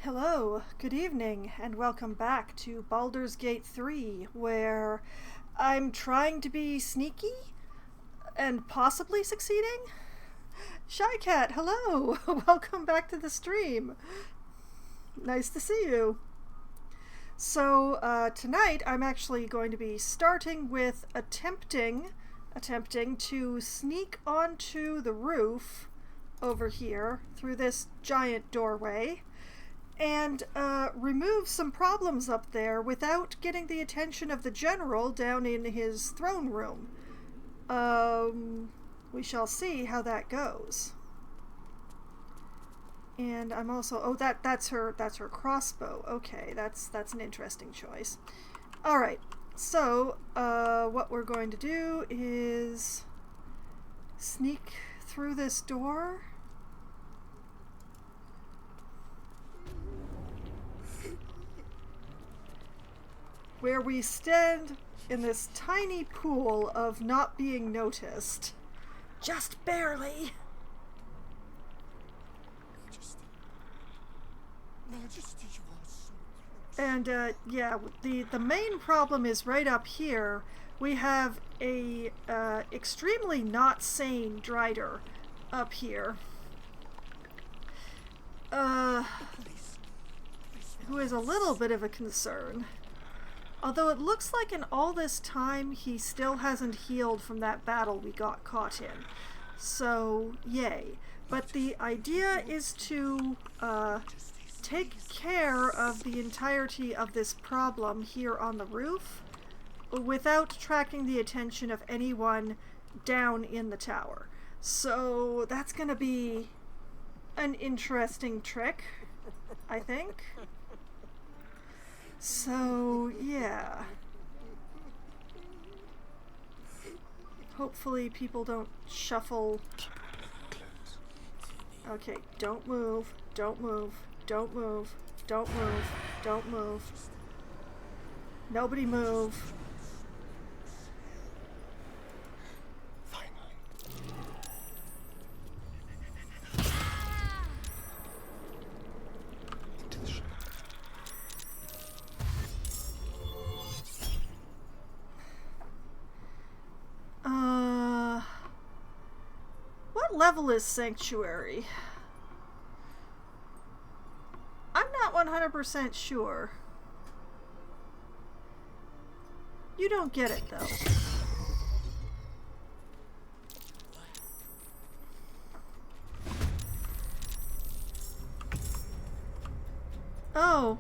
Hello, good evening, and welcome back to Baldur's Gate 3, where I'm trying to be sneaky and possibly succeeding. Shy Cat, hello! Welcome back to the stream. Nice to see you. So, tonight I'm actually going to be starting with attempting to sneak onto the roof over here through this giant doorway and remove some problems up there without getting the attention of the general down in his throne room. We shall see how that goes. And I'm also... oh, that's her crossbow. Okay, that's an interesting choice. Alright, so what we're going to do is sneak through this door. Where we stand in this tiny pool of not being noticed. Just barely. Majesty, you are so close. And, yeah, the main problem is right up here. We have a, extremely not sane Drider up here. Who is a little bit of a concern. Although it looks like in all this time he still hasn't healed from that battle we got caught in. So, yay. But the idea is to take care of the entirety of this problem here on the roof without attracting the attention of anyone down in the tower. So that's going to be an interesting trick, I think. So, yeah. Hopefully people don't shuffle. Okay, don't move, don't move, don't move, don't move, don't move. Nobody move. What level is Sanctuary? I'm not 100% sure. You don't get it, though. Oh,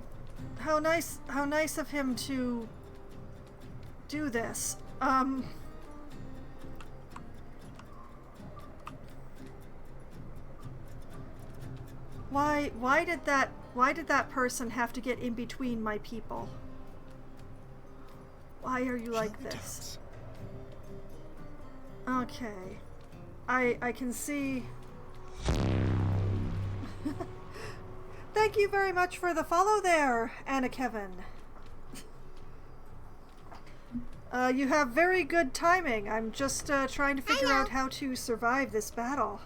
how nice of him to do this. Why did that person have to get in between my people? Why are you like this? Okay. I can see. Thank you very much for the follow there, Anna Kevin. You have very good timing. I'm just trying to figure out how to survive this battle.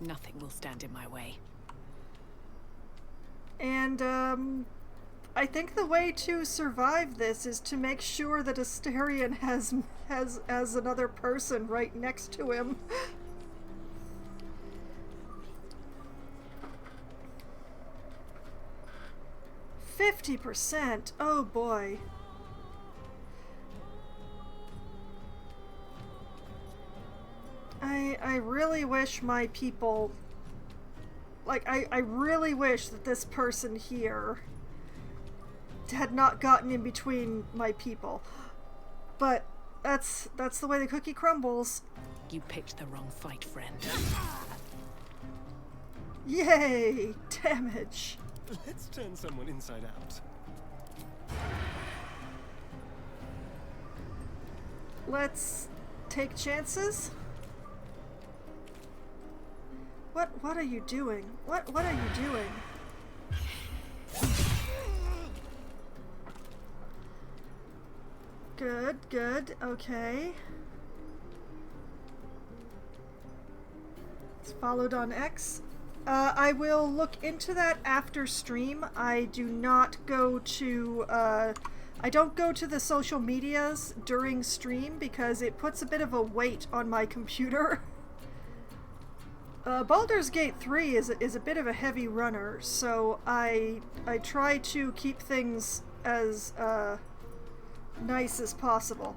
Nothing will stand in my way. And, I think the way to survive this is to make sure that Asterion has another person right next to him. 50%? Oh boy. I really wish my people... like, I really wish that this person here had not gotten in between my people. But that's the way the cookie crumbles. You picked the wrong fight, friend. Yay! Damage. Let's turn someone inside out. Let's take chances. What are you doing? What are you doing? Good, okay. It's followed on X. I will look into that after stream. I do not go to, I don't go to the social medias during stream because it puts a bit of a weight on my computer. Baldur's Gate 3 is a bit of a heavy runner, so I try to keep things as, nice as possible.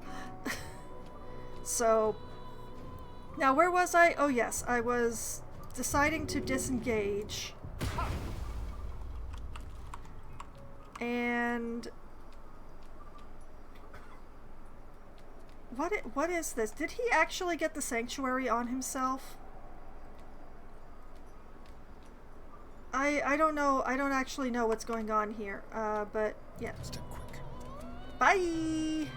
So, now where was I? Oh yes, I was deciding to disengage. And what is this? Did he actually get the sanctuary on himself? I don't know. I don't actually know what's going on here. But yeah. Step quick. Bye!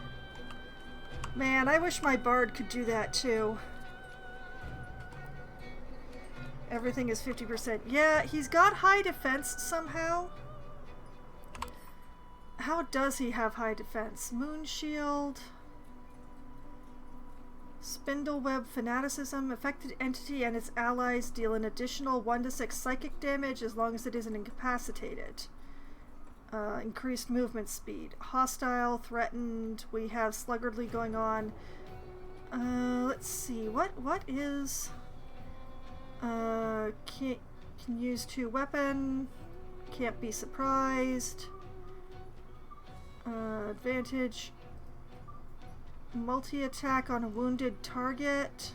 Man, I wish my bard could do that too. Everything is 50%. Yeah, he's got high defense somehow. How does he have high defense? Moon Shield. Spindleweb Fanaticism. Affected entity and its allies deal an additional 1-6 psychic damage as long as it isn't incapacitated. Increased movement speed. Hostile, threatened. We have sluggardly going on. Let's see. What is... can use 2 weapon. Can't be surprised. Advantage. Multi-attack on a wounded target.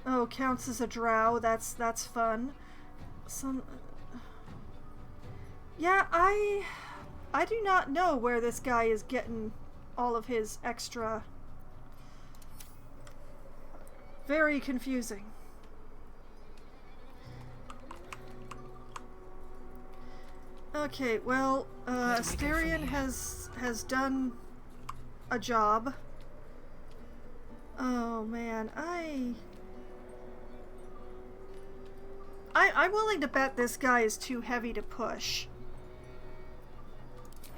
Oh, counts as a drow. That's fun. Yeah, I do not know where this guy is getting all of his extra. Very confusing. Okay, well, Asterion has done a job. Oh man, I'm willing to bet this guy is too heavy to push.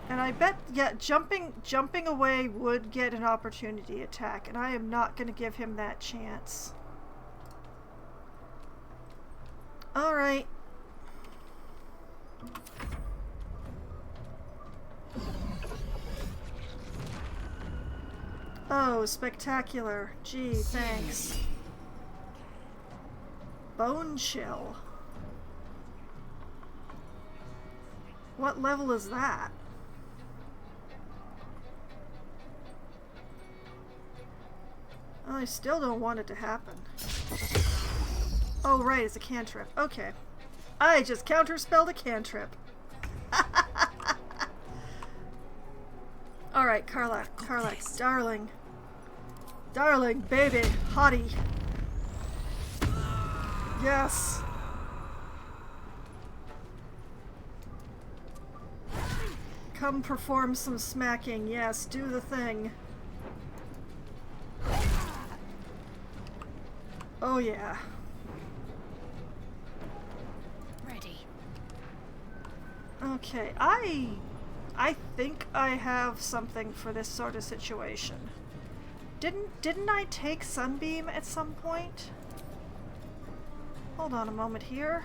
And I bet, yeah, jumping away would get an opportunity attack, and I am not going to give him that chance. Alright. Oh, spectacular. Gee, thanks. Bone chill. What level is that? I still don't want it to happen. Oh, right, it's a cantrip. Okay. I just counterspelled a cantrip. Alright, Karlach, darling. Darling, baby, hottie. Yes. Come perform some smacking. Yes, do the thing. Oh yeah. Ready. Okay, I think I have something for this sort of situation. Didn't I take Sunbeam at some point? Hold on a moment here.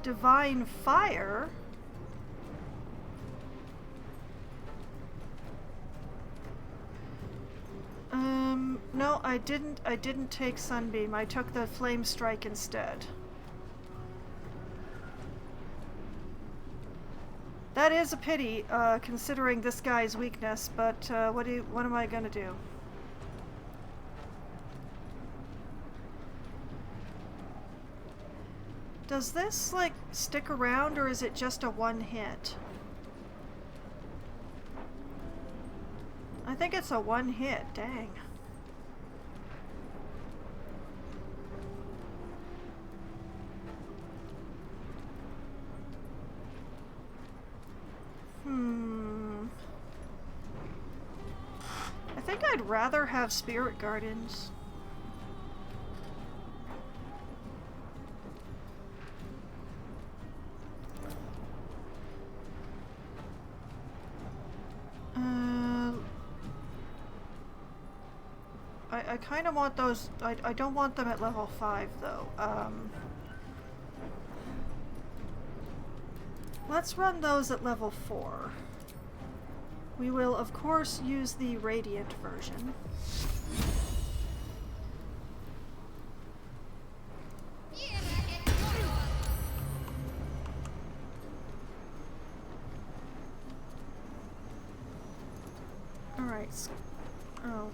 Divine Fire. No, I didn't take Sunbeam. I took the Flame Strike instead. That is a pity, considering this guy's weakness, but what am I gonna do? Does this, like, stick around, or is it just a one hit? I think it's a one hit, dang. I think I'd rather have Spirit Guardians. I kind of want those. I don't want them at level 5 though. Let's run those at level 4. We will, of course, use the Radiant version. Alright. Oh.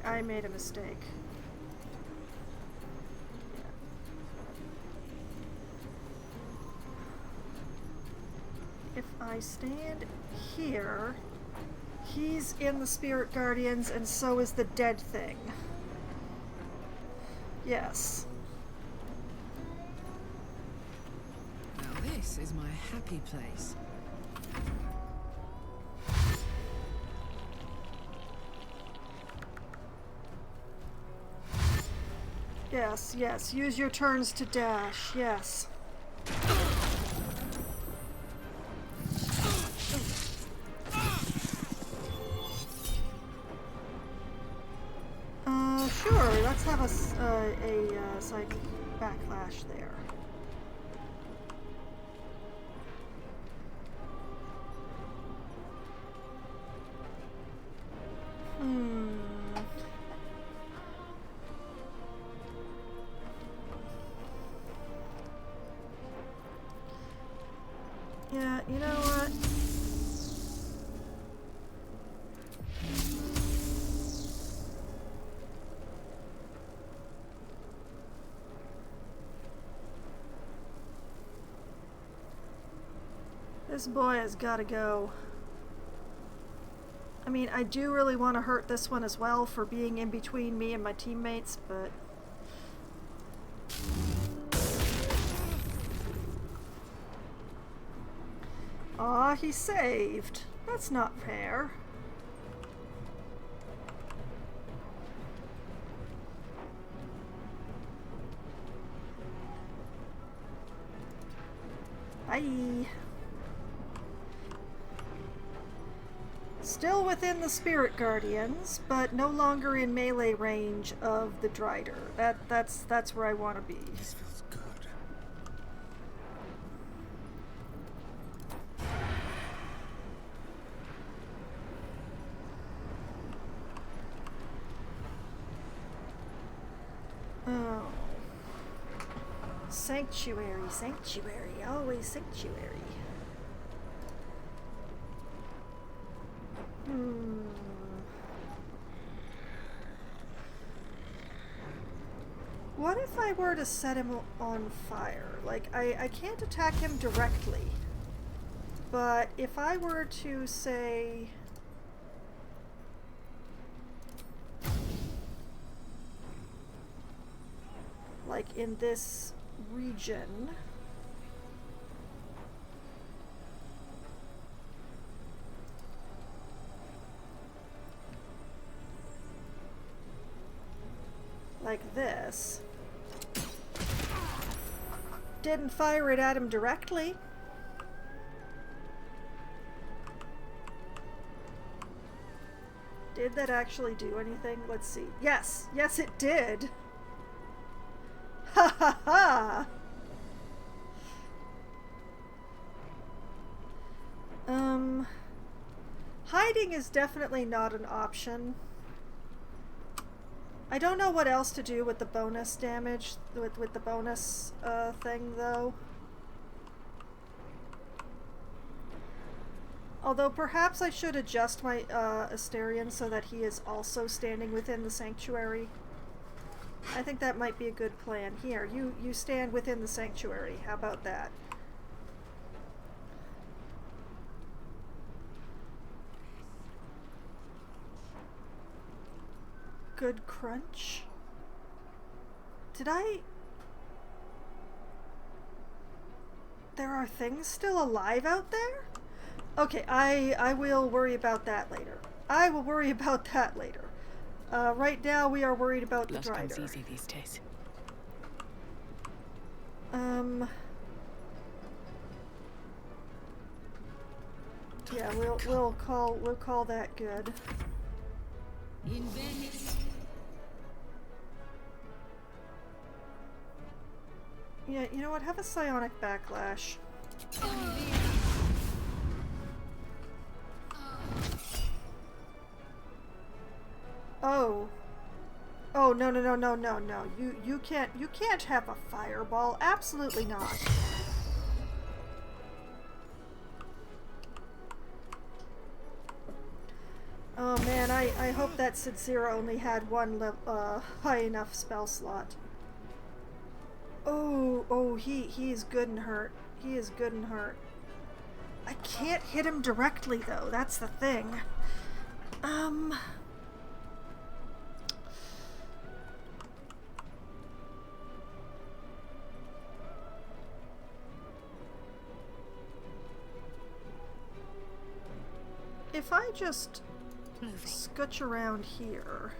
I made a mistake. If I stand here, he's in the Spirit Guardians, and so is the dead thing. Yes. Now this is my happy place. Yes, yes. Use your turns to dash. Yes. Sure. Let's have a psychic backlash there. Yeah, you know what? This boy has got to go. I mean, I do really want to hurt this one as well for being in between me and my teammates, but... Aw, he saved. That's not fair. Bye. Still within the Spirit Guardians, but no longer in melee range of the Drider. That's where I want to be. This feels good. Oh. Sanctuary, sanctuary, always sanctuary. What if I were to set him on fire? Like, I can't attack him directly. But if I were to say... like in this region... like this. Didn't fire it at him directly. Did that actually do anything? Let's see. Yes! Yes, it did! Ha ha ha! Hiding is definitely not an option. I don't know what else to do with the bonus damage, with the bonus thing, though. Although perhaps I should adjust my Asterion so that he is also standing within the sanctuary. I think that might be a good plan. Here, you stand within the sanctuary. How about that? Good crunch. Did I... There are things still alive out there? Okay, I will worry about that later. I will worry about that later. Right now we are worried about the Lost comes Drider. easy these days. Yeah, we'll call that good. In Venice. Yeah, you know what? Have a psionic backlash. Oh. Oh, no, no, no, no, no, no. You can't have a fireball. Absolutely not. Oh man, I hope that Sidsira only had one high enough spell slot. Oh, he is good and hurt. He is good and hurt. I can't hit him directly though, that's the thing. If I just scutch around here.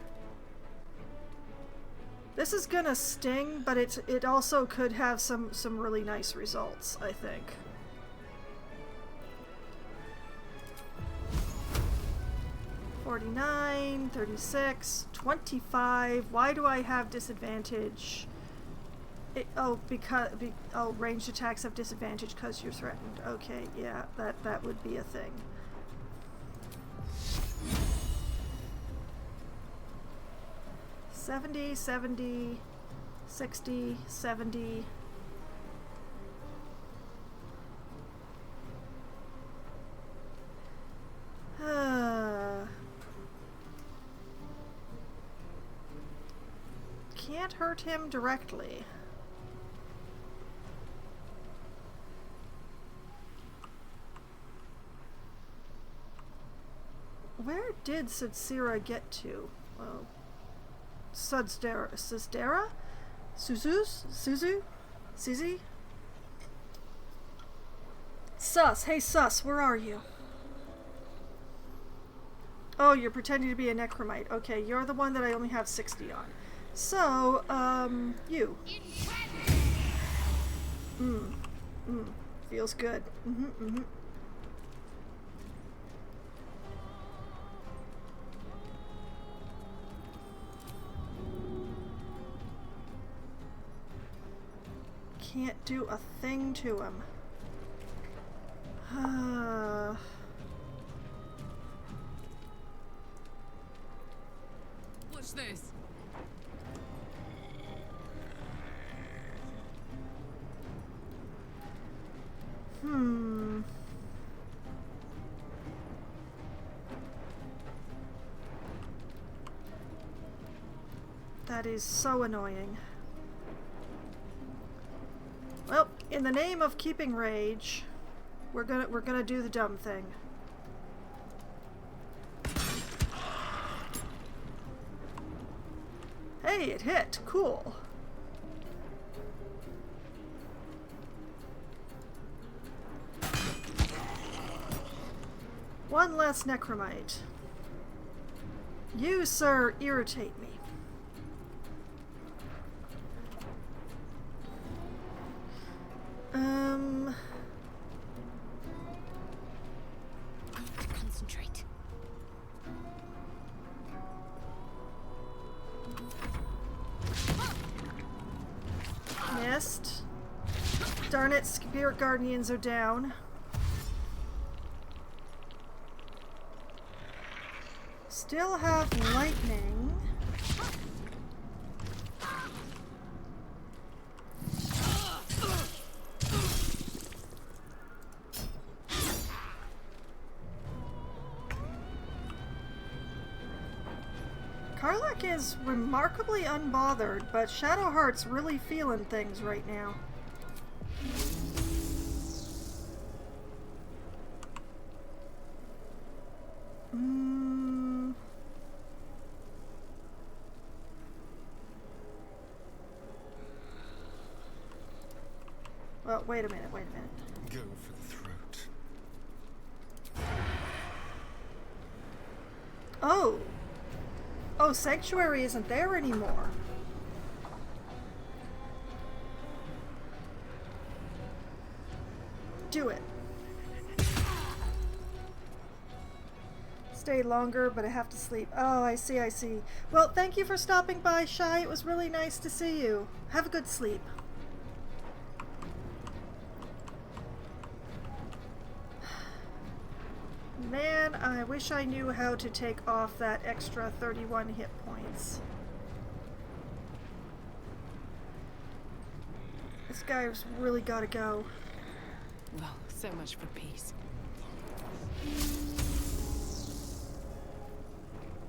This is gonna sting, but it also could have some really nice results, I think. $49, $36, $25. Why do I have disadvantage? Ranged attacks have disadvantage because you're threatened. Okay, yeah, that would be a thing. $70, $70, $60, $70. Can't hurt him directly. Where did Sidsira get to? Oh. Suzdera? Suzu? Suzy? Sus, hey Sus, where are you? Oh, you're pretending to be a necromite. Okay, you're the one that I only have 60 on. So, you. Feels good. Can't do a thing to him. Watch this. That is so annoying. Well, in the name of keeping rage, we're gonna do the dumb thing. Hey, it hit. Cool. One less necromite. You, sir, irritate me. Concentrate. Missed. Darn it, Spirit Guardians are down. Still have lightning. Karlach is remarkably unbothered, but Shadowheart's really feeling things right now. Well, wait a minute. Go for the throat. Oh! Oh, Sanctuary isn't there anymore. Do it. stay longer, but I have to sleep. Oh, I see, I see. Well, thank you for stopping by, Shy. It was really nice to see you. Have a good sleep. Man, I wish I knew how to take off that extra 31 hit points. This guy's really gotta go. Well, so much for peace.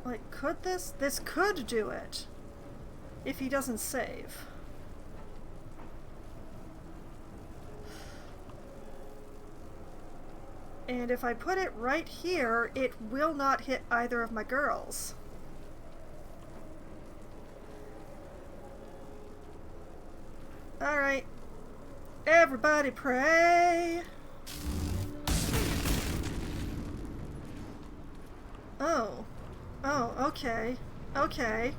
Like, could this? This could do it. If he doesn't save. And if I put it right here, it will not hit either of my girls. Alright. Everybody pray! Oh. Oh, okay. Okay.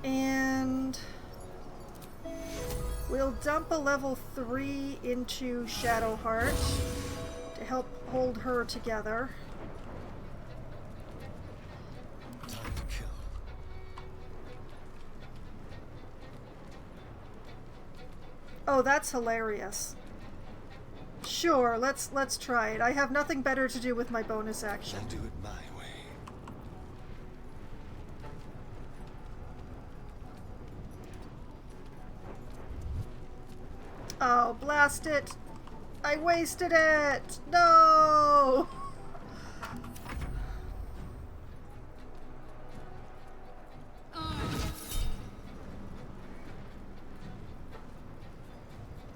And we'll dump a level 3 into Shadowheart to help hold her together. Time to kill. Oh, that's hilarious. Sure, let's try it. I have nothing better to do with my bonus action. I'll do it my way. Oh, blast it! I wasted it! No!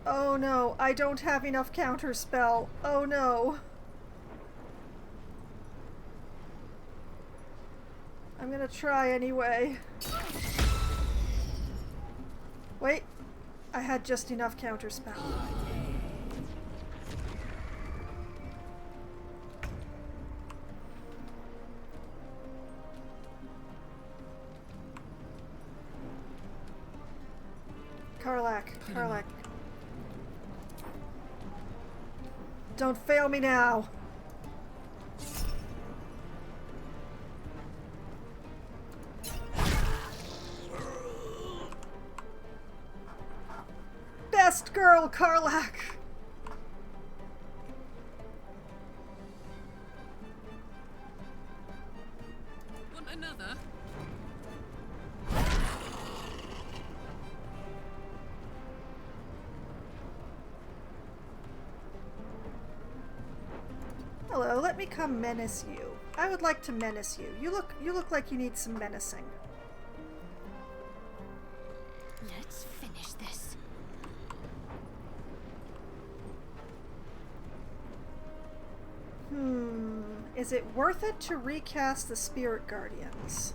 Oh no, I don't have enough counterspell. Oh no. I'm gonna try anyway. Wait, I had just enough counterspell. Karlach. Don't fail me now. Best girl, Karlach. Want another? Hello, let me come menace you. I would like to menace you. You look like you need some menacing. Let's finish this. Is it worth it to recast the Spirit Guardians?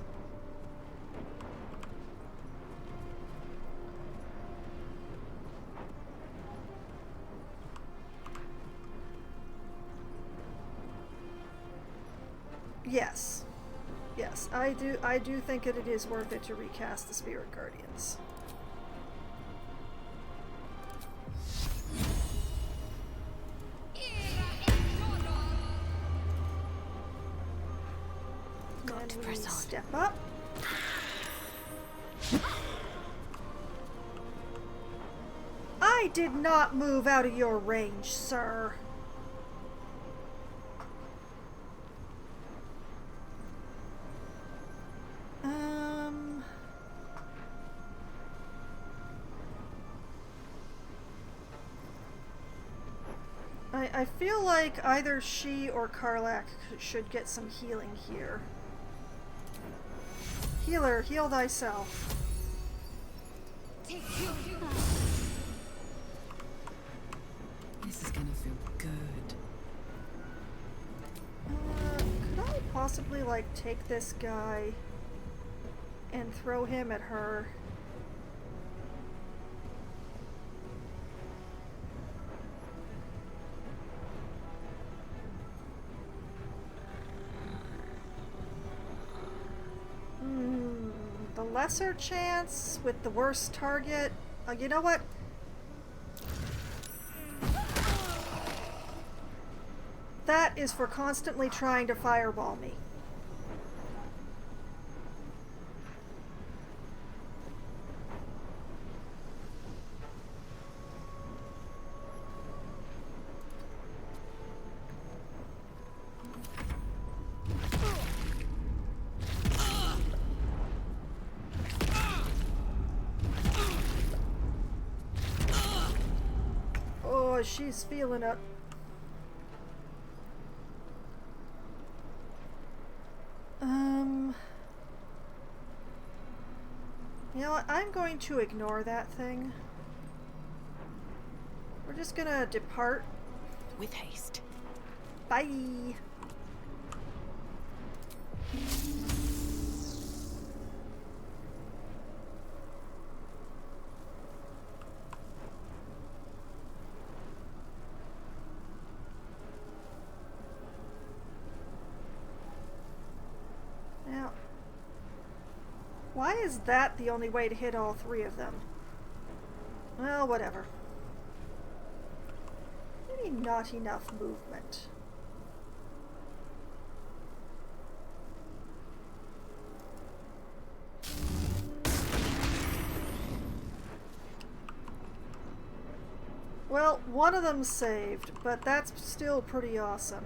Yes. Yes, I do think that it is worth it to recast the Spirit Guardians. Got to Then we press on. step up. I did not move out of your range, sir. I feel like either she or Karlach should get some healing here. Healer, heal thyself. This is gonna feel good. Could I possibly, like, take this guy and throw him at her? The lesser chance with the worst target. You know what? that is for constantly trying to fireball me. Oh, she's feeling it. You know what? I'm going to ignore that thing. We're just gonna depart. With haste. Bye. Now, why is that the only way to hit all three of them? Well, whatever. Maybe not enough movement. Well, one of them saved, but that's still pretty awesome.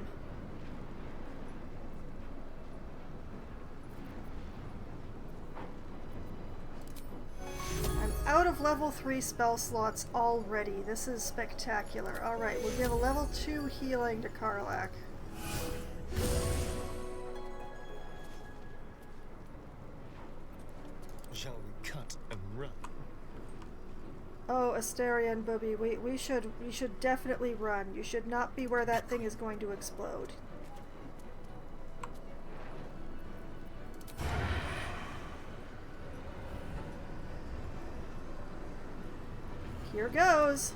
I'm out of level 3 spell slots already. This is spectacular. Alright, we'll give a level 2 healing to Karlach. Shall we cut and run? Oh, Asteria and Booby, we should definitely run. You should not be where that thing is going to explode. Here goes.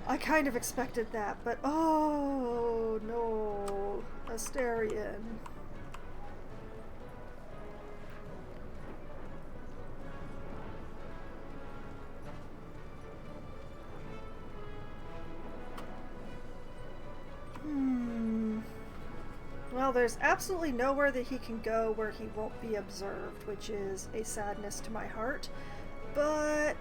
I kind of expected that, but oh no, Asterian. Well, there's absolutely nowhere that he can go where he won't be observed, which is a sadness to my heart. But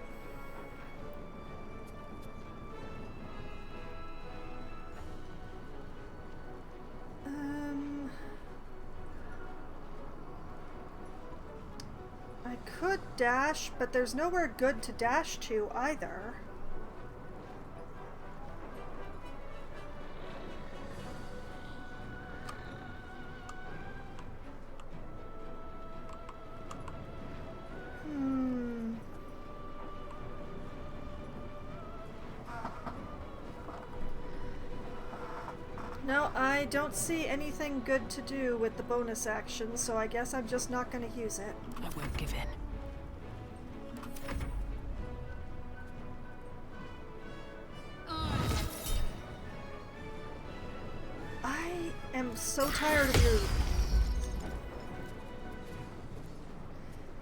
I could dash, but there's nowhere good to dash to either. No, I don't see anything good to do with the bonus action, so I guess I'm just not going to use it. I won't give in. I am so tired of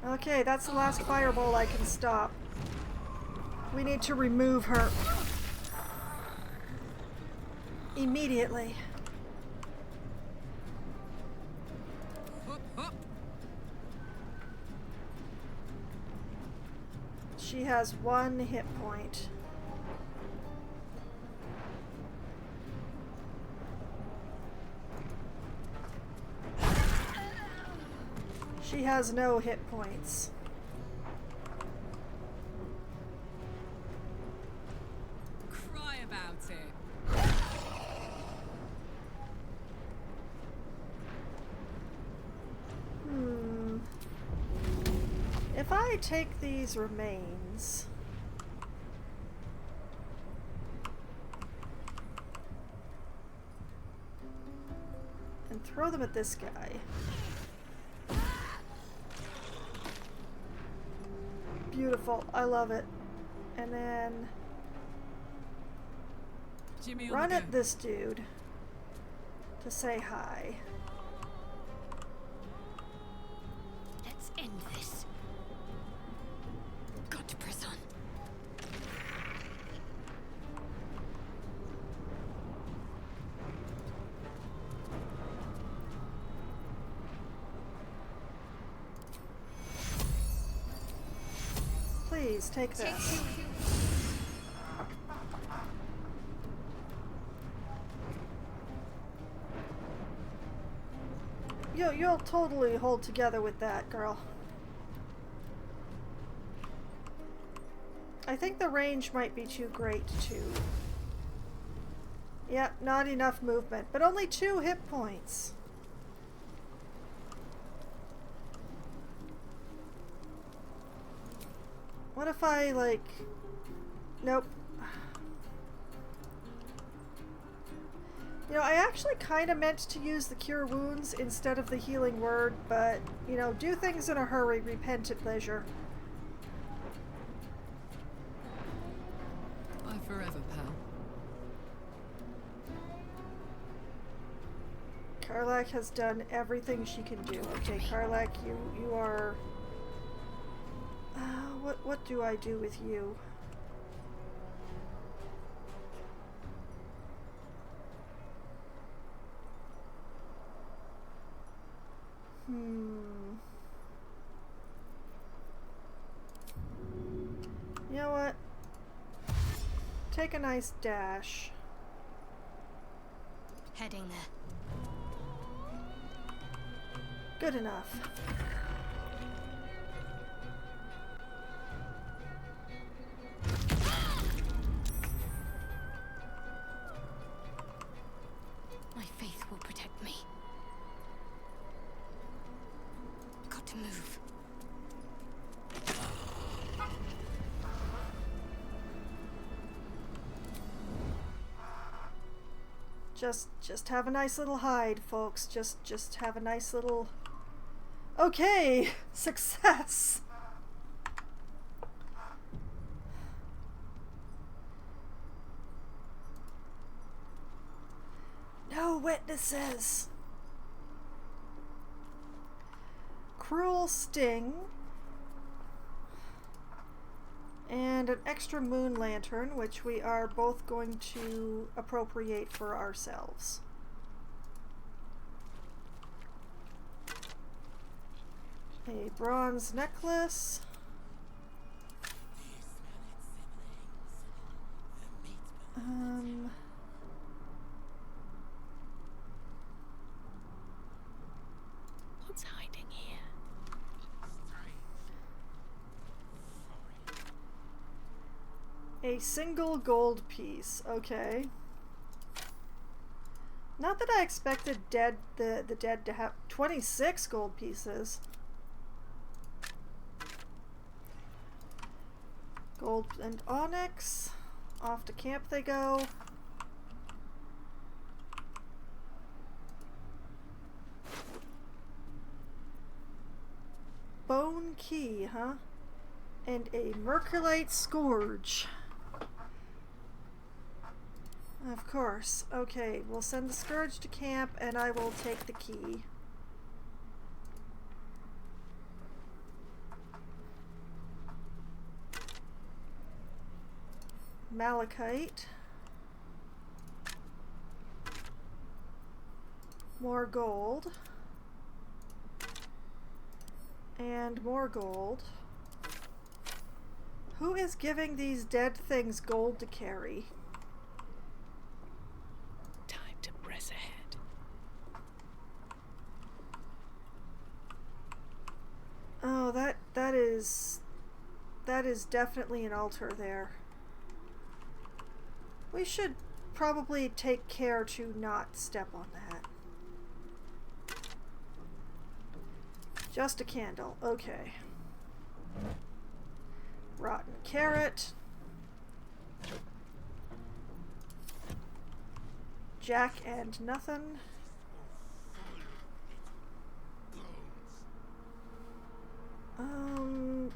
you. Okay, that's the last fireball I can stop. We need to remove her immediately. She has 1 hit point. She has no hit points. Cry about it. If I take these remains and throw them at this guy. Beautiful. I love it. And then Jimmy on run the at go. this dude to say hi. Let's end this. Got to press on. please, take this. You'll totally hold together with that, girl. I think the range might be too great too. Yep, not enough movement, but only 2 hit points. What if I, like... Nope. You know, I actually kind of meant to use the Cure Wounds instead of the Healing Word, but, you know, do things in a hurry, repent at leisure. Bye forever, pal. Karlak has done everything she can do. Okay, Karlak, you are... what do I do with you? You know what? Take a nice dash. Heading there. Good enough. My faith will protect me. Got to move. Just have a nice little hide, folks. Just have a nice little... Okay! Success! No witnesses! Cruel Sting. And an extra moon lantern, which we are both going to appropriate for ourselves. A bronze necklace. What's hiding here? A single gold piece. Okay. Not that I expected the dead to have 26 gold pieces. Gold and onyx. Off to camp they go. Bone key, huh? And a merculite scourge. Of course. Okay, we'll send the scourge to camp and I will take the key. Malachite. More gold. And more gold. Who is giving these dead things gold to carry? Time to press ahead. Oh, that is definitely an altar there. We should probably take care to not step on that. Just a candle. Okay. Rotten carrot. Jack and nothing.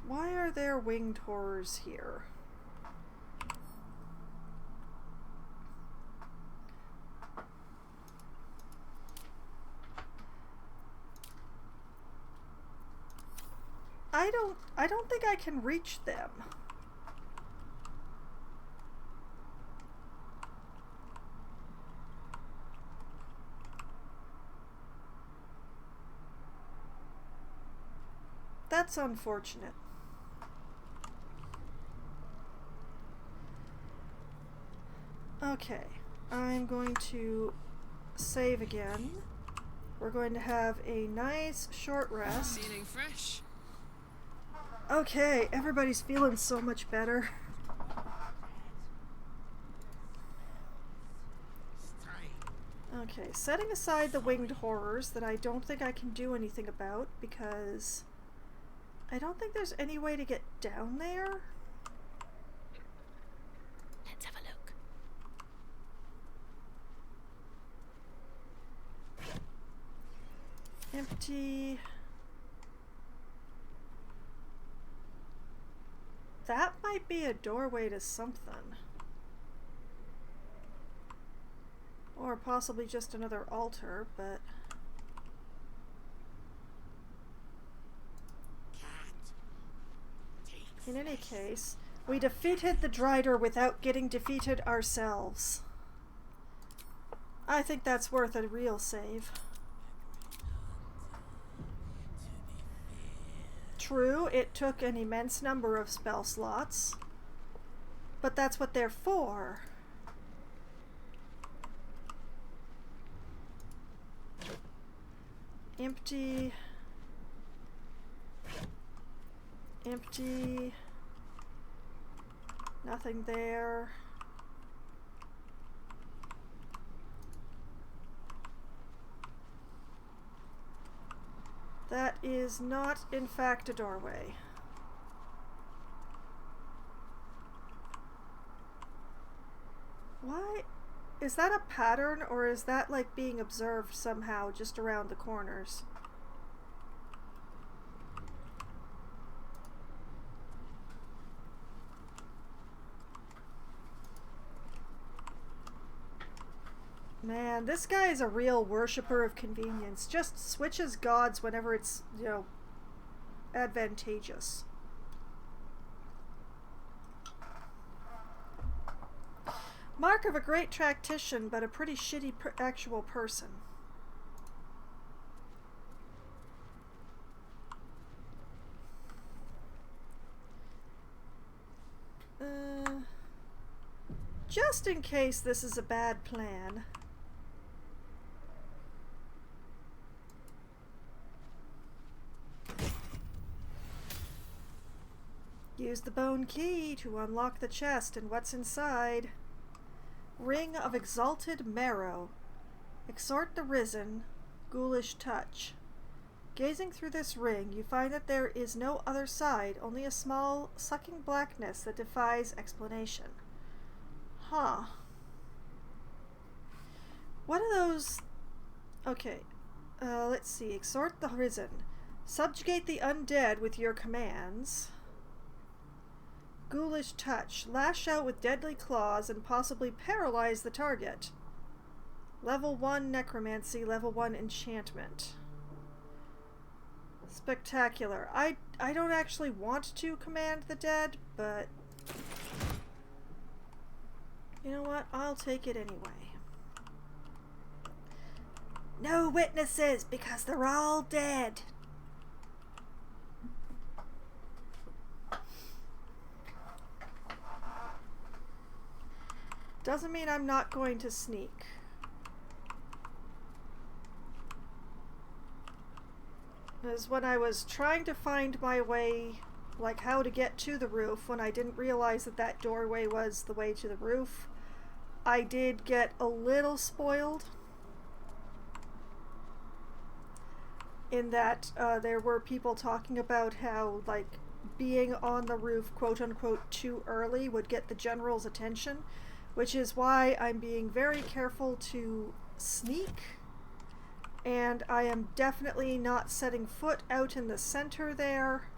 Why are there winged horrors here? I don't think I can reach them. That's unfortunate. Okay, I'm going to save again. We're going to have a nice short rest. Feeling fresh. Okay, everybody's feeling so much better. Okay, setting aside the winged horrors that I don't think I can do anything about because I don't think there's any way to get down there. Let's have a look. Empty. That might be a doorway to something. Or possibly just another altar, but... In any case, we defeated the Drider without getting defeated ourselves. I think that's worth a real save. True, it took an immense number of spell slots, but that's what they're for. Empty. Empty. Nothing there. That is not, in fact, a doorway. Why? Is that a pattern, or is that like being observed somehow just around the corners? Man, this guy is a real worshipper of convenience. Just switches gods whenever it's, you know, advantageous. Mark of a great tactician, but a pretty shitty actual person. Just in case this is a bad plan. Use the bone key to unlock the chest and what's inside. Ring of Exalted Marrow. Exhort the Risen. Ghoulish Touch. Gazing through this ring, you find that there is no other side, only a small, sucking blackness that defies explanation. Huh. What are those... Okay. Let's see. Exhort the Risen. Subjugate the undead with your commands. Ghoulish Touch. Lash out with deadly claws and possibly paralyze the target. Level 1 Necromancy, Level 1 Enchantment. Spectacular. I don't actually want to command the dead, but... You know what? I'll take it anyway. No witnesses, because they're all dead. Doesn't mean I'm not going to sneak. Because when I was trying to find my way, like how to get to the roof, when I didn't realize that that doorway was the way to the roof, I did get a little spoiled. In that there were people talking about how, like, being on the roof, quote-unquote, too early would get the general's attention. Which is why I'm being very careful to sneak. And I am definitely not setting foot out in the center there.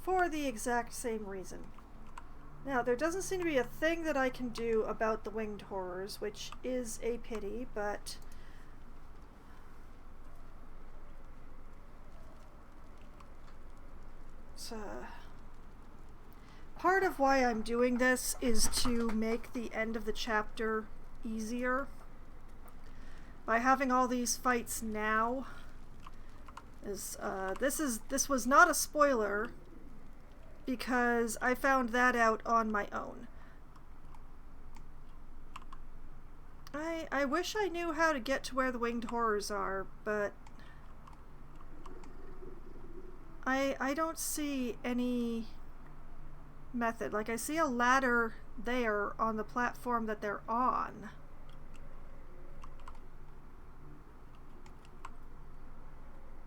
For the exact same reason. Now, there doesn't seem to be a thing that I can do about the winged horrors, which is a pity, but... part of why I'm doing this is to make the end of the chapter easier. By having all these fights now, This was not a spoiler because I found that out on my own. I wish I knew how to get to where the winged horrors are, but I don't see any method. Like, I see a ladder there on the platform that they're on.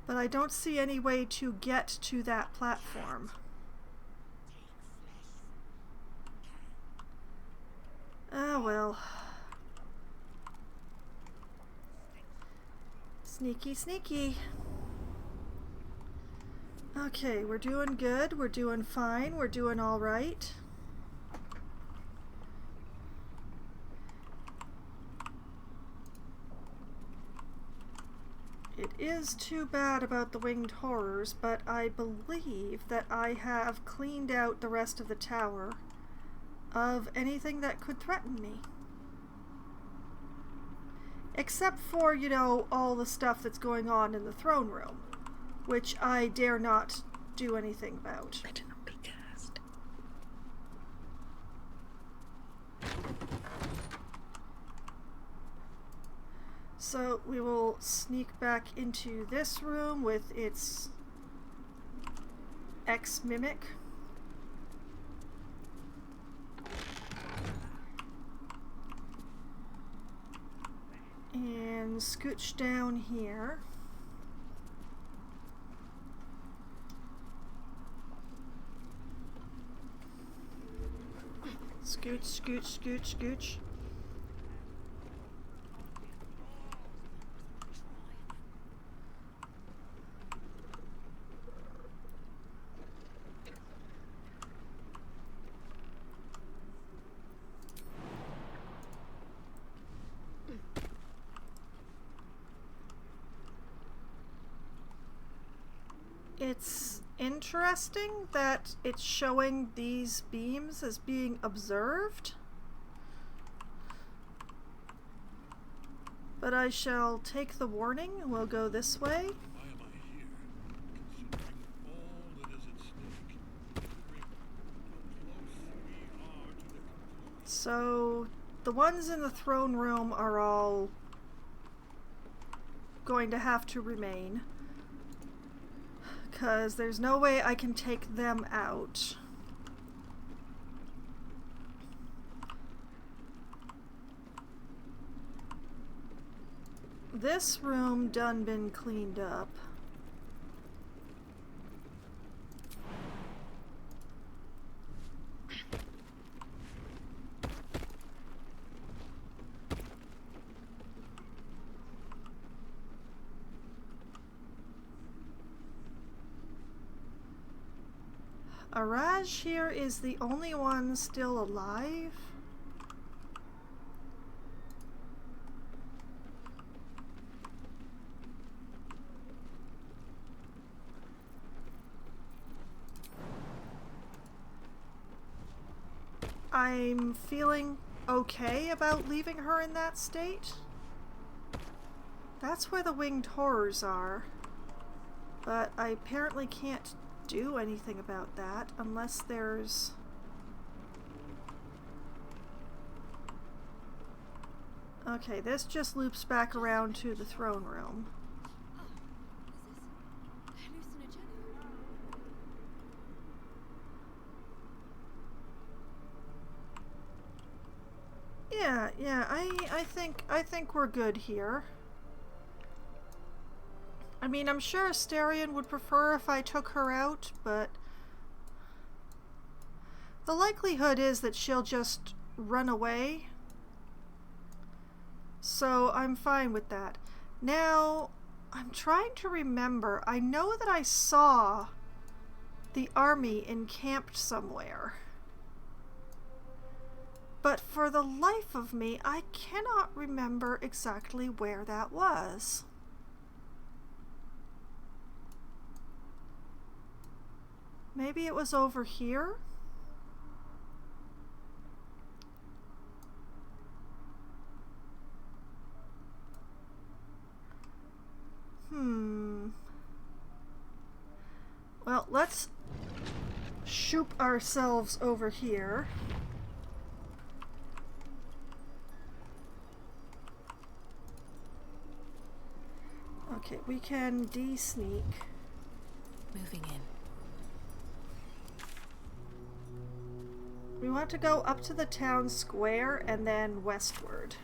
But I don't see any way to get to that platform. Ah, well. Sneaky, sneaky. Okay, we're doing good. We're doing fine. We're doing all right. It is too bad about the winged horrors, but I believe that I have cleaned out the rest of the tower of anything that could threaten me. Except for, you know, all the stuff that's going on in the throne room, which I dare not do anything about. Better not be cursed. So we will sneak back into this room with its ex-mimic. And scooch down here. Scooch, scooch, scooch, scooch. It's interesting that it's showing these beams as being observed, but I shall take the warning and we'll go this way. Why am I here? Considering all that is at stake, considering how close we are to the conclusion. So the ones in the throne room are all going to have to remain, because there's no way I can take them out. This room done been cleaned up. Araj here is the only one still alive. I'm feeling okay about leaving her in that state. That's where the winged horrors are, but I apparently can't do anything about that unless there's... Okay, this just loops back around to the throne room. Yeah, I think we're good here. I mean, I'm sure Asterion would prefer if I took her out, but the likelihood is that she'll just run away. So I'm fine with that. Now, I'm trying to remember. I know that I saw the army encamped somewhere. But for the life of me, I cannot remember exactly where that was. Maybe it was over here? Well, let's shoop ourselves over here. Okay, we can de-sneak. Moving in. We want to go up to the town square and then westward.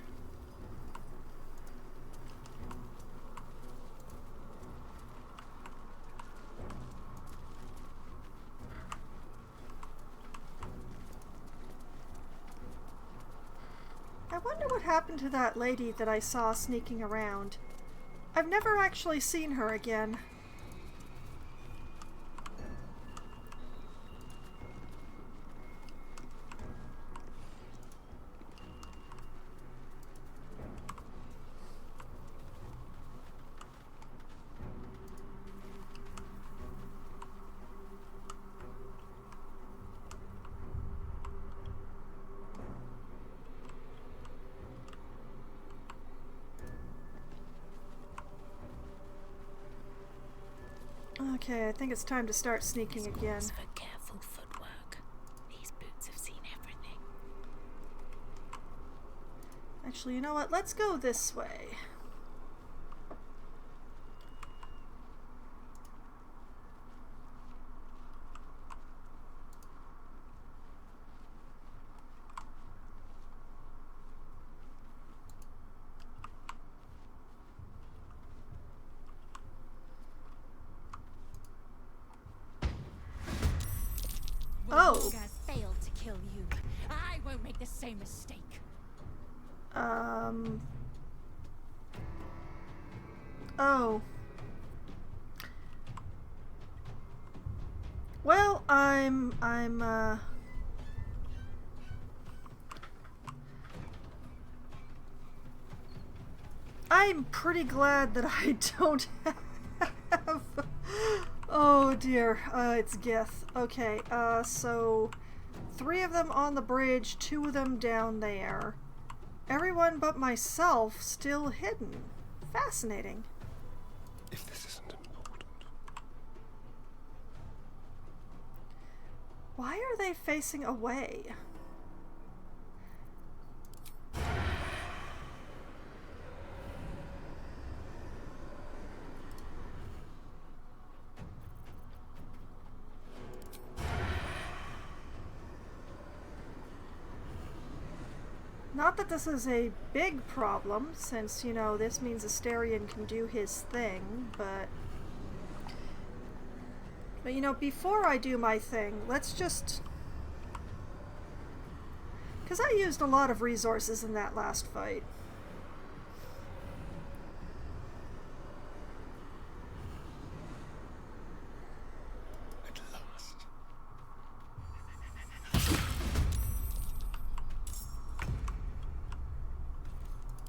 I wonder what happened to that lady that I saw sneaking around. I've never actually seen her again. Okay, I think it's time to start sneaking This again. calls for careful footwork. These boots have seen everything. Actually, you know what? Let's go this way. Oh. Baldur has failed to kill you. I won't make the same mistake. Oh. Well, I'm pretty glad that I don't have... Oh dear, it's Gith. Okay, so 3 of them on the bridge, 2 of them down there. Everyone but myself still hidden. Fascinating. If this isn't important. Why are they facing away? Not that this is a big problem, since, you know, this means Asterion can do his thing, but you know, before I do my thing, let's just... Because I used a lot of resources in that last fight. At last.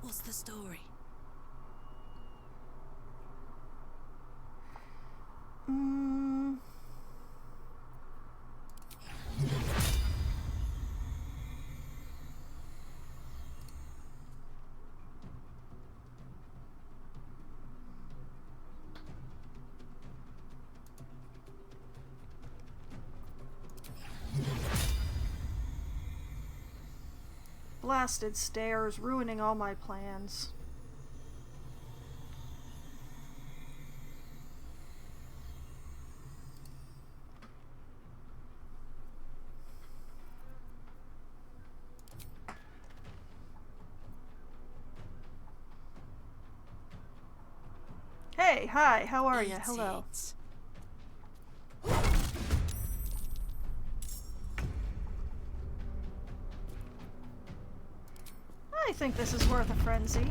What's the story? Blasted stairs, ruining all my plans. Hey, hi, how are you? Eat Hello. it. I think this is worth a frenzy.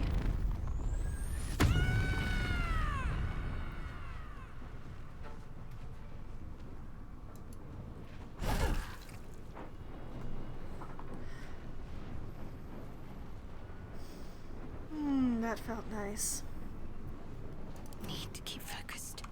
That felt nice. Need to keep focused.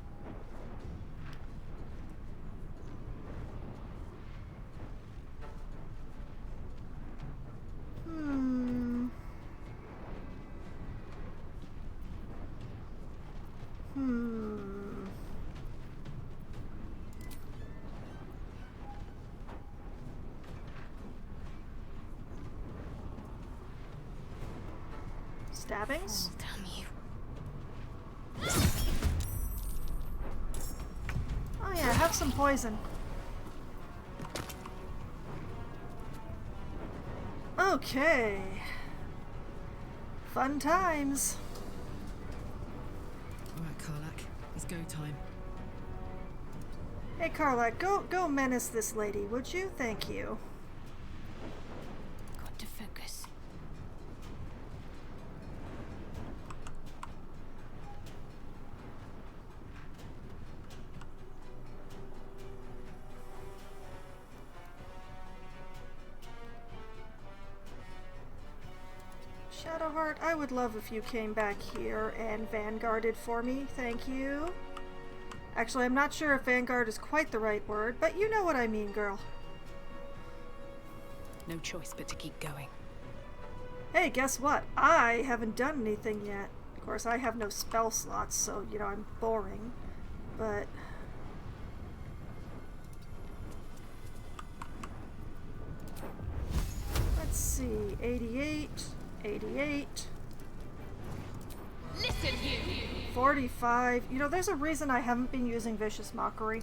Stabbings? Oh, damn you. Oh yeah, have some poison. Okay. Fun times. Alright, Karlak. It's go time. Hey Karlak, go menace this lady, would you? Thank you. Got to focus. Shadowheart, I would love if you came back here and vanguarded for me, thank you. Actually, I'm not sure if vanguard is quite the right word, but you know what I mean, girl. No choice but to keep going. Hey, guess what? I haven't done anything yet. Of course, I have no spell slots, so, you know, I'm boring. But... let's see, 88, 88... Listen, you! 45. You know, there's a reason I haven't been using Vicious Mockery.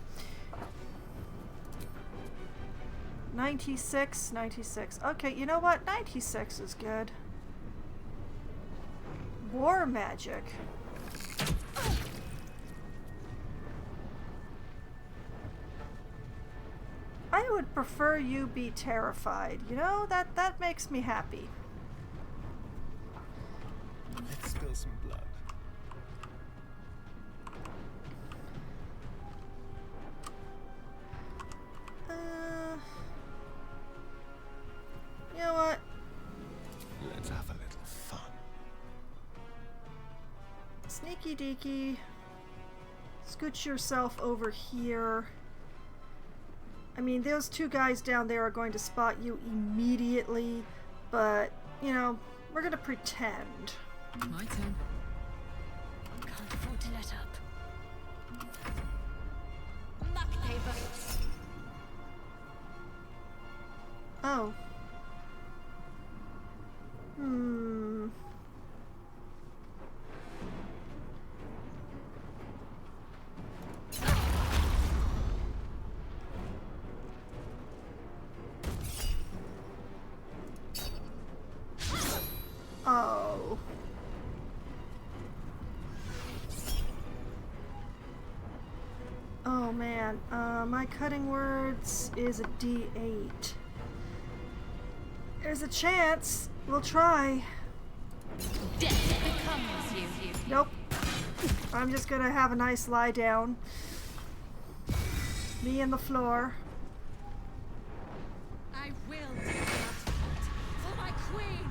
96, 96. Okay, you know what? 96 is good. War magic. I would prefer you be terrified. You know, that makes me happy. Let's spill some blood. You know what? Let's have a little fun. Sneaky deaky. Scooch yourself over here. I mean, those two guys down there are going to spot you immediately, but, you know, we're gonna pretend. My turn. Can't afford to let up. Muck paper. Oh. Hmm. Oh. Oh man, my cutting words is a D8. There's a chance. We'll try. Death becomes you. Nope. I'm just gonna have a nice lie down. Me and the floor. I will do that for my queen.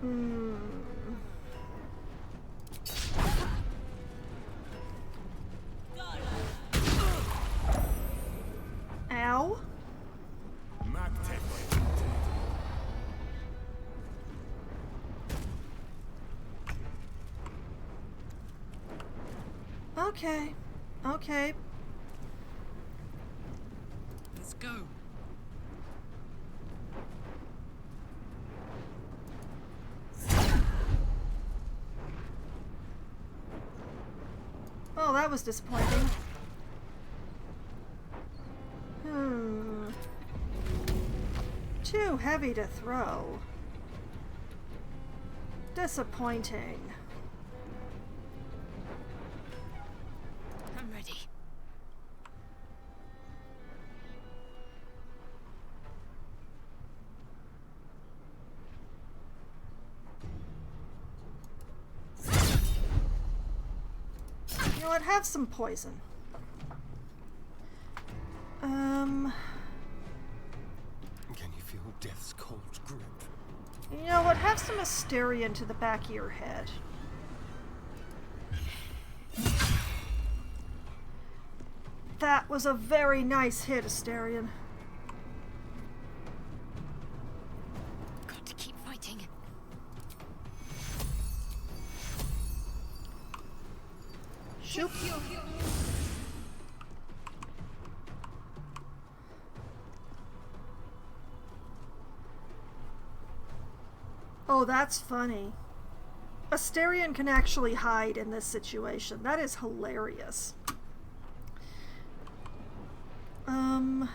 Hmm. Ow. Okay. Okay. Let's go. Oh, that was disappointing. Too heavy to throw. Disappointing. I'm ready. You know what? Have some poison. Can you feel death's cold grip? You know what? Have some Asterion to the back of your head. That was a very nice hit, Asterion. Got to keep fighting. Shoop. Oh, that's funny. Asterion can actually hide in this situation. That is hilarious. Can't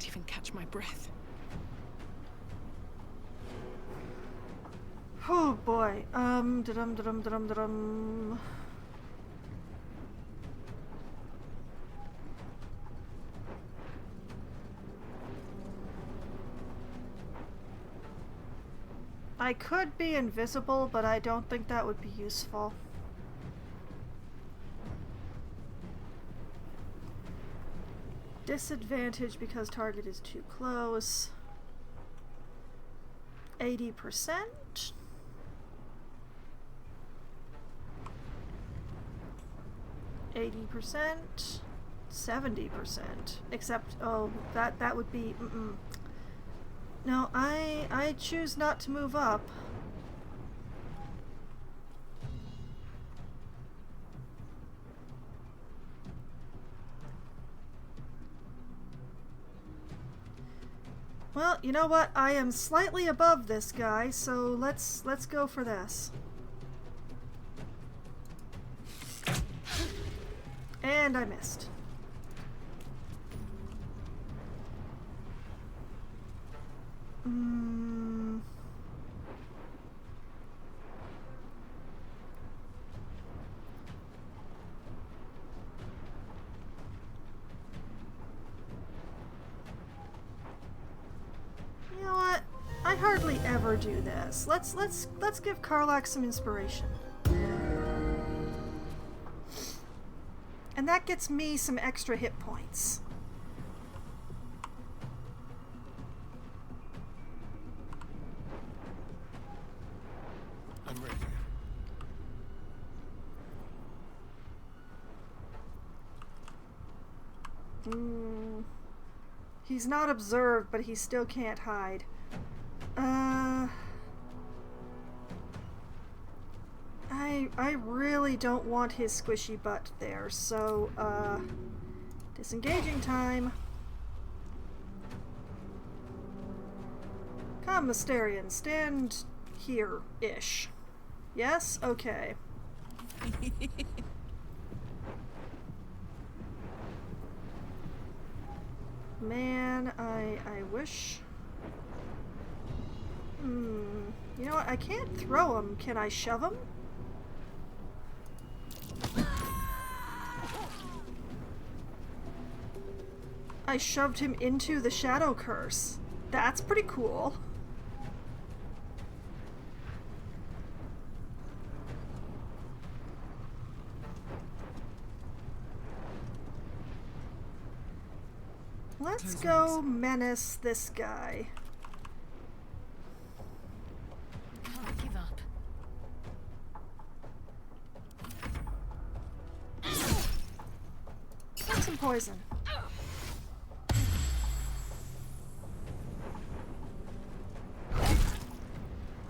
even catch my breath. Oh boy. Da-dum. I could be invisible, but I don't think that would be useful. Disadvantage because target is too close. 80%. %, 70%. Except, oh, that would be. No, I choose not to move up. Well, you know what? I am slightly above this guy, so let's go for this. And I missed. You know what? I hardly ever do this. Let's give Karlach some inspiration. And that gets me some extra hit points. I'm ready. He's not observed, but he still can't hide. I really don't want his squishy butt there, so, disengaging time. Come, Mysterian, stand here-ish. Yes? Okay. Man, I wish... You know what? I can't throw him. Can I shove him? I shoved him into the Shadow Curse. That's pretty cool. Let's go menace this guy. Can't give up. Have some poison.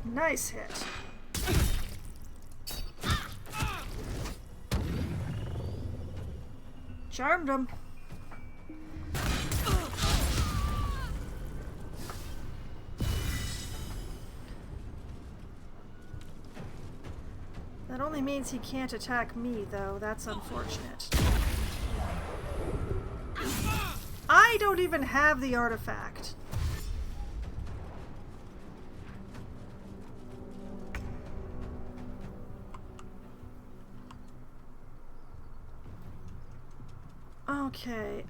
Nice hit. Charmed him. That only means he can't attack me, though. That's unfortunate. I don't even have the artifact. Okay,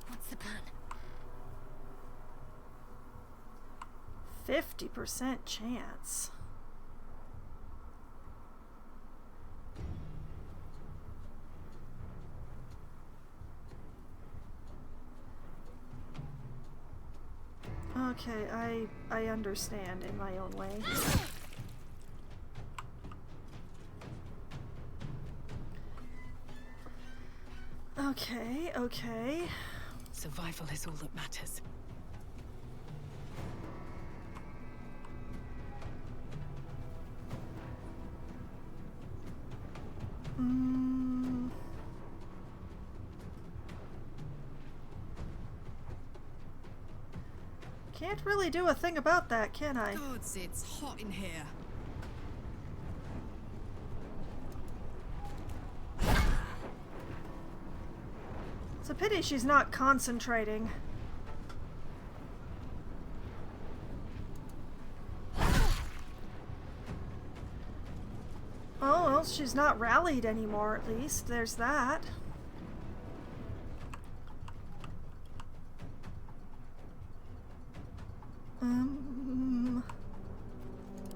What's the plan? 50% chance. Okay, I understand in my own way. Okay. Survival is all that matters. Can't really do a thing about that, can I? Gods, it's hot in here. It's a pity she's not concentrating. Oh, well, she's not rallied anymore, at least. There's that.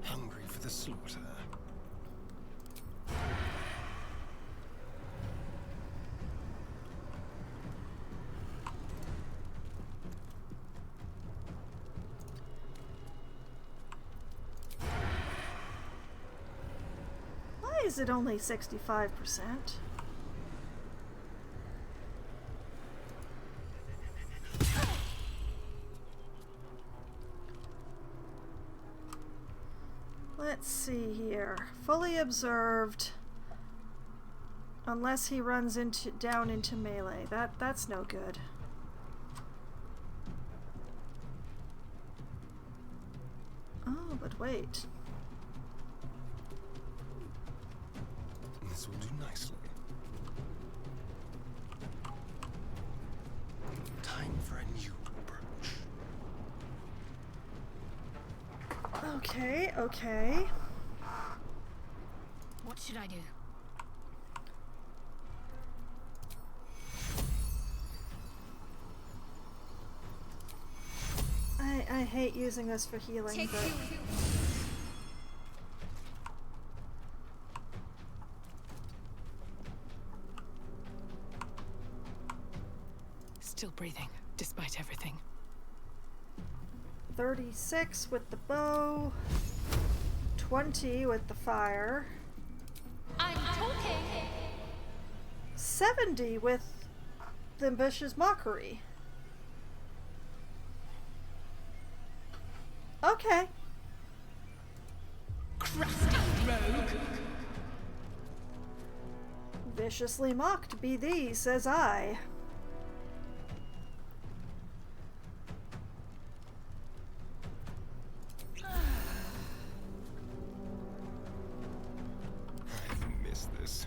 Hungry for the slaughter. Why is it only 65%? Let's see here. Fully observed. Unless he runs down into melee. That's no good. Oh, but wait. This will do nicely. Time for a new approach. Okay, okay. What should I do? I hate using this for healing, but... Still breathing, despite everything. 36 with the bow. 20 with the fire. I'm talking. 70 with the ambitious mockery. Okay. Crusty rogue. Viciously mocked be thee, says I. I miss this.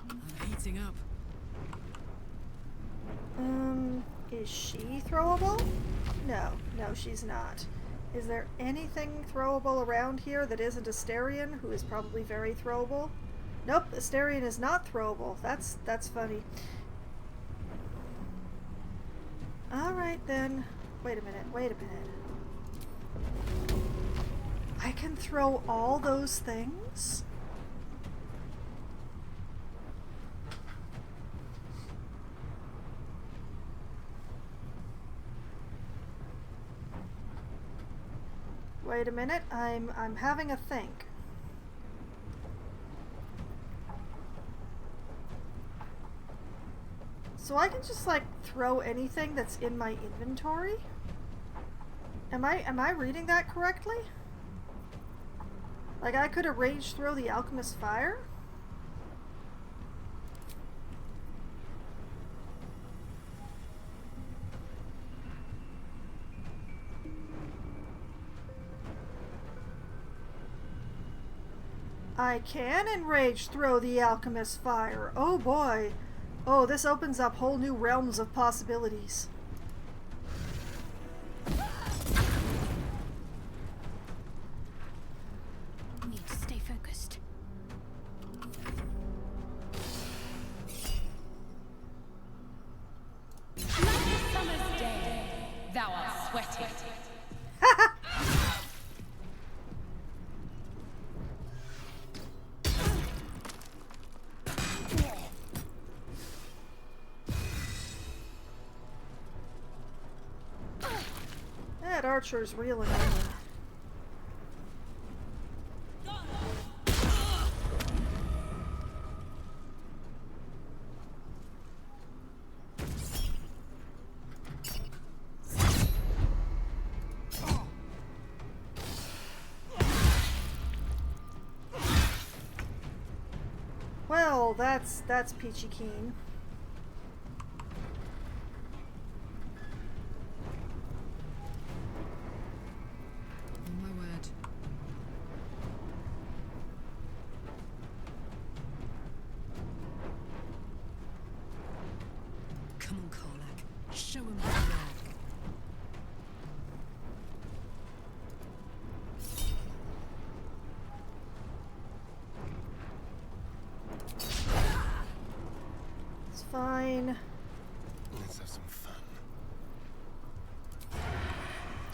I'm heating up. Is she throwable? No, she's not. Is there anything throwable around here that isn't Asterion, who is probably very throwable? Nope, Asterion is not throwable. That's funny. Alright then. Wait a minute. I can throw all those things? Wait a minute, I'm having a think. So I can just like throw anything that's in my inventory? Am I reading that correctly? Like I could arrange throw the alchemist's fire? I can enrage throw the alchemist's fire. Oh boy. Oh, this opens up whole new realms of possibilities. Need to stay focused. Like a summer's day, thou art sweating. That archer's reeling on me. Well, that's peachy keen. Show him who's wrong. It's fine. Let's have some fun.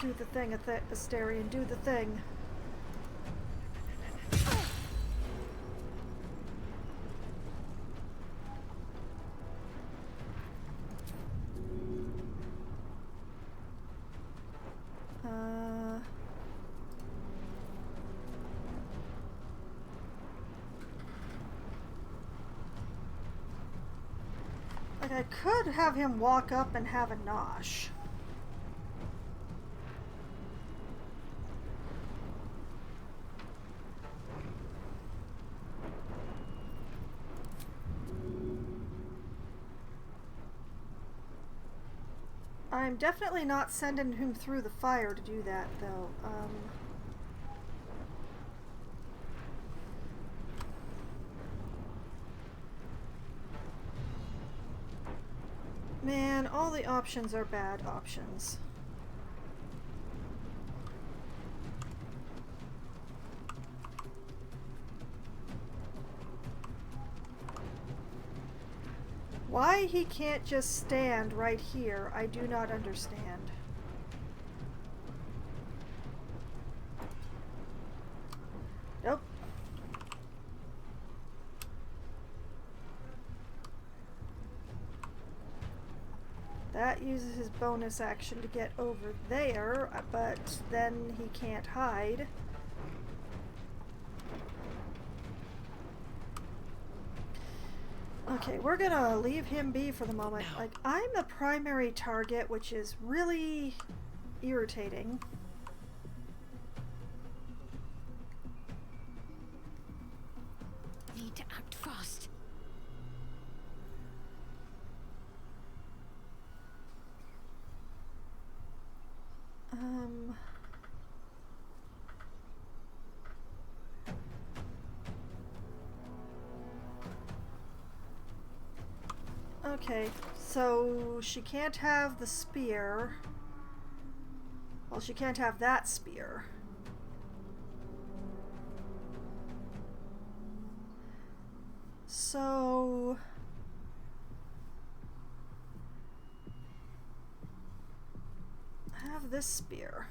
Do the thing, Asterion. Do the thing. Like, I could have him walk up and have a nosh. I'm definitely not sending him through the fire to do that, though. Man, all the options are bad options. Why he can't just stand right here, I do not understand. Nope. That uses his bonus action to get over there, but then he can't hide. Okay, we're gonna leave him be for the moment. No. Like, I'm the primary target, which is really irritating. Need to act fast. Okay, so she can't have the spear. Well, she can't have that spear. So... have this spear.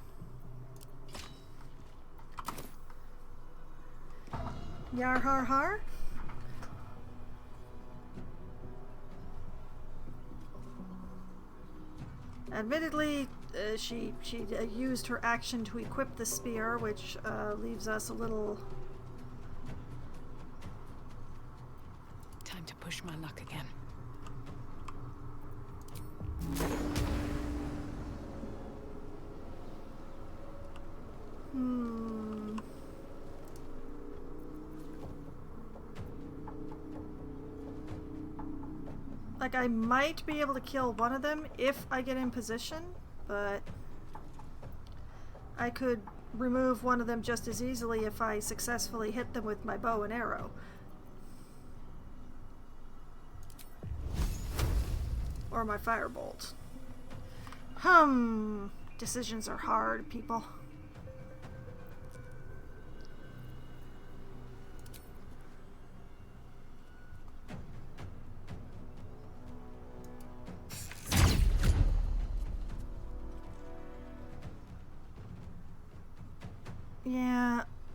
Yar har har. Admittedly, she used her action to equip the spear, which leaves us a little... Time to push my luck again. Like, I might be able to kill one of them if I get in position, but I could remove one of them just as easily if I successfully hit them with my bow and arrow. Or my firebolt. Decisions are hard, people.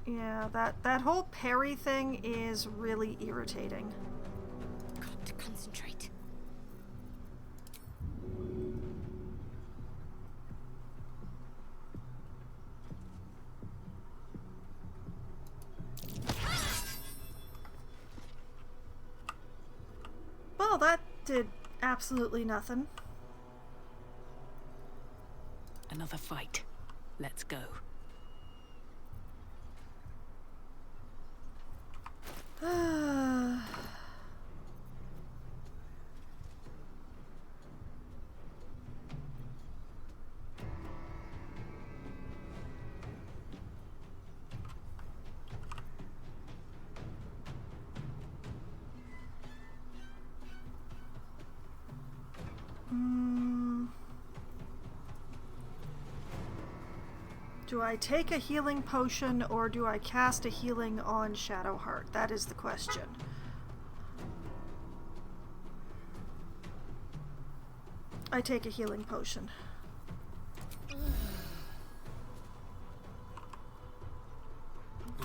Yeah, that whole parry thing is really irritating. Got to concentrate. Well, that did absolutely nothing. Another fight. Let's go. Do I take a healing potion or do I cast a healing on Shadowheart? That is the question. I take a healing potion.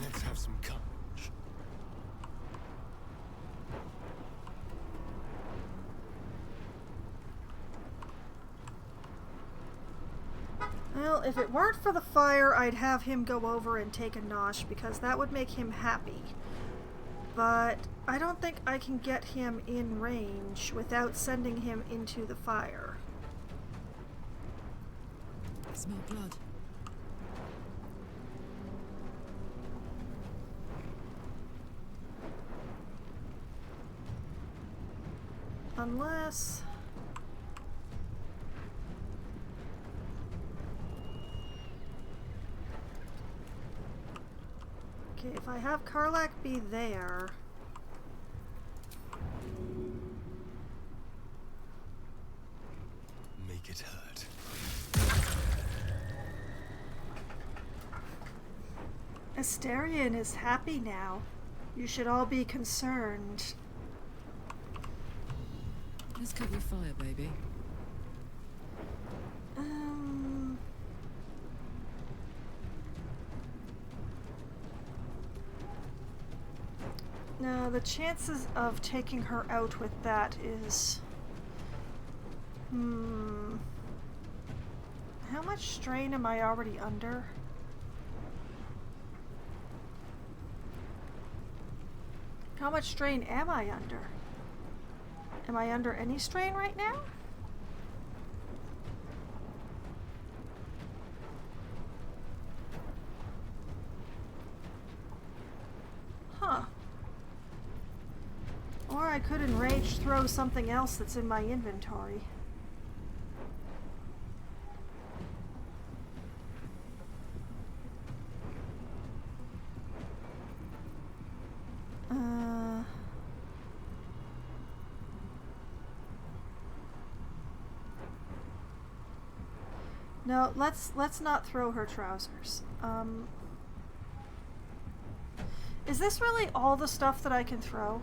Let's have some courage. Well, if it weren't for the fire, I'd have him go over and take a nosh because that would make him happy. But I don't think I can get him in range without sending him into the fire. Smell blood. Unless... Okay, if I have Karlak be there... Make it hurt. Asterion is happy now. You should all be concerned. Let's cover fire, baby. No, the chances of taking her out with that is... How much strain am I already under? How much strain am I under? Am I under any strain right now? Huh. Or I could enrage throw something else that's in my inventory. No, let's not throw her trousers. Is this really all the stuff that I can throw?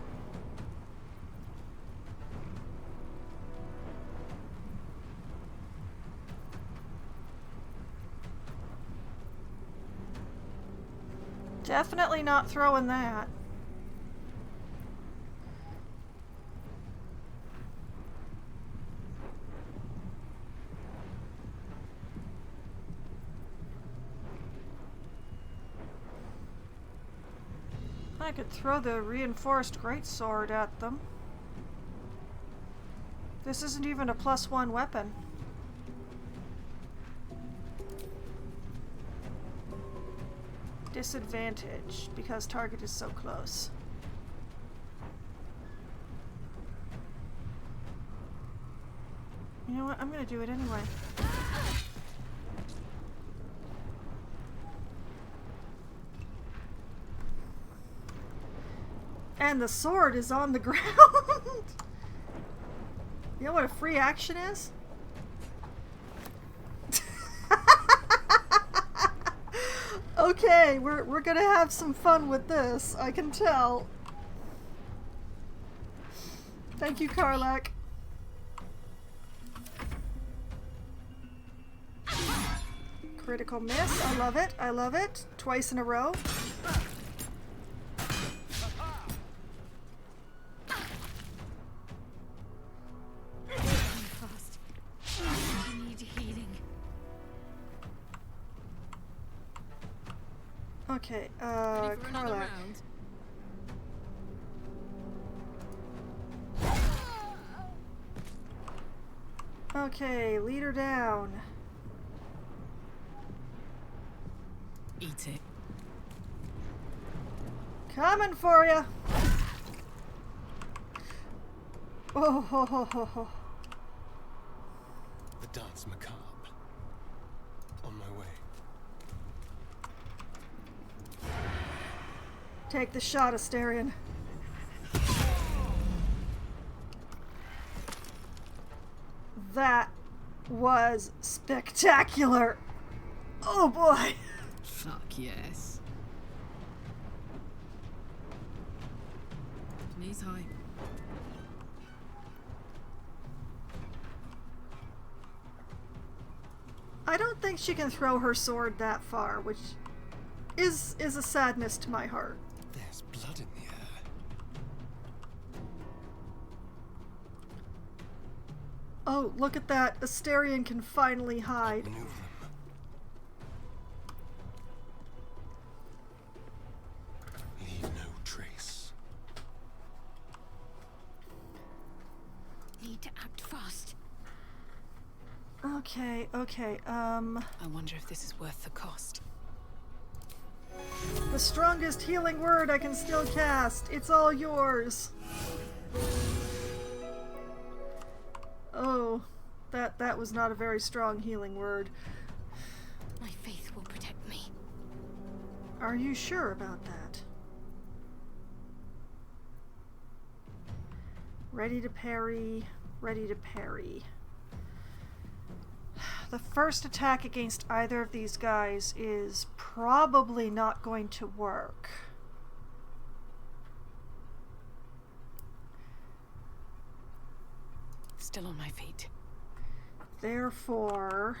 Definitely not throwing that. I could throw the reinforced greatsword at them. This isn't even a +1 weapon. Disadvantage because target is so close. You know what? I'm gonna do it anyway. And the sword is on the ground. You know what a free action is? Okay, we're gonna have some fun with this, I can tell. Thank you, Karlak. Critical miss, I love it, I love it. Twice in a row. Fast. I need healing. Okay, Ready for another Karlak. round? Okay, lead her down. Eat it. Coming for you. Oh, ho, ho, ho, ho. The dance macabre. On my way. Take the shot, Asterion. That was spectacular. Oh boy. Fuck yes. Knees high. I don't think she can throw her sword that far, which is a sadness to my heart. There's blood in the air. Oh, look at that. Asterion can finally hide. Maneuver them. Leave no trace. Need to act fast. Okay, okay, I wonder if this is worth the cost. the strongest healing word I can still cast. It's all yours. Oh, that was not a very strong healing word. My faith will protect me. Are you sure about that? Ready to parry, ready to parry. The first attack against either of these guys is probably not going to work. Still on my feet. Therefore,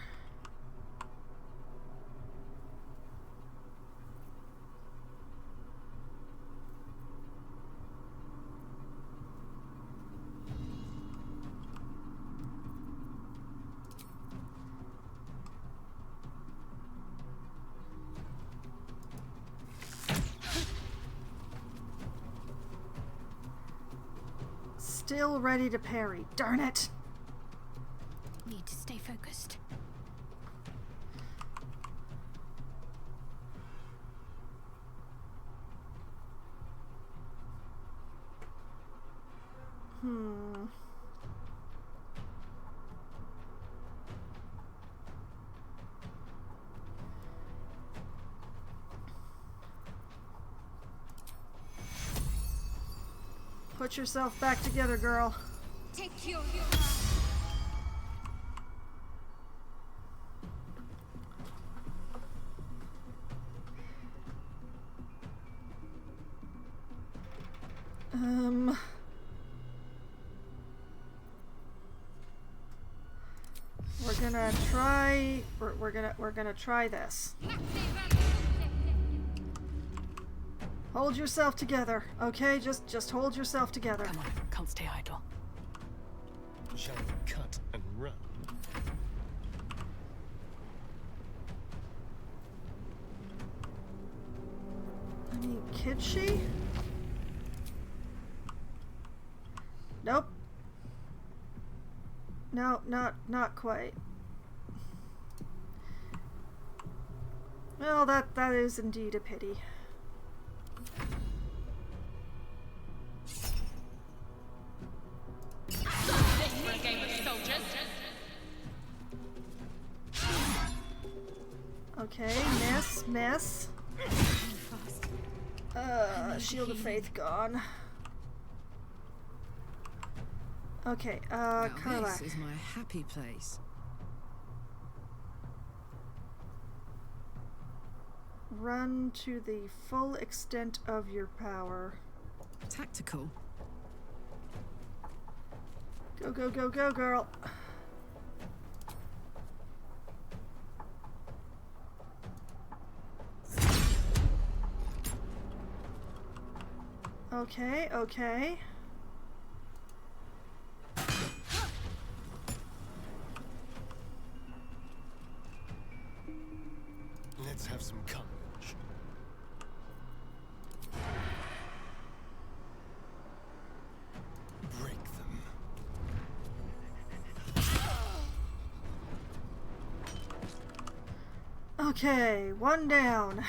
still ready to parry. Darn it! Need to stay focused. Put yourself back together, girl. Take your We're gonna try this. Hold yourself together, okay? Just hold yourself together. Come on, can't stay idle. Shall we cut and run? I mean, could she? Nope. No, not quite. Well, that is indeed a pity. Okay, miss. Shield of Faith gone. Okay, Now Karlach. this is my happy place. Run to the full extent of your power. Tactical. Go, go, go, go, girl. Okay, okay. Let's have some courage. Break them. Okay, one down.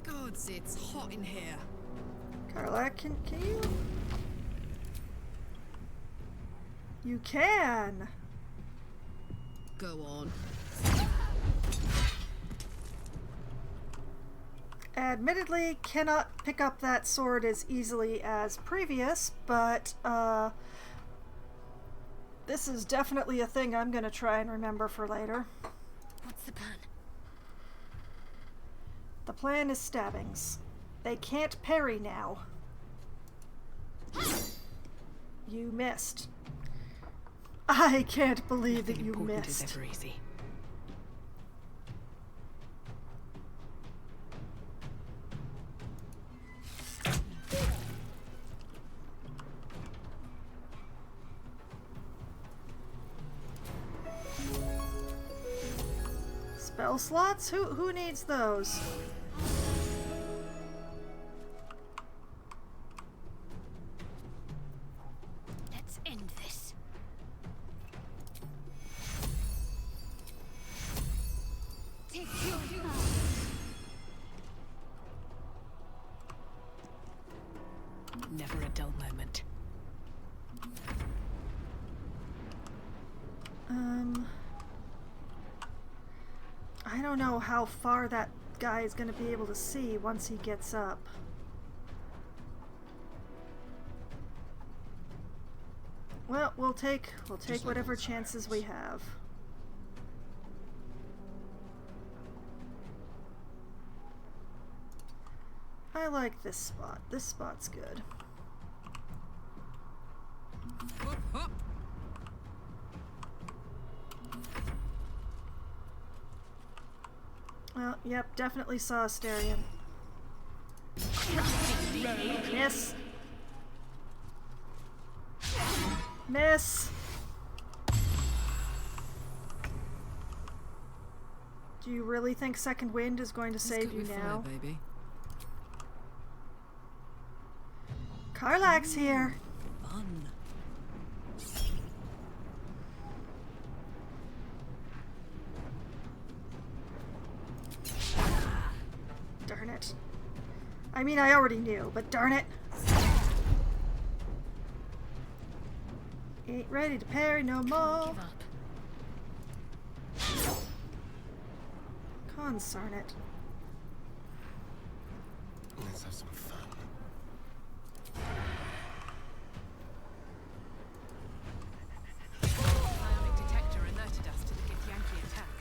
Gods, it's hot in here. Karlach, can you? You can! Go on. Admittedly, cannot pick up that sword as easily as previous, but this is definitely a thing I'm gonna try and remember for later. What's the plan? The plan is stabbings. They can't parry now. You missed. I can't believe that Nothing you important is missed. ever easy. Spell slots? Who needs those? Let's end this. Take your Never a dull moment. I don't know how far that guy is going to be able to see once he gets up. Well, we'll take whatever chances we have. I like this spot. This spot's good. Hop, hop. Well, yep, definitely saw a Starion. Miss. Miss. Do you really think Second Wind is going to Let's save go you with now? fire, baby. Karlach's here. Fun. Darn it. I mean, I already knew, but darn it. Ain't ready to parry no more. give up. Concern it. Let's have some fun. Bionic detector alerted us to the Githyanki attack.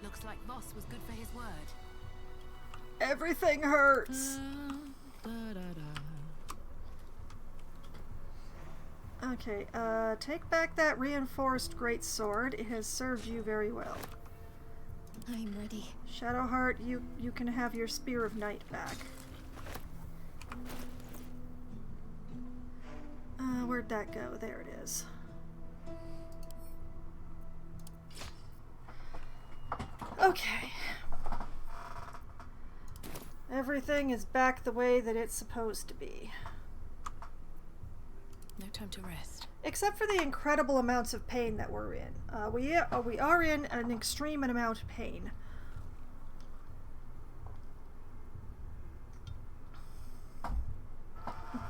Looks like Voss was good for his word. Everything hurts. Okay, take back that reinforced great sword. It has served you very well. I'm ready. Shadowheart, you can have your Spear of Night back. Where'd that go? There it is. Okay. Everything is back the way that it's supposed to be. No time to rest. Except for the incredible amounts of pain that we're in. We are in an extreme amount of pain.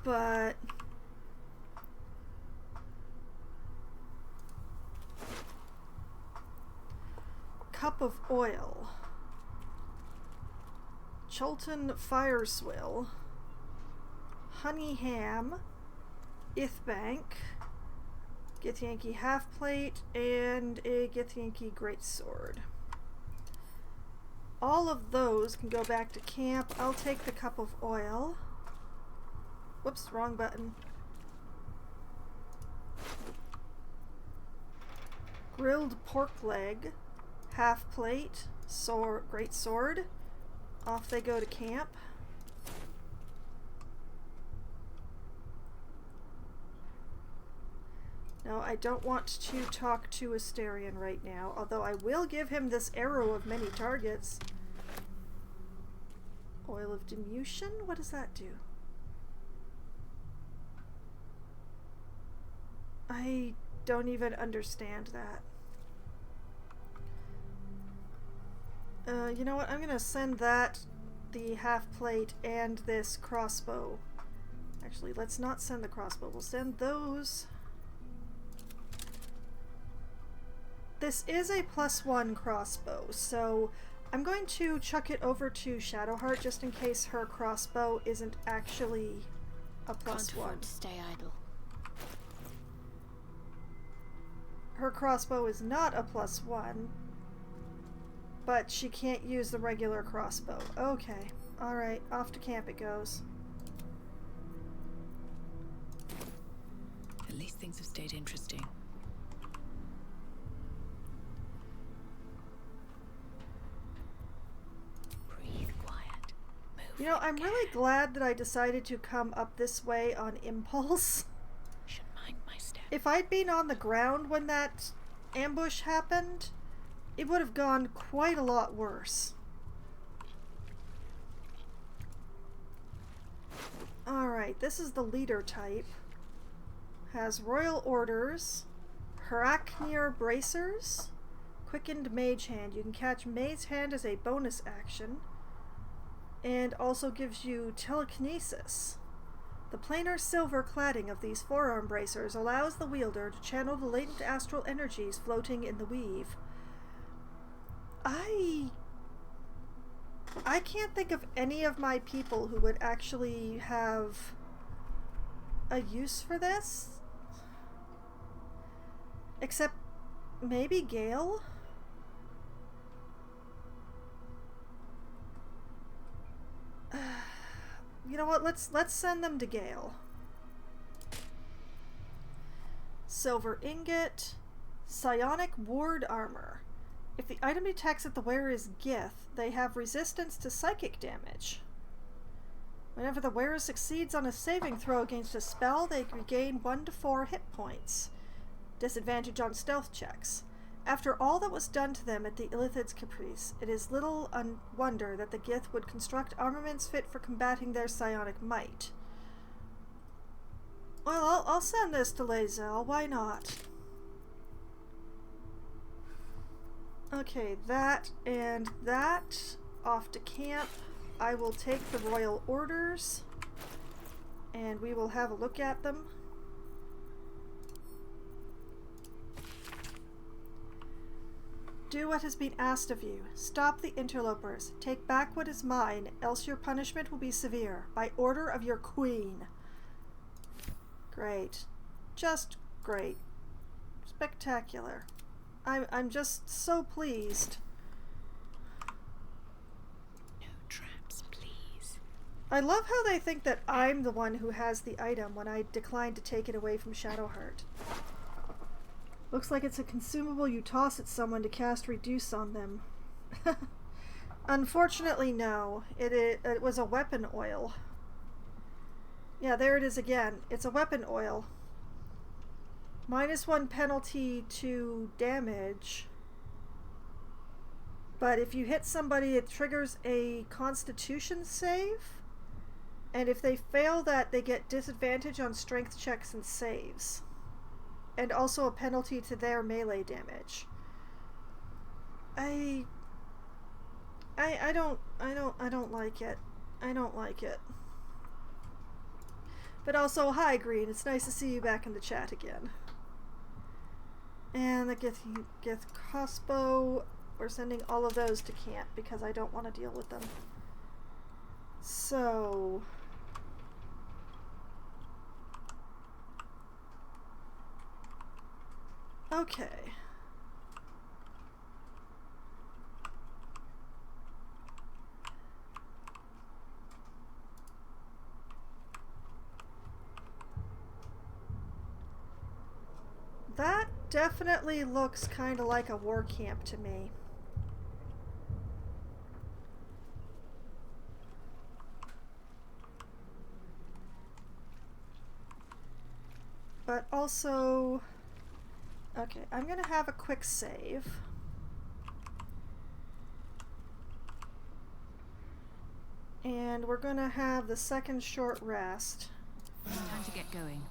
But cup of oil. Chultan Fireswill. Honey ham. Ithbank. Githyanki half plate and a Githyanki greatsword. All of those can go back to camp. I'll take the cup of oil. Whoops, wrong button. Grilled pork leg, half plate, great sword. Off they go to camp. No, I don't want to talk to Astarion right now, although I will give him this arrow of many targets. Oil of Diminution? What does that do? I don't even understand that. You know what? I'm gonna send that, the half plate, and this crossbow. Actually, let's not send the crossbow. We'll send those. This is a +1 crossbow, so I'm going to chuck it over to Shadowheart just in case her crossbow isn't actually a Can't +1. afford to stay idle. Her crossbow is not a +1. but she can't use the regular crossbow. Okay. Alright, off to camp it goes. At least things have stayed interesting. Breathe quiet. Move. You know, I'm really glad that I decided to come up this way on impulse. Should mind my step. If I'd been on the ground when that ambush happened, it would have gone quite a lot worse. Alright, this is the leader type. Has royal orders, Haraknir bracers, quickened mage hand. You can catch mage hand as a bonus action, and also gives you telekinesis. The planar silver cladding of these forearm bracers allows the wielder to channel the latent astral energies floating in the weave. I can't think of any of my people who would actually have a use for this. Except maybe Gale? You know what? Let's send them to Gale. Silver ingot, psionic ward armor. If the item detects that the wearer is Gith, they have resistance to psychic damage. Whenever the wearer succeeds on a saving throw against a spell, they regain 1 to 4 hit points. Disadvantage on stealth checks. After all that was done to them at the Illithid's caprice, it is little wonder that the Gith would construct armaments fit for combating their psionic might. Well, I'll send this to Lae'zel, why not? Okay, that and that. Off to camp. I will take the royal orders, and we will have a look at them. Do what has been asked of you. Stop the interlopers. Take back what is mine, else your punishment will be severe. By order of your queen. Great. Just great. Spectacular. I'm just so pleased. No traps, please. I love how they think that I'm the one who has the item when I declined to take it away from Shadowheart. Looks like it's a consumable you toss at someone to cast Reduce on them. Unfortunately, no. It was a weapon oil. Yeah, there it is again. It's a weapon oil. -1 penalty to damage. But if you hit somebody, it triggers a Constitution save. And if they fail that, they get disadvantage on strength checks and saves. And also a penalty to their melee damage. I don't like it. I don't like it. But also, hi Green, it's nice to see you back in the chat again. And the Gith crossbow, we're sending all of those to camp because I don't want to deal with them. So... okay. That definitely looks kind of like a war camp to me. But also... okay, I'm gonna have a quick save. And we're gonna have the second short rest. Time to get going.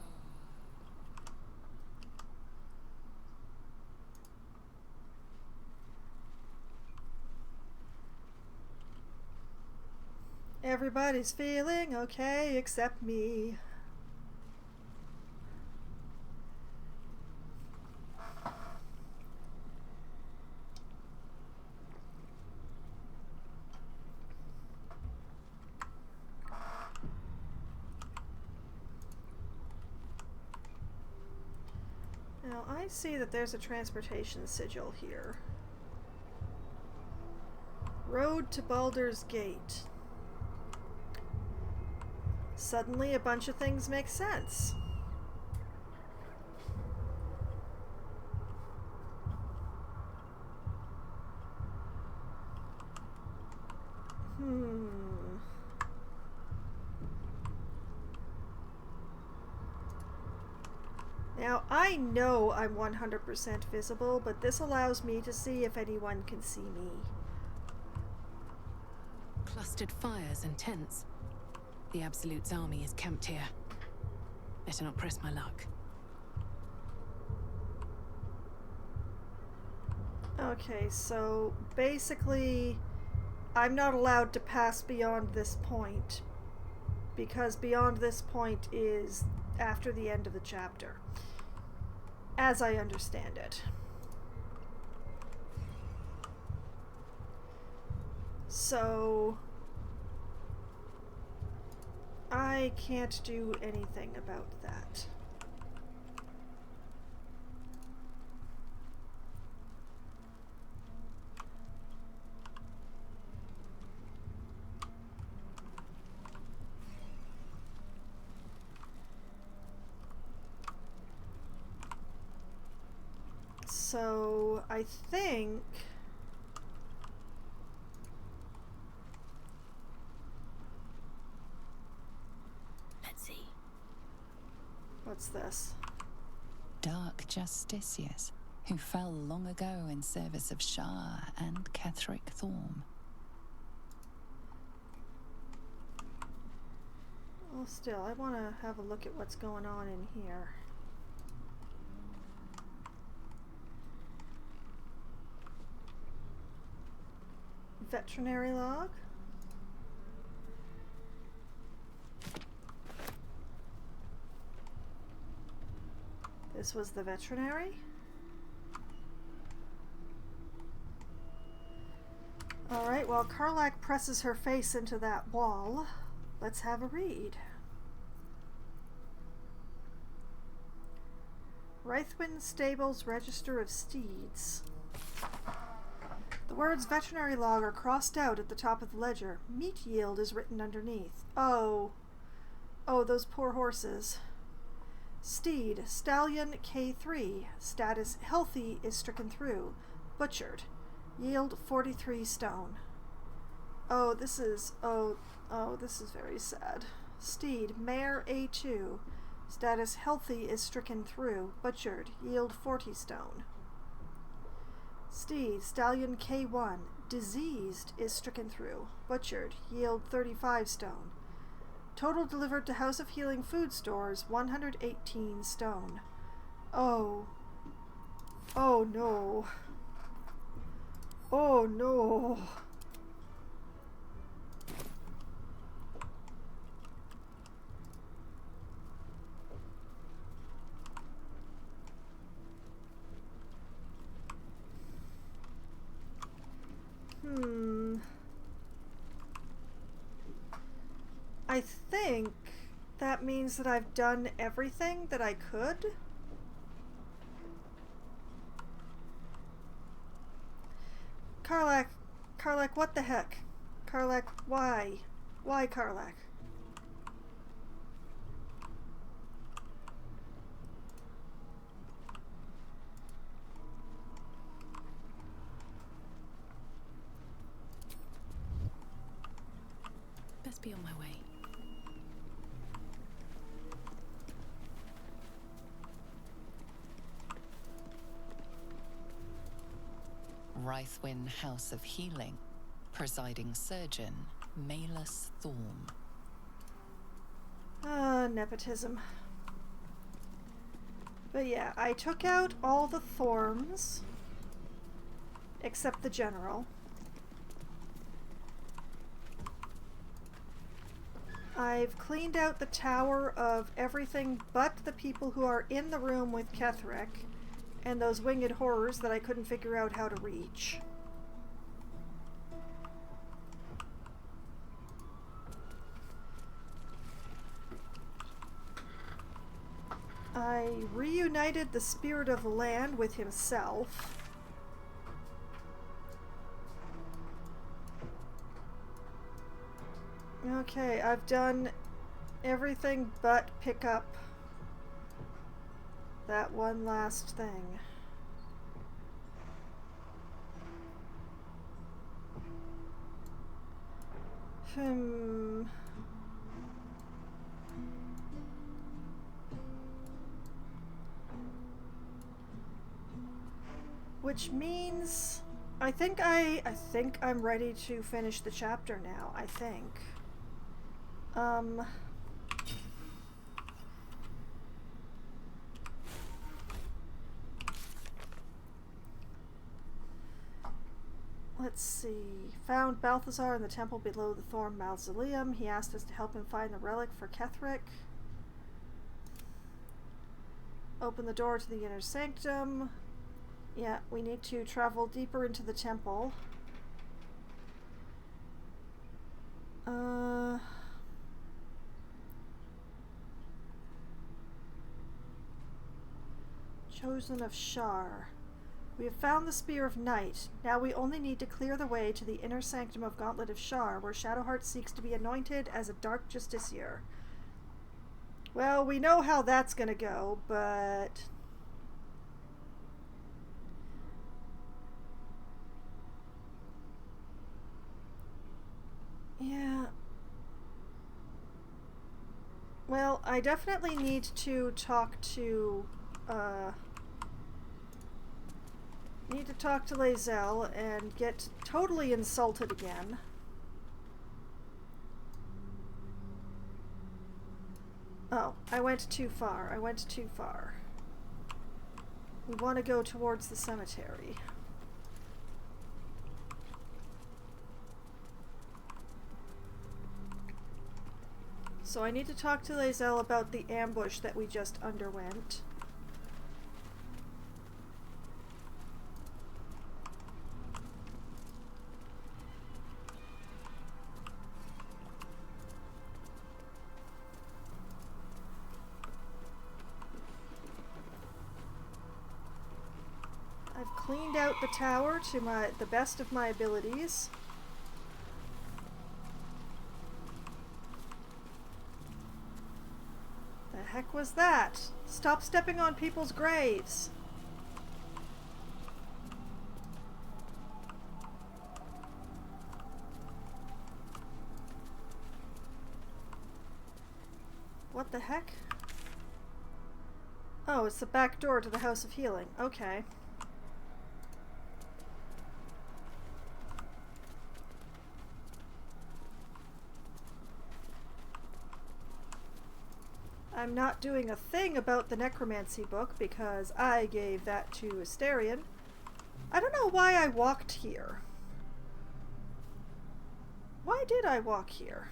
Everybody's feeling okay except me. Now I see that there's a transportation sigil here. Road to Baldur's Gate. Suddenly a bunch of things make sense. Now, I know I'm 100% visible, but this allows me to see if anyone can see me. Clustered fires and tents. The Absolute's army is camped here. Better not press my luck. Okay, so basically, I'm not allowed to pass beyond this point, because beyond this point is after the end of the chapter, as I understand it. So I can't do anything about that. So I think Let's see. what's this? Dark justiciars who fell long ago in service of Shah and Ketheric Thorm. Well, still, I want to have a look at what's going on in here. Veterinary log. This was the veterinary. Alright, while Karlach presses her face into that wall, let's have a read. Raithwin Stables Register of Steeds. The words veterinary log are crossed out at the top of the ledger. Meat yield is written underneath. Oh, those poor horses. Steed, stallion K3, status healthy is stricken through. Butchered, yield 43 stone. This is very sad. Steed, mare A2, status healthy is stricken through. Butchered, yield 40 stone. Steed, stallion K1, diseased is stricken through. Butchered, yield 35 stone. Total delivered to House of Healing food stores, 118 stone. Oh no. Oh no. I think that means that I've done everything that I could. Karlach, what the heck? Karlach, why? Why, Karlach? Best be on my way. Raithwin House of Healing. Presiding surgeon, Malus Thorm. Nepotism. But yeah, I took out all the Thorms, except the general. I've cleaned out the tower of everything but the people who are in the room with Ketheric and those winged horrors that I couldn't figure out how to reach. I reunited the Spirit of the Land with himself. Okay, I've done everything but pick up that one last thing. Which means I think I'm ready to finish the chapter now, I think. Let's see. Found Balthazar in the temple below the Thorn Mausoleum. He asked us to help him find the relic for Ketheric. Open the door to the inner sanctum. Yeah, we need to travel deeper into the temple. Chosen of Shar. We have found the Spear of Night. Now we only need to clear the way to the inner sanctum of Gauntlet of Shar, where Shadowheart seeks to be anointed as a Dark Justiciar. Well, we know how that's gonna go, but... yeah. Well, I definitely need to talk to, Lae'zel and get totally insulted again. Oh, I went too far. We want to go towards the cemetery. So I need to talk to Lae'zel about the ambush that we just underwent. I've cleaned out the tower to the best of my abilities. The heck was that? Stop stepping on people's graves! What the heck? Oh, it's the back door to the House of Healing. Okay. I'm not doing a thing about the necromancy book because I gave that to Asterion. I don't know why I walked here. Why did I walk here?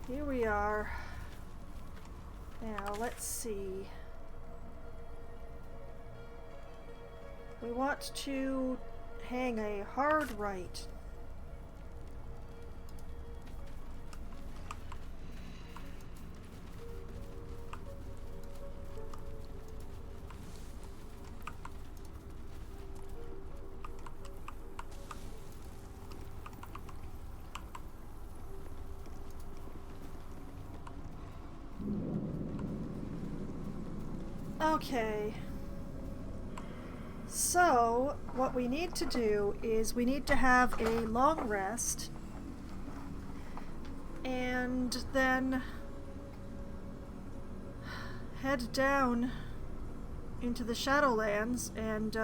Here we are. Now, let's see. We want to hang a hard right. Okay, so what we need to do is we need to have a long rest and then head down into the Shadowlands and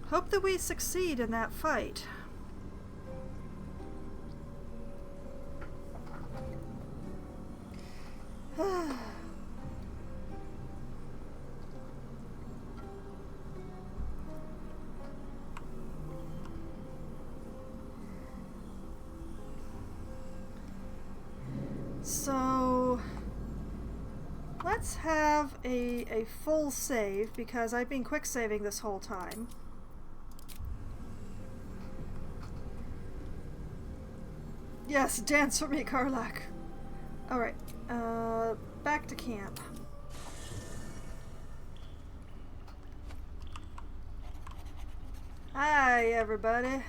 hope that we succeed in that fight. let's have a full save, because I've been quick saving this whole time. Yes, dance for me, Karlak. Alright, back to camp. Hi, everybody.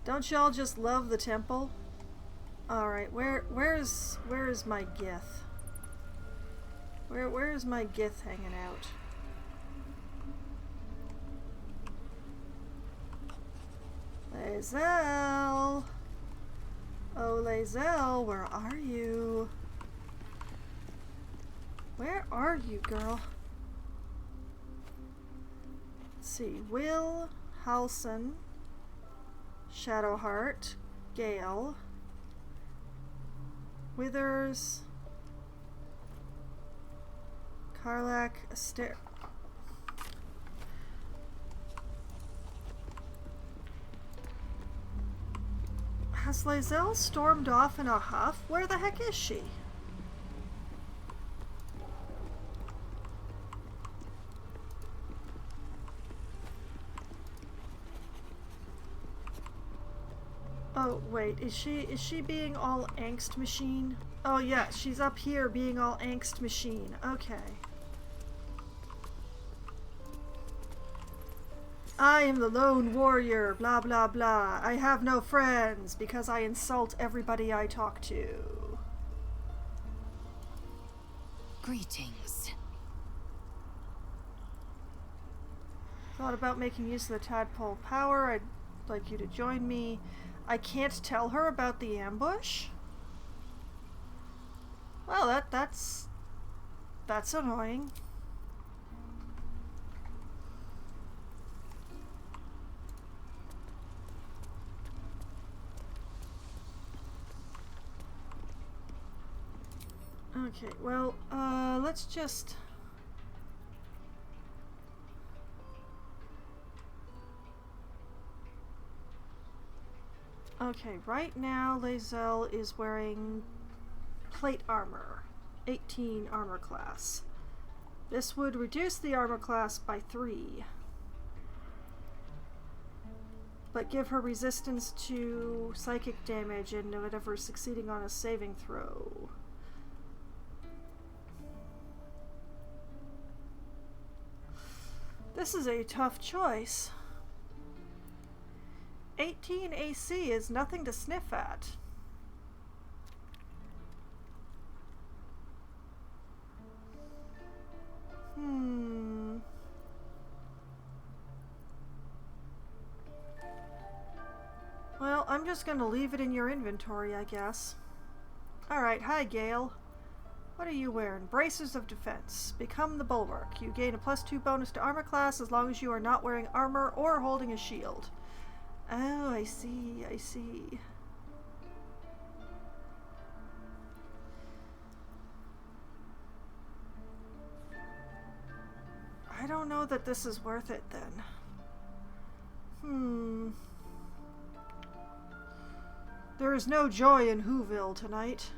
Don't y'all just love the temple? Alright, where's my Gith? Where's my Gith hanging out? Lae'zel! Oh, Lae'zel, where are you? Where are you, girl? Let's see. Will, Halson, Shadowheart, Gale, Withers, Karlak, Aster. Has Lae'zel stormed off in a huff? Where the heck is she? Oh, wait, is she being all angst machine? Oh yeah, she's up here being all angst machine. Okay. I am the lone warrior, blah blah blah. I have no friends because I insult everybody I talk to. Greetings. Thought about making use of the tadpole power. I'd like you to join me. I can't tell her about the ambush? Well, that's annoying. Okay, well, let's just... Okay, right now Lae'zel is wearing plate armor, 18 armor class. This would reduce the armor class by 3, but give her resistance to psychic damage and whatever succeeding on a saving throw. This is a tough choice. 18 AC is nothing to sniff at. Well, I'm just gonna leave it in your inventory, I guess. Alright, hi Gale. What are you wearing? Braces of Defense. Become the Bulwark. You gain a +2 bonus to armor class as long as you are not wearing armor or holding a shield. Oh, I see, I see. I don't know that this is worth it then. There is no joy in Whoville tonight.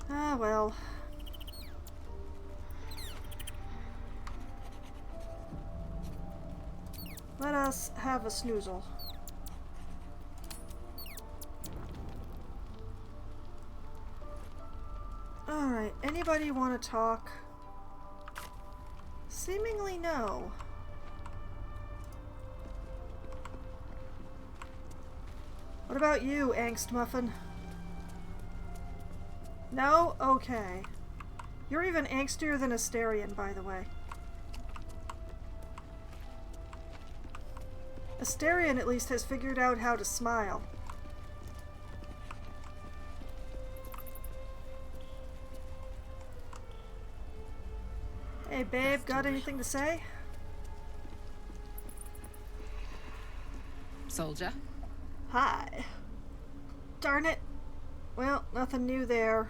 Ah, well. Let us have a snoozle. Alright, anybody want to talk? Seemingly no. What about you, Angst Muffin? No? Okay. You're even angstier than Asterion, by the way. Asterion at least has figured out how to smile. Hey babe, got anything to say? Soldier? Hi. Darn it. Well, nothing new there.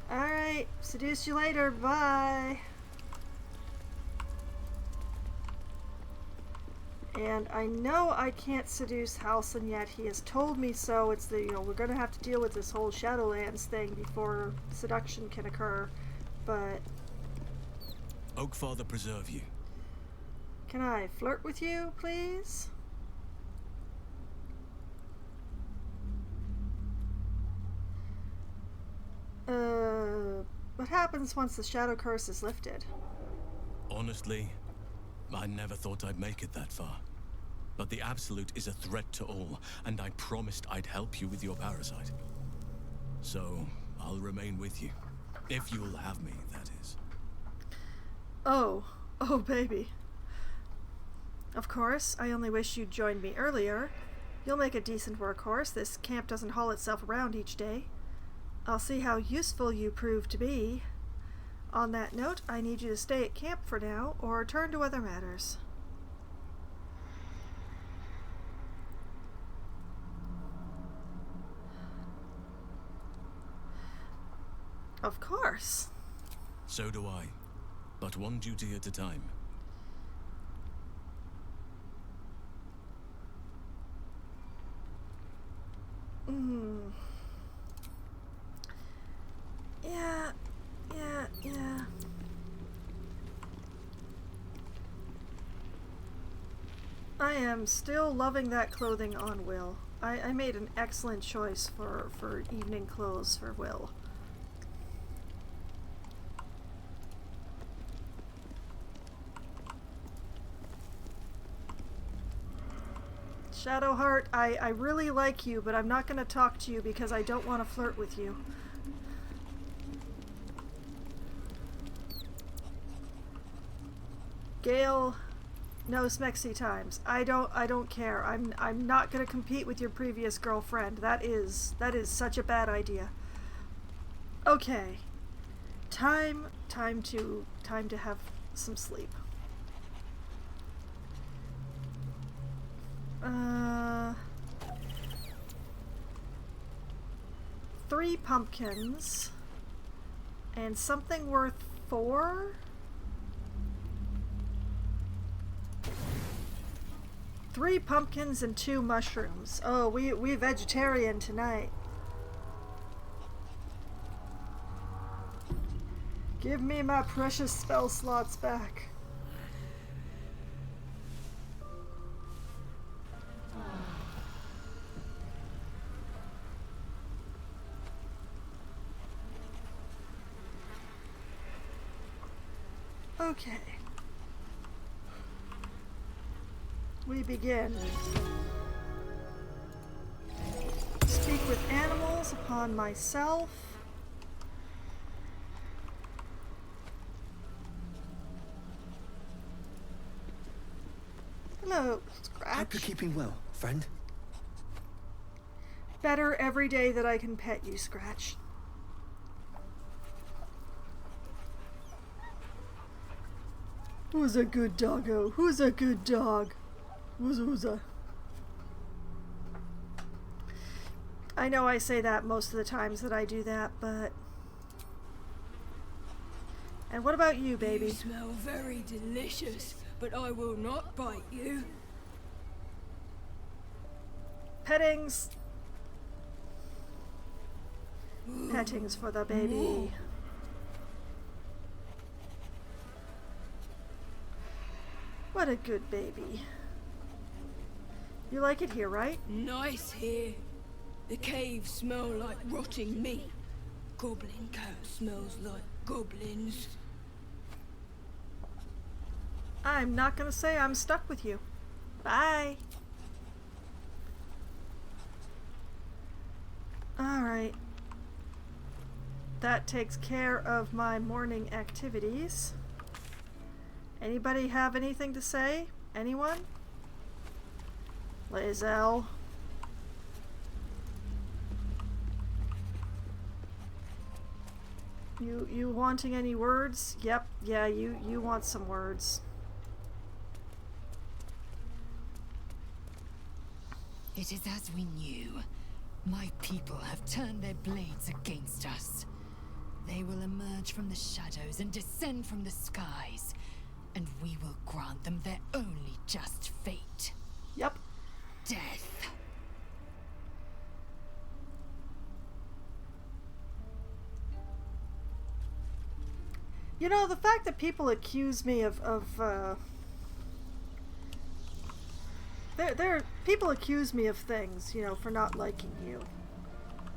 Alright, seduce you later, bye. And I know I can't seduce Halson yet. He has told me so. It's the, we're gonna have to deal with this whole Shadowlands thing before seduction can occur. But Oakfather preserve you. can I flirt with you, please? What happens once the shadow curse is lifted? Honestly, I never thought I'd make it that far. But the Absolute is a threat to all, and I promised I'd help you with your parasite. So, I'll remain with you. If you'll have me, that is. Oh, baby. Of course, I only wish you'd joined me earlier. You'll make a decent workhorse. This camp doesn't haul itself around each day. I'll see how useful you prove to be. On that note, I need you to stay at camp for now, or turn to other matters. Of course. So do I. But one duty at a time. Yeah. I am still loving that clothing on Will. I made an excellent choice for evening clothes for Will. Shadowheart, I really like you, but I'm not going to talk to you because I don't want to flirt with you. Gale, no smexy times. I don't care. I'm not going to compete with your previous girlfriend. That is such a bad idea. Okay. Time to have some sleep. 3 pumpkins and something worth 4? 3 pumpkins and 2 mushrooms. Oh, we vegetarian tonight. Give me my precious spell slots back. Okay. We begin. Speak with animals upon myself. Hello, Scratch. Hope you're keeping well, friend. Better every day that I can pet you, Scratch. Who's a good doggo? Who's a good dog? Who's a... I know I say that most of the times that I do that, but... And what about you, baby? You smell very delicious, but I will not bite you. Pettings. Pettings for the baby. What a good baby. You like it here, right? Nice here. The caves smell like rotting meat. Goblin coat smells like goblins. I'm not gonna say I'm stuck with you. Bye. Alright. That takes care of my morning activities. Anybody have anything to say? Anyone? Lae'zel. You wanting any words? Yep, yeah, you want some words. It is as we knew. My people have turned their blades against us. They will emerge from the shadows and descend from the skies, and we will grant them their only just fate. Yep. Death. You know, the fact that people accuse me people accuse me of things, you know, for not liking you.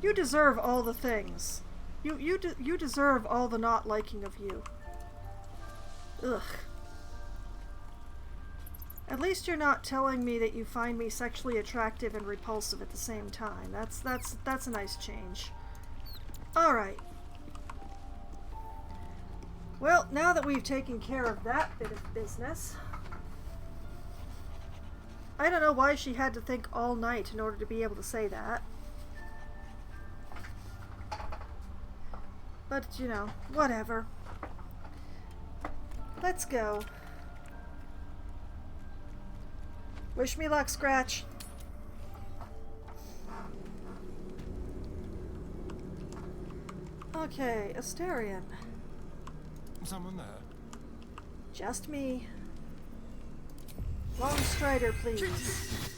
You deserve all the things. You deserve all the not liking of you. Ugh. At least you're not telling me that you find me sexually attractive and repulsive at the same time. That's a nice change. All right. Well, now that we've taken care of that bit of business, I don't know why she had to think all night in order to be able to say that. But, you know, whatever. Let's go. Wish me luck, Scratch. Okay, Asterion. Someone there? Just me. Long Strider, please.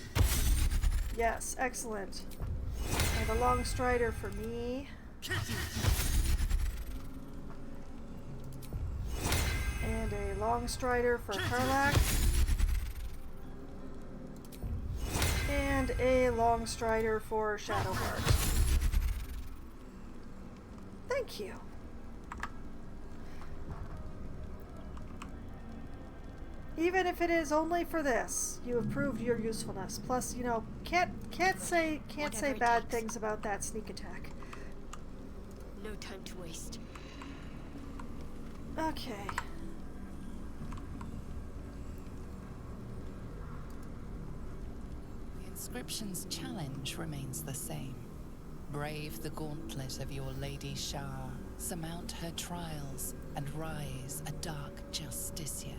Yes, excellent. And a Long Strider for me. And a Long Strider for Karlak. And a Long Strider for Shadowheart. Thank you. Even if it is only for this, you have proved your usefulness. Plus, you know, can't say bad things about that sneak attack. No time to waste. Okay. The inscription's challenge remains the same. Brave the gauntlet of your Lady Shah, surmount her trials, and rise a dark justiciar.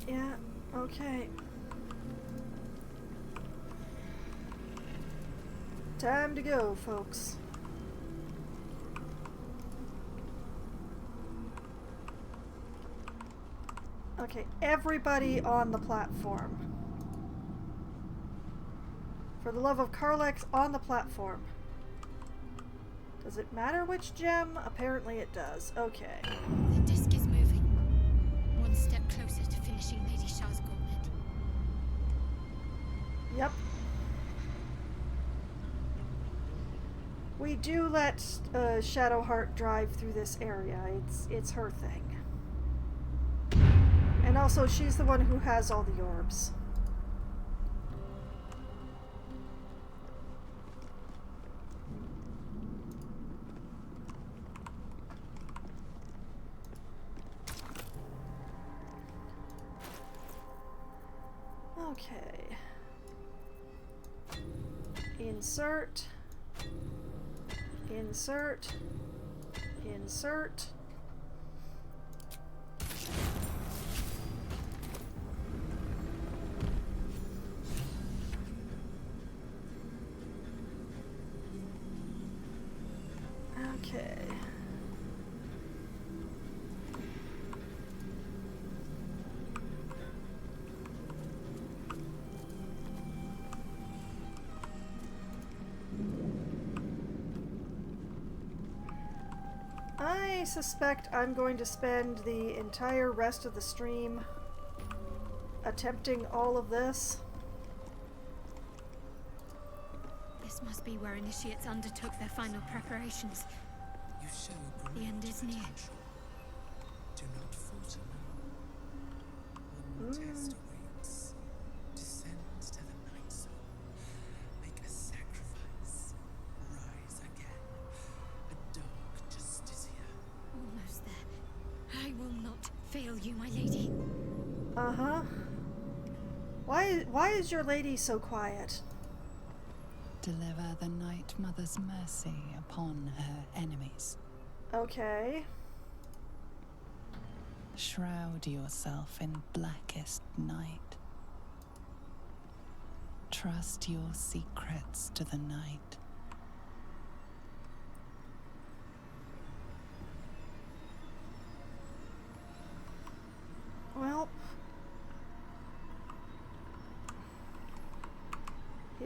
Yeah, okay. Time to go, folks. Okay, everybody on the platform. For the love of Karlak, on the platform. Does it matter which gem? Apparently it does. Okay. The disc is moving. One step closer to finishing Lady Shah's gauntlet. Yep. We do let Shadowheart drive through this area. It's her thing. And also, she's the one who has all the orbs. Okay. Insert. Insert. Insert. Okay. I suspect I'm going to spend the entire rest of the stream attempting all of this. This must be where initiates undertook their final preparations. You show The end is near. potential. Do not falter now. One more test awaits. Descend to the night zone. Make a sacrifice. Rise again. A dark justiciar. Almost there. I will not fail you, my lady. Uh-huh. Why is your lady so quiet? Deliver the Night Mother's mercy upon her enemies. Okay. Shroud yourself in blackest night. Trust your secrets to the night.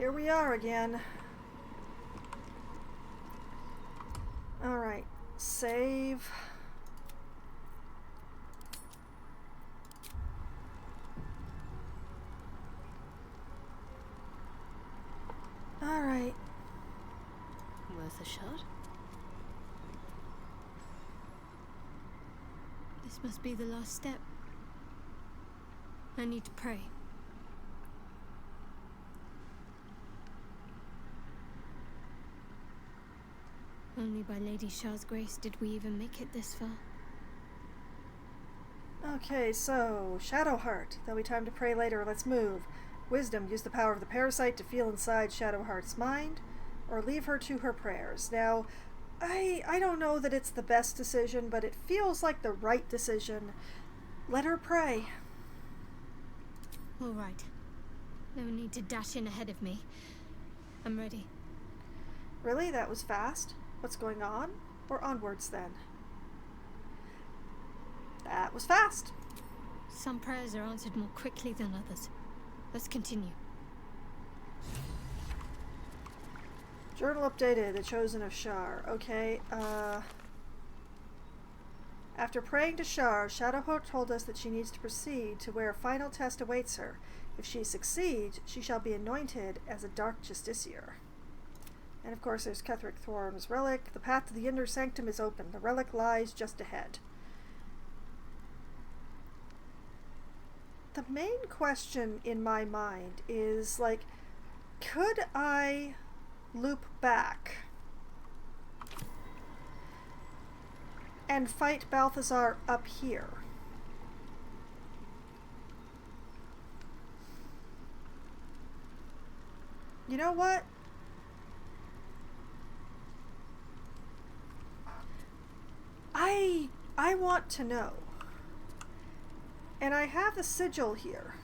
Here we are again. Alright, save. Alright. Worth a shot? This must be the last step. I need to pray. Only by Lady Shah's grace did we even make it this far. Okay, so, Shadowheart. There'll be time to pray later. Let's move. Wisdom. Use the power of the parasite to feel inside Shadowheart's mind, or leave her to her prayers. Now, I don't know that it's the best decision, but it feels like the right decision. Let her pray. All right. No need to dash in ahead of me. I'm ready. Really? That was fast? What's going on? Or onwards, then? That was fast. Some prayers are answered more quickly than others. Let's continue. Journal updated. The Chosen of Shar. Okay, After praying to Shar, Shadowheart told us that she needs to proceed to where a final test awaits her. If she succeeds, she shall be anointed as a Dark Justiciar. And of course there's Ketheric Thorm's relic. The path to the inner sanctum is open. The relic lies just ahead. The main question in my mind is, like, could I loop back and fight Balthazar up here? You know what? I want to know. And I have the sigil here.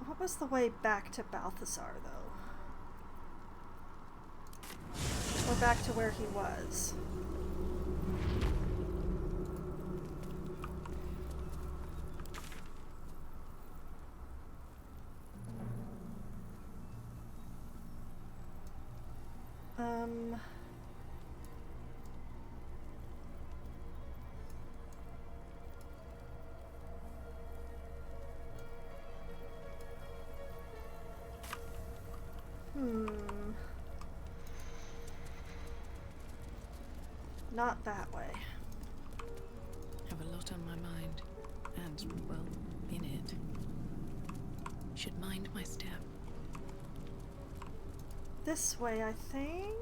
What was the way back to Balthazar, though? Or back to where he was? Not that way. Have a lot on my mind, and, well, in it. Should mind my step. This way, I think.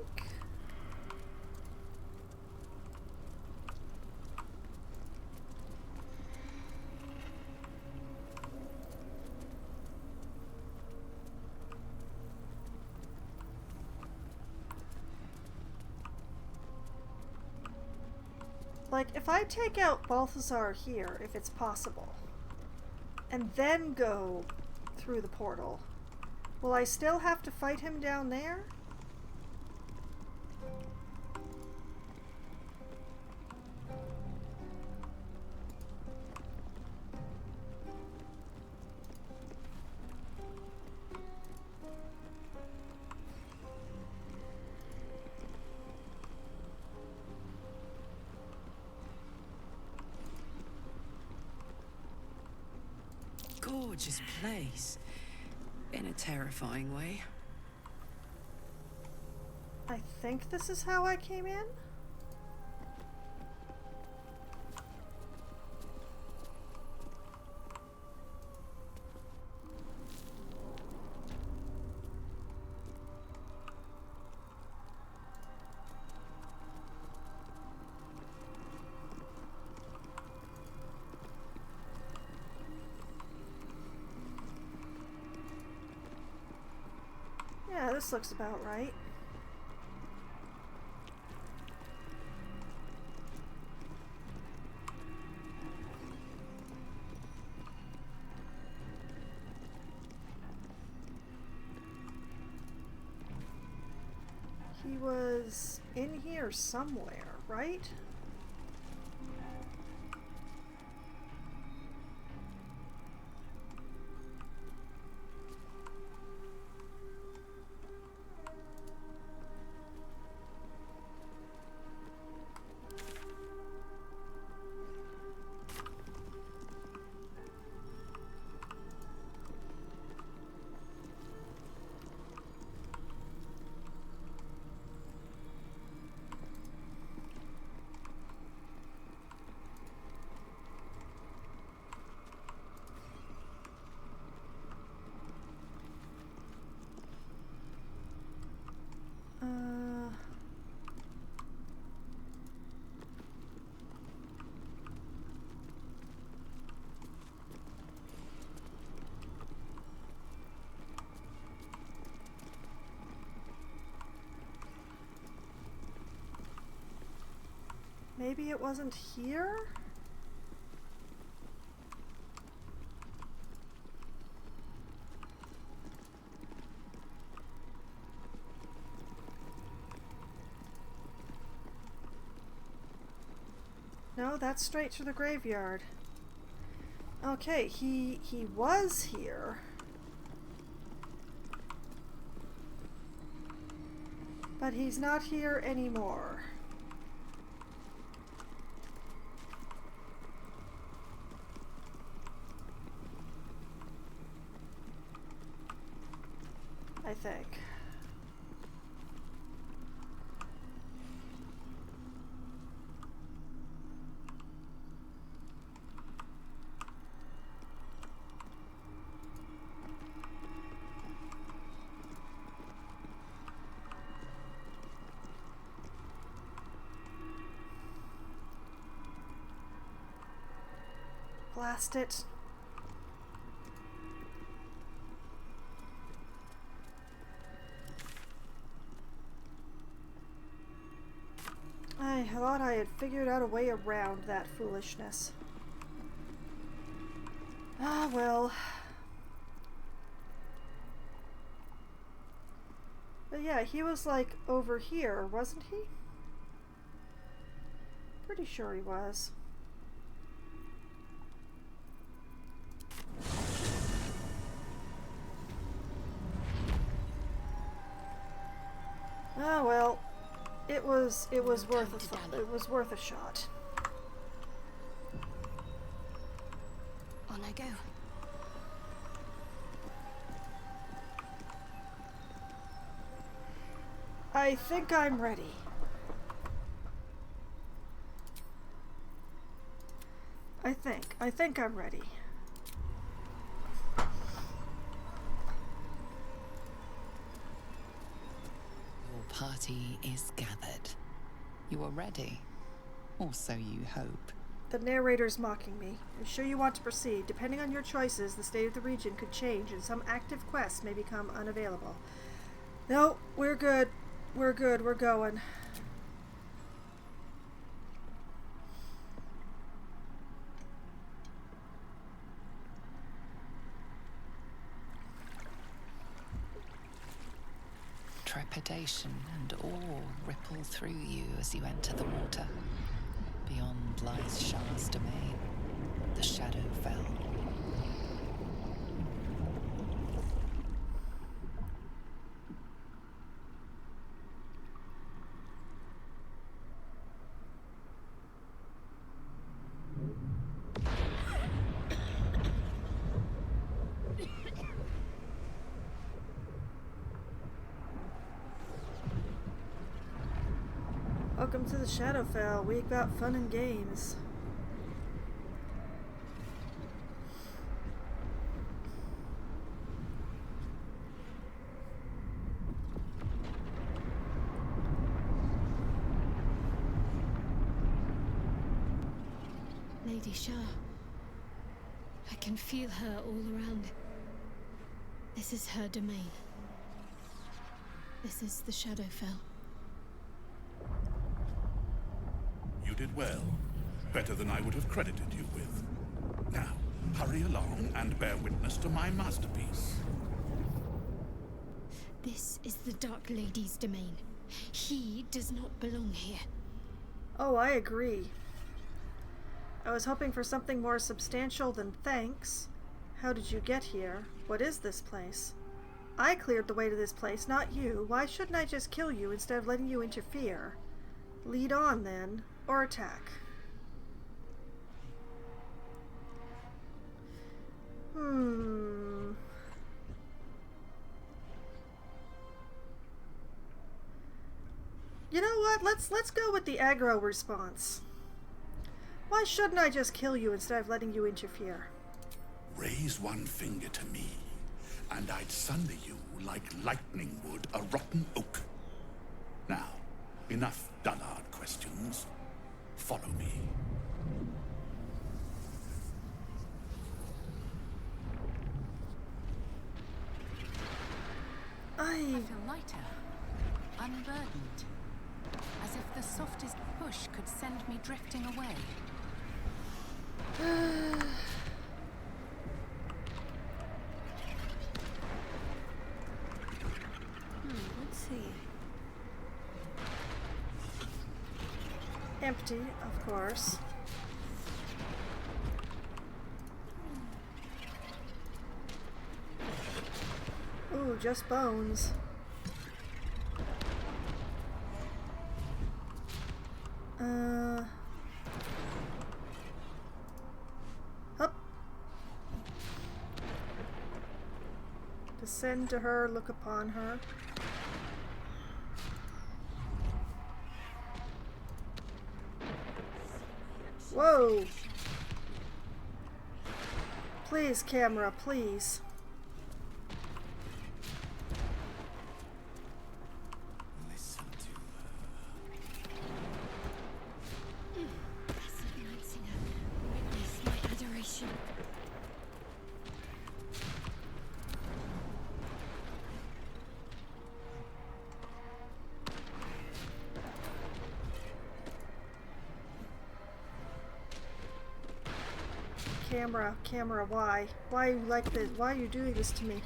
Like, if I take out Balthazar here, if it's possible, and then go through the portal, will I still have to fight him down there? Gorgeous place. In a terrifying way. I think this is how I came in? Yeah, this looks about right. he was in here somewhere, right? Maybe it wasn't here? No, that's straight to the graveyard. Okay, he was here. But he's not here anymore. I think. Blast it. I thought I had figured out a way around that foolishness. Ah, well. But yeah, he was like over here, wasn't he? Pretty sure he was. Ah, well. It was worth a shot. On I go. I think I'm ready. I think I'm ready. Your party is gathered. You are ready, or so you hope. The narrator's mocking me. I'm sure you want to proceed. Depending on your choices, the state of the region could change and some active quests may become unavailable. No, we're good. We're good. We're going. Trepidation and awe ripple through you as you enter the water. Beyond lies Shah's domain, the shadow fell. Welcome to the Shadowfell. We've got fun and games. Lady Shah. I can feel her all around. This is her domain. This is the Shadowfell. You did well. Better than I would have credited you with. Now, hurry along and bear witness to my masterpiece. This is the Dark Lady's domain. He does not belong here. Oh, I agree. I was hoping for something more substantial than thanks. How did you get here? What is this place? I cleared the way to this place, not you. Why shouldn't I just kill you instead of letting you interfere? Lead on, then. Or attack. You know what? Let's go with the aggro response. Why shouldn't I just kill you instead of letting you interfere? Raise one finger to me, and I'd sunder you like lightning would a rotten oak. Now, enough dullard questions. Follow me. I feel lighter, unburdened, as if the softest push could send me drifting away. Let's see. Empty, of course. Ooh, just bones. Up. Descend to her, look upon her. Whoa! Please, camera, please. Listen to Blessed Night Singer, witness my adoration. Camera, why? Why you like this? Why are you doing this to me?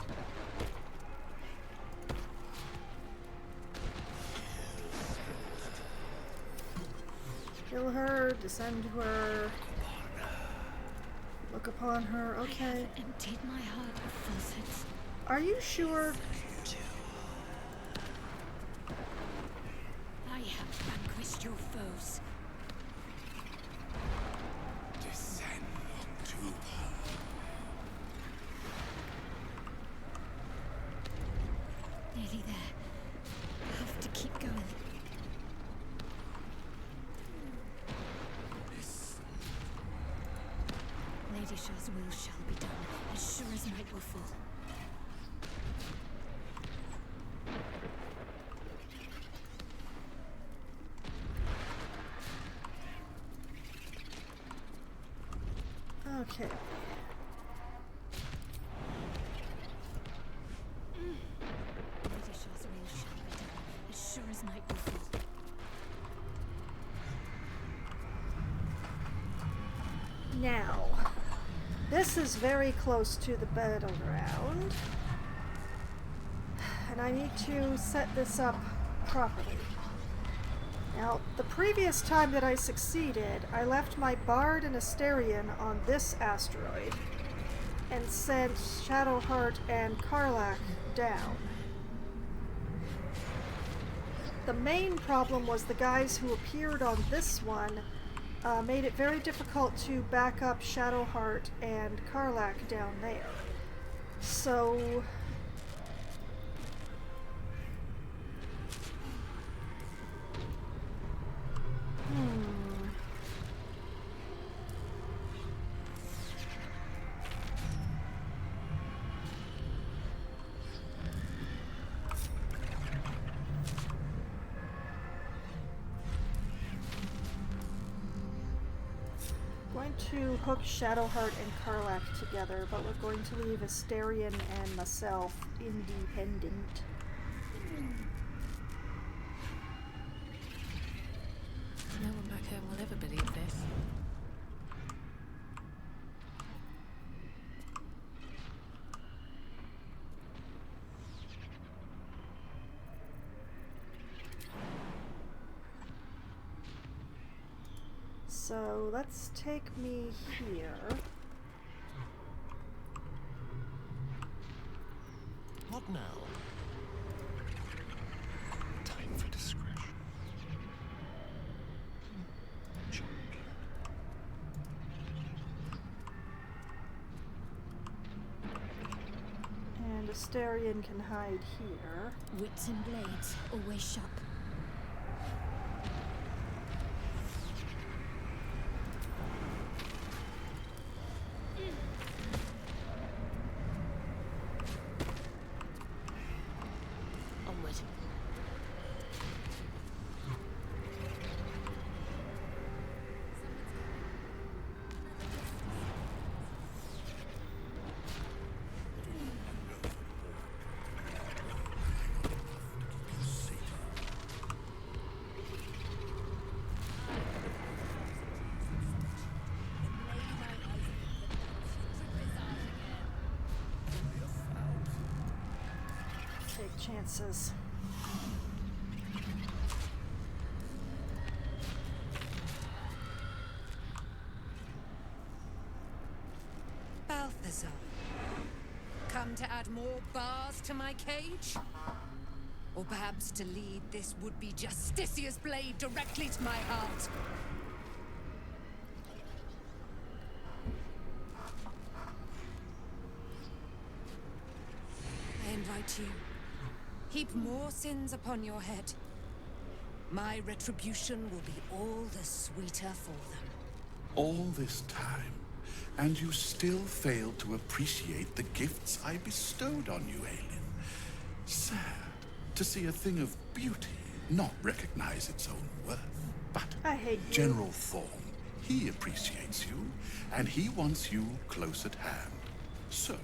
Kill her, descend to her, look upon her, okay. I have emptied my heart of falsehoods. Are you sure? I have vanquished your foes. descend to her. Nearly there. I have to keep going. Lady Shah's will shall be done, as sure as night will fall. Okay. Lady Shah's will shall be done, as sure as night will fall. Now, this is very close to the battleground, and I need to set this up properly. Now, the previous time that I succeeded, I left my Bard and Asterion on this asteroid and sent Shadowheart and Karlach down. The main problem was the guys who appeared on this one made it very difficult to back up Shadowheart and Karlach down there. So going to hook Shadowheart and Karlach together, but we're going to leave Asterion and myself independent. No one back home will ever believe this. So let's take me here. What now? Time for discretion. And Asterion can hide here. Wits and blades, always sharp. Onward. Take chances. Balthazar, come to add more bars to my cage? Or perhaps to lead this would-be Justicia's blade directly to my heart? I invite you. Heap more sins upon your head. My retribution will be all the sweeter for them. All this time, and you still fail to appreciate the gifts I bestowed on you, Aelin. Sad to see a thing of beauty not recognize its own worth. But I hate you. General Thorm, he appreciates you, and he wants you close at hand. So,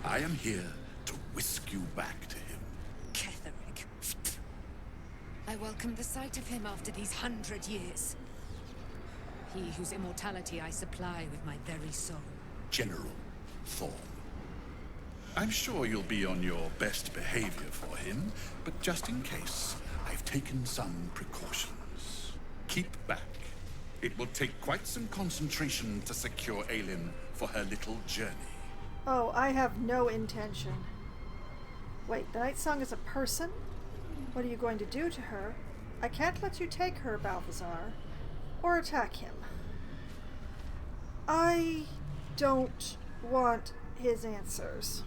I am here to whisk you back to him. Ketherick. I welcome the sight of him after these 100 years. He whose immortality I supply with my very soul. General Thorm. I'm sure you'll be on your best behavior for him, but just in case, I've taken some precautions. Keep back. It will take quite some concentration to secure Aelin for her little journey. Oh, I have no intention. Wait, the Night Song is a person? What are you going to do to her? I can't let you take her, Balthazar. Or attack him. I don't want his answers.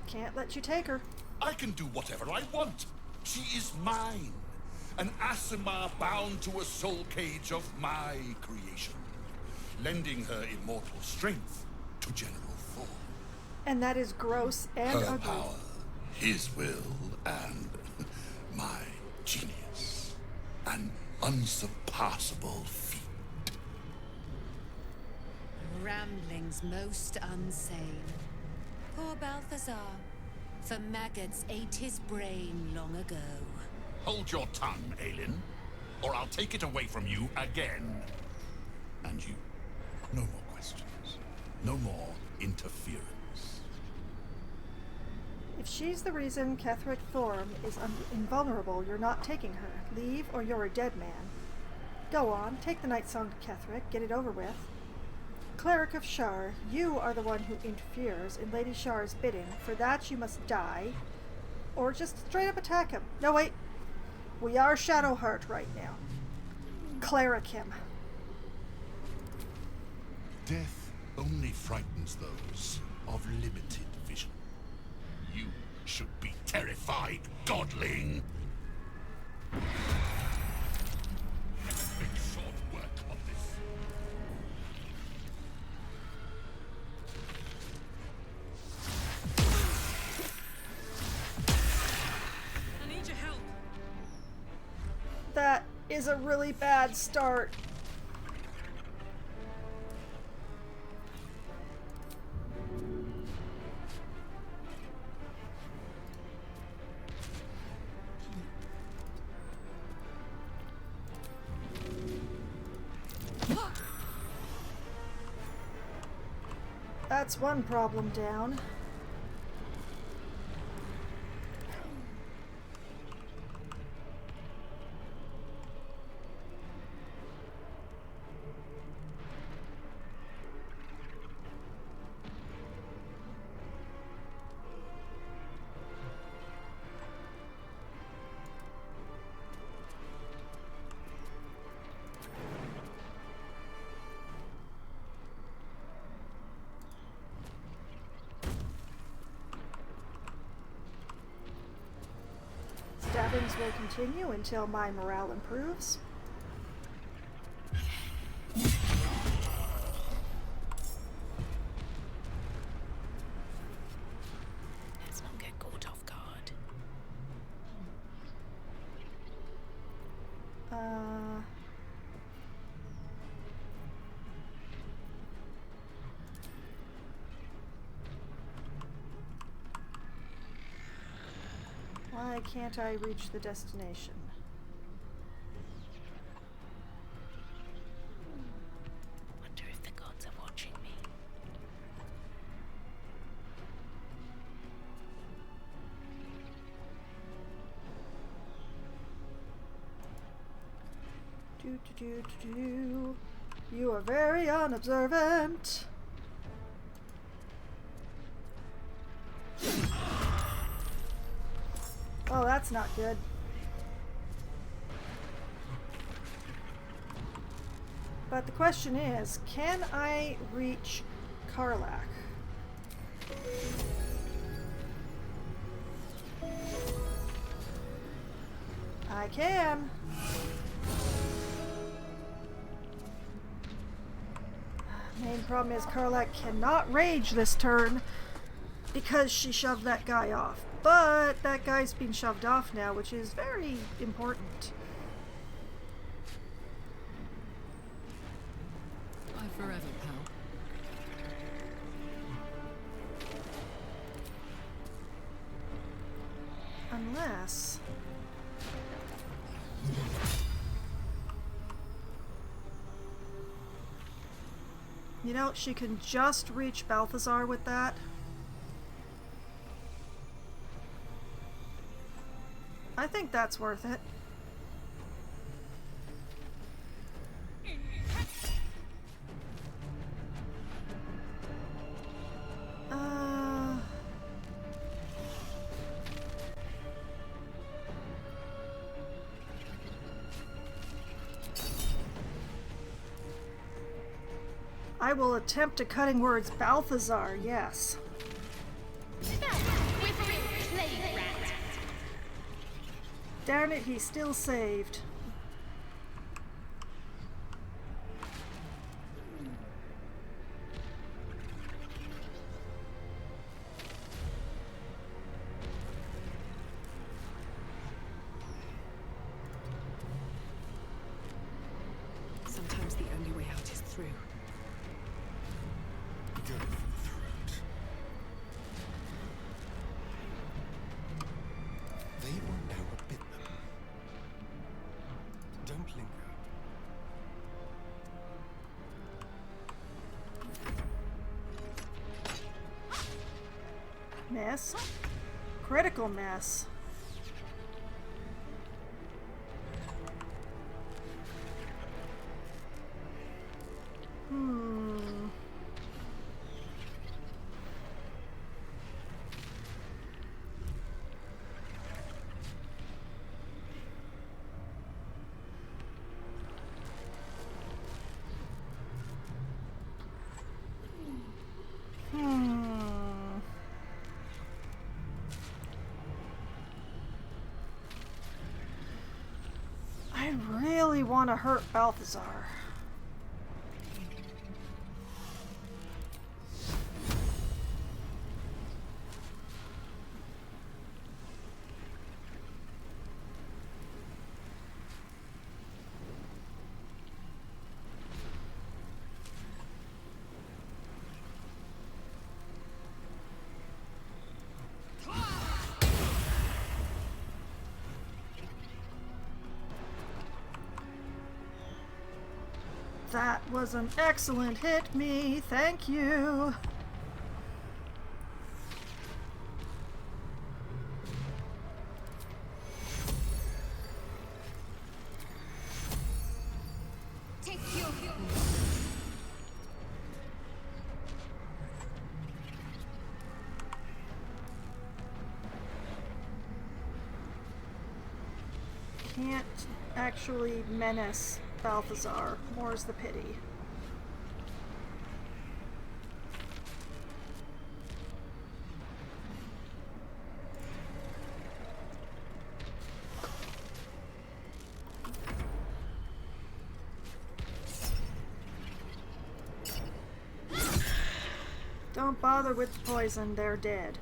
Can't let you take her. I can do whatever I want. She is mine. An Aasimar bound to a soul cage of my creation. Lending her immortal strength to General Thorm. And that is gross and Her ugly. power, his will, and my genius. An unsurpassable feat. Ramblings most unsane. Poor Balthazar. For maggots ate his brain long ago. Hold your tongue, Aelin, or I'll take it away from you again. And you, no more questions. No more interference. If she's the reason Ketherick Thorm is invulnerable, you're not taking her. Leave or you're a dead man. Go on, take the Night Song to Ketherick, get it over with. Cleric of Shar, you are the one who interferes in Lady Shar's bidding. For that you must die. Or just straight up attack him. No, wait. We are Shadowheart right now. Cleric him. Death only frightens those of limited vision. You should be terrified, godling! Let's make short work of this. I need your help. That is a really bad start. That's one problem down. Stabbings will continue until my morale improves. Let's not get caught off guard. Why can't I reach the destination? Wonder if the gods are watching me. Do. You are very unobservant. Oh, that's not good. But the question is, can I reach Karlach? I can. Main problem is Karlach cannot rage this turn because she shoved that guy off. But that guy's been shoved off now, which is very important. Bye forever, pal. Unless... You know, she can just reach Balthazar with that. I think that's worth it. I will attempt a cutting words. Balthazar, yes. Darn it, he still saved. Sometimes the only way out is through. Go for the throat. They will know what bit them. Don't linger. Miss. Critical miss. I really want to hurt Balthazar. That was an excellent hit me, thank you. can't actually menace Balthazar, more's the pity. Don't bother with the poison, they're dead.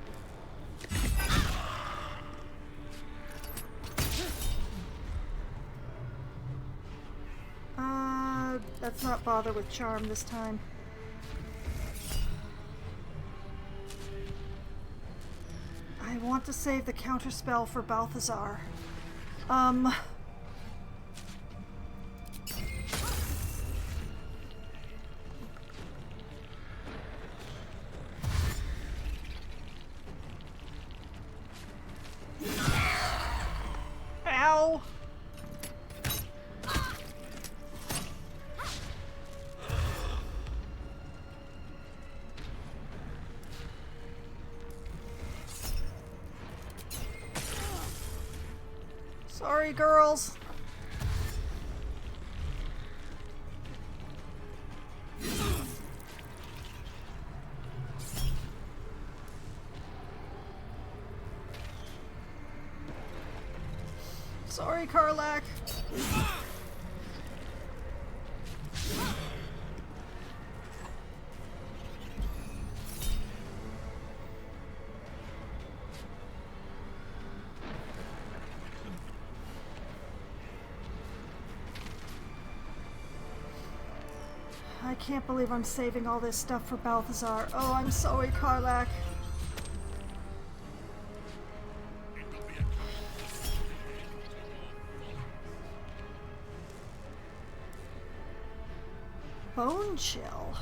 Let's not bother with charm this time. I want to save the counterspell for Balthazar. Ow! Sorry, girls. Sorry, Karlak. I can't believe I'm saving all this stuff for Balthazar. Oh, I'm sorry, Karlak. Bone chill.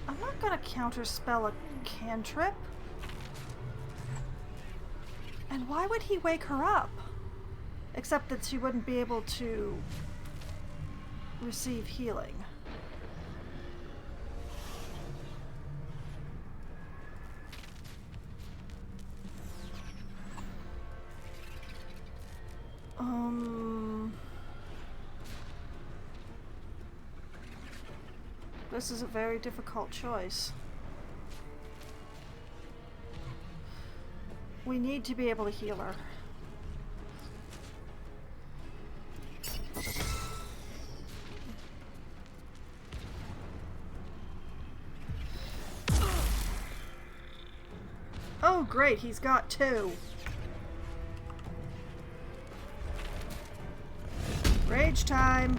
I'm not gonna counterspell a cantrip. And why would he wake her up? Except that she wouldn't be able to receive healing. This is a very difficult choice. We need to be able to heal her. Oh great, he's got two. Rage time.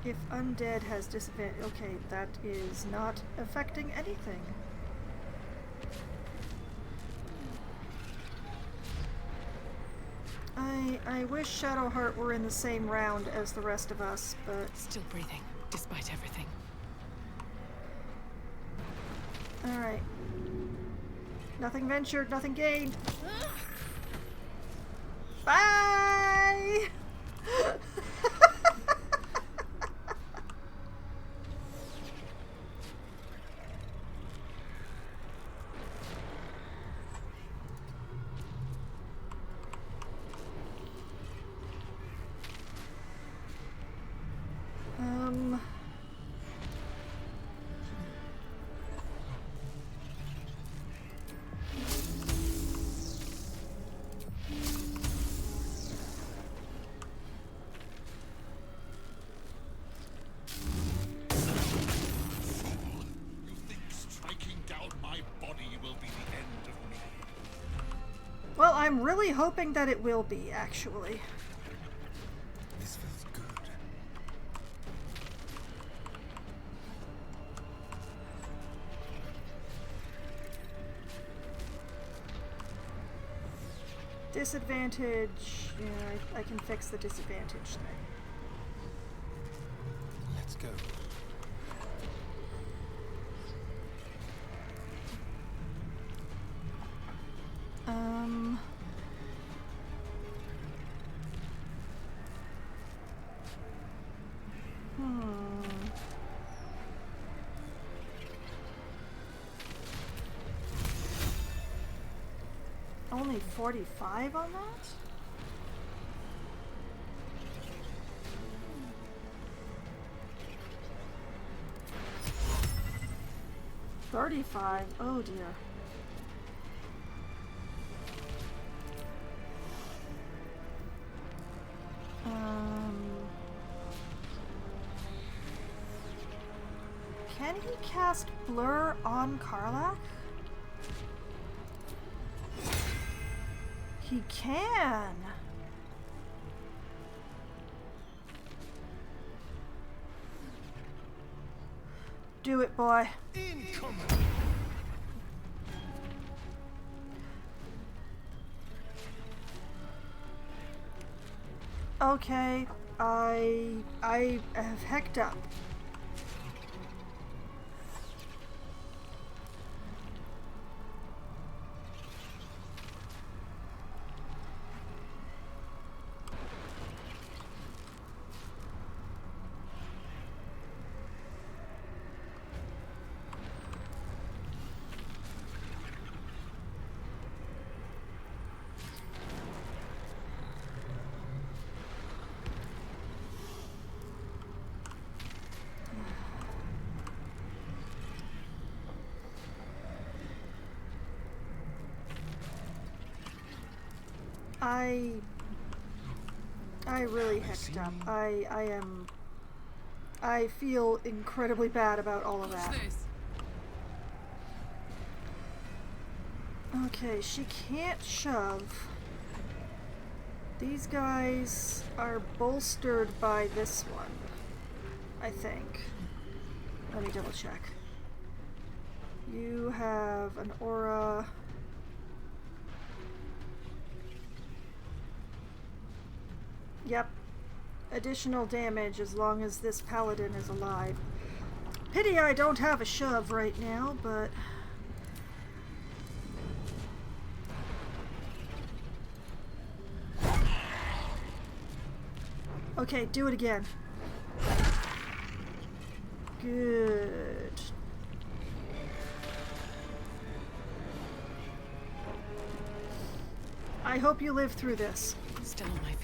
If undead has disadvantage, okay, that is not affecting anything. I wish Shadowheart were in the same round as the rest of us, but... Still breathing, despite everything. Alright. Nothing ventured, nothing gained. Bye! Well, I'm really hoping that it will be, actually. This feels good. Disadvantage. Yeah, I can fix the disadvantage thing. Let's go. Only 45 on that? $35. Oh dear. Can he cast Blur on Karlach? He can! Do it, boy. Incoming. Okay, I have hecked up. I really hecked up. I feel incredibly bad about all of that. Okay, she can't shove. These guys are bolstered by this one, I think. Let me double check. You have an aura. Yep. Additional damage as long as this paladin is alive. Pity I don't have a shove right now, but... Okay, do it again. Good. I hope you live through this. Still on my feet.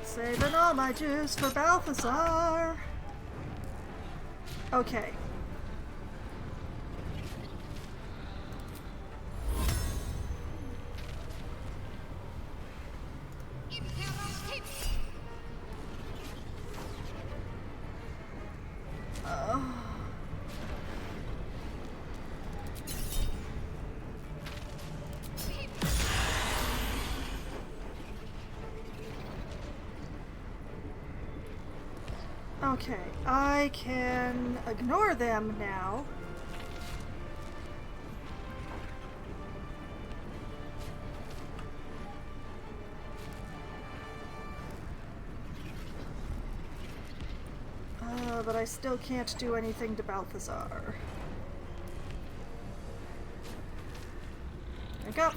Saving all my juice for Balthazar. Okay. Okay, I can ignore them now. But I still can't do anything to Balthazar. Wake up!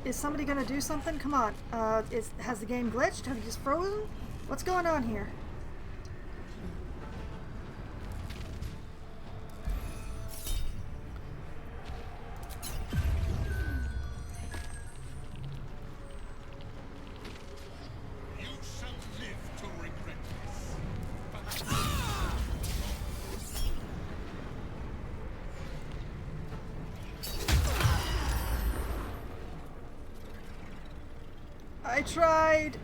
Is somebody gonna do something? Come on. Has the game glitched? Have you just frozen? What's going on here? You shall live to regret this. I tried.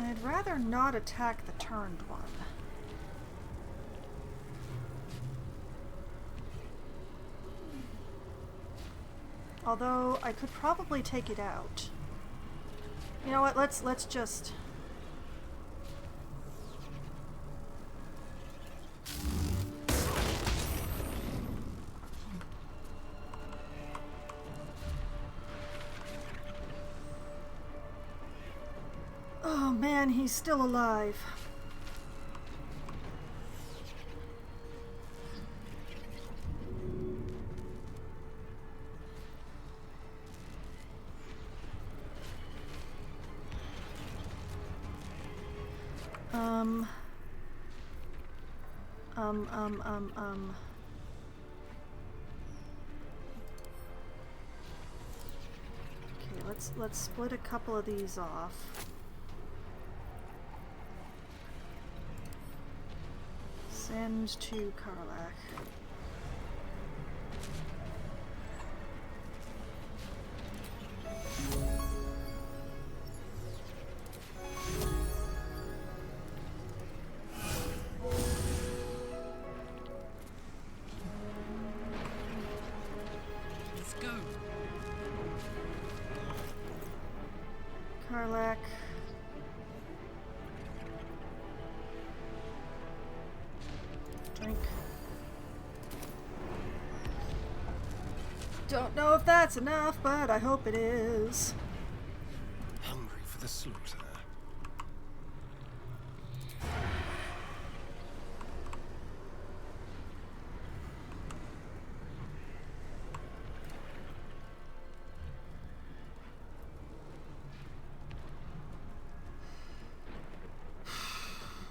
I'd rather not attack the turned one. Although I could probably take it out. You know what? Let's just. Oh man, he's still alive. Okay, let's split a couple of these off. Send to Karlach. Let's go. Karlach. Drink. Don't know if that's enough, but I hope it is. Hungry for the slaughter.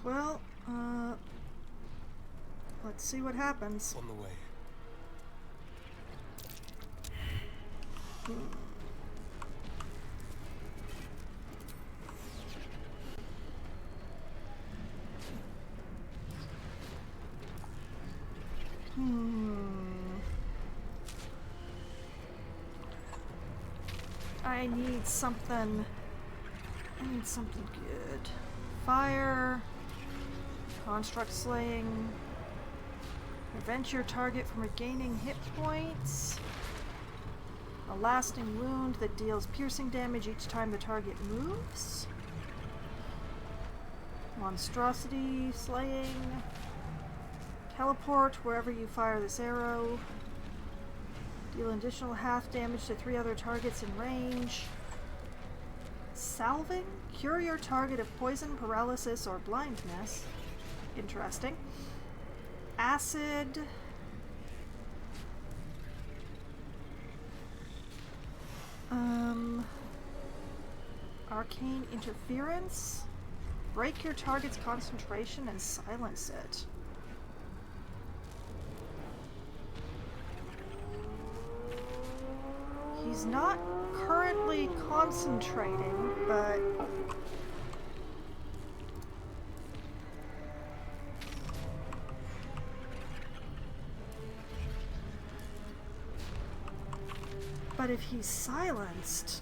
Well, let's see what happens. On the way. I need something. I need something good. Fire. Construct slaying. Prevent your target from regaining hit points. A lasting wound that deals piercing damage each time the target moves. Monstrosity slaying. Teleport wherever you fire this arrow. Deal additional half damage to 3 other targets in range. Salving? Cure your target of poison, paralysis, or blindness. Interesting. Acid. Arcane interference. Break your target's concentration and silence it. He's not currently concentrating, but if he's silenced,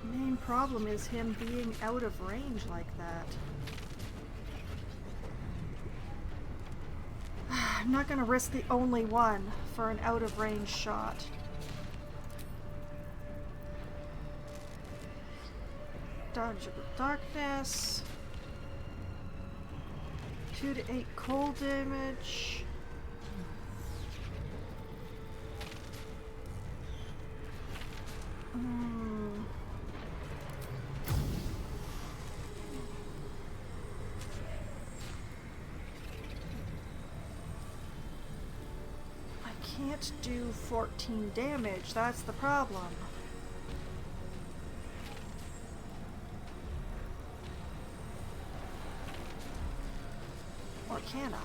the main problem is him being out of range like that. I'm not going to risk the only one for an out of range shot. Dodge of the darkness. 2 to 8 cold damage. I can't do 14 damage, that's the problem. can I?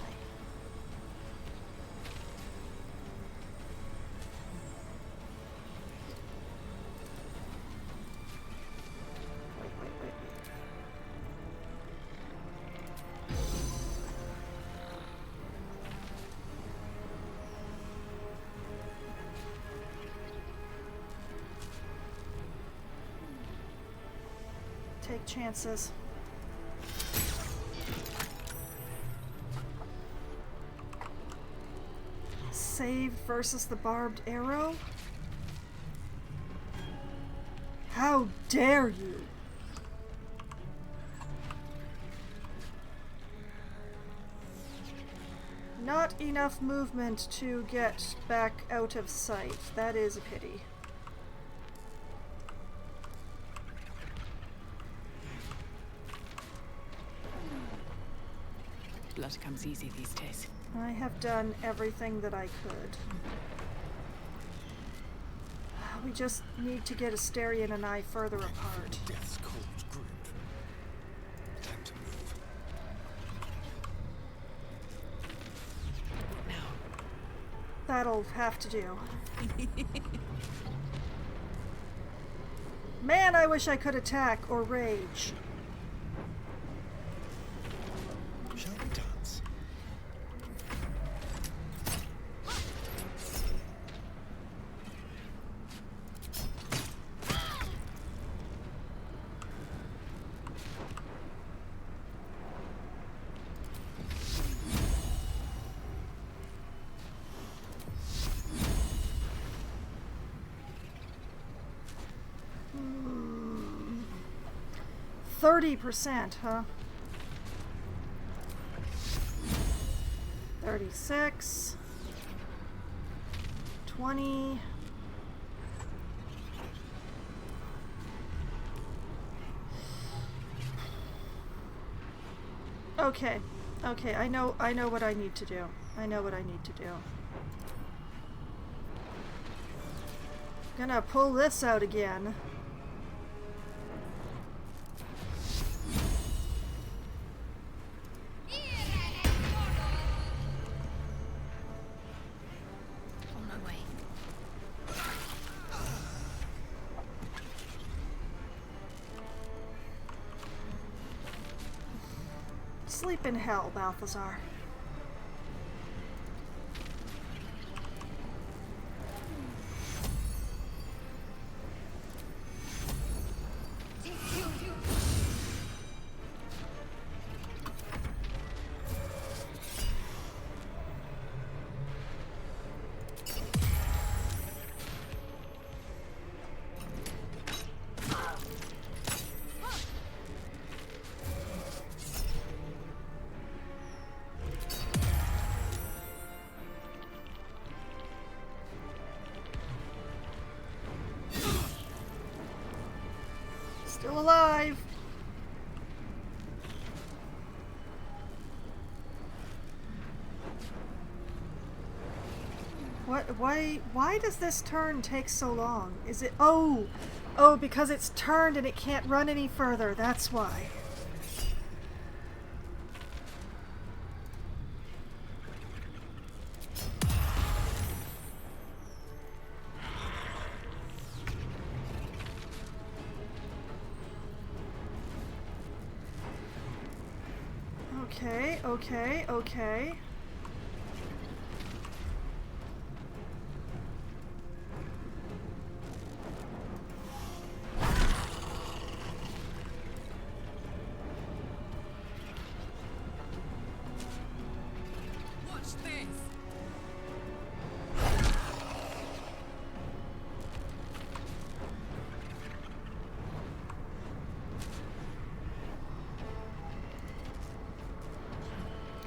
Wait. Take chances. Saved versus the barbed arrow? How dare you! Not enough movement to get back out of sight. That is a pity. Blood comes easy these days. I have done everything that I could. We just need to get Asterion and I further apart. Death's cold grip. Time to move. Now. That'll have to do. Man, I wish I could attack or rage. Shall we dance? Hmm. 30%, huh? 36, 20, okay, I know what I need to do. Gonna pull this out again. Sleep in hell, Balthazar. Still alive. Why does this turn take so long? Is it oh because it's turned and it can't run any further. That's why. Okay. Watch this.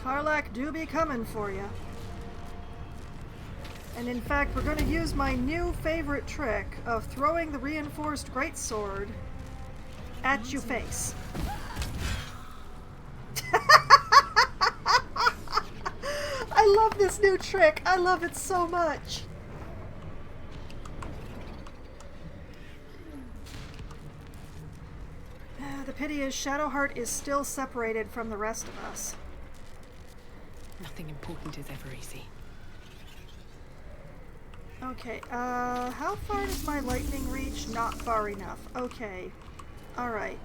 Karlach do be coming for you. And in fact, we're going to use my new favorite trick of throwing the reinforced greatsword at your face. I love this new trick. I love it so much. The pity is Shadowheart is still separated from the rest of us. Nothing important is ever easy. Okay, how far does my lightning reach? Not far enough. Okay. Alright.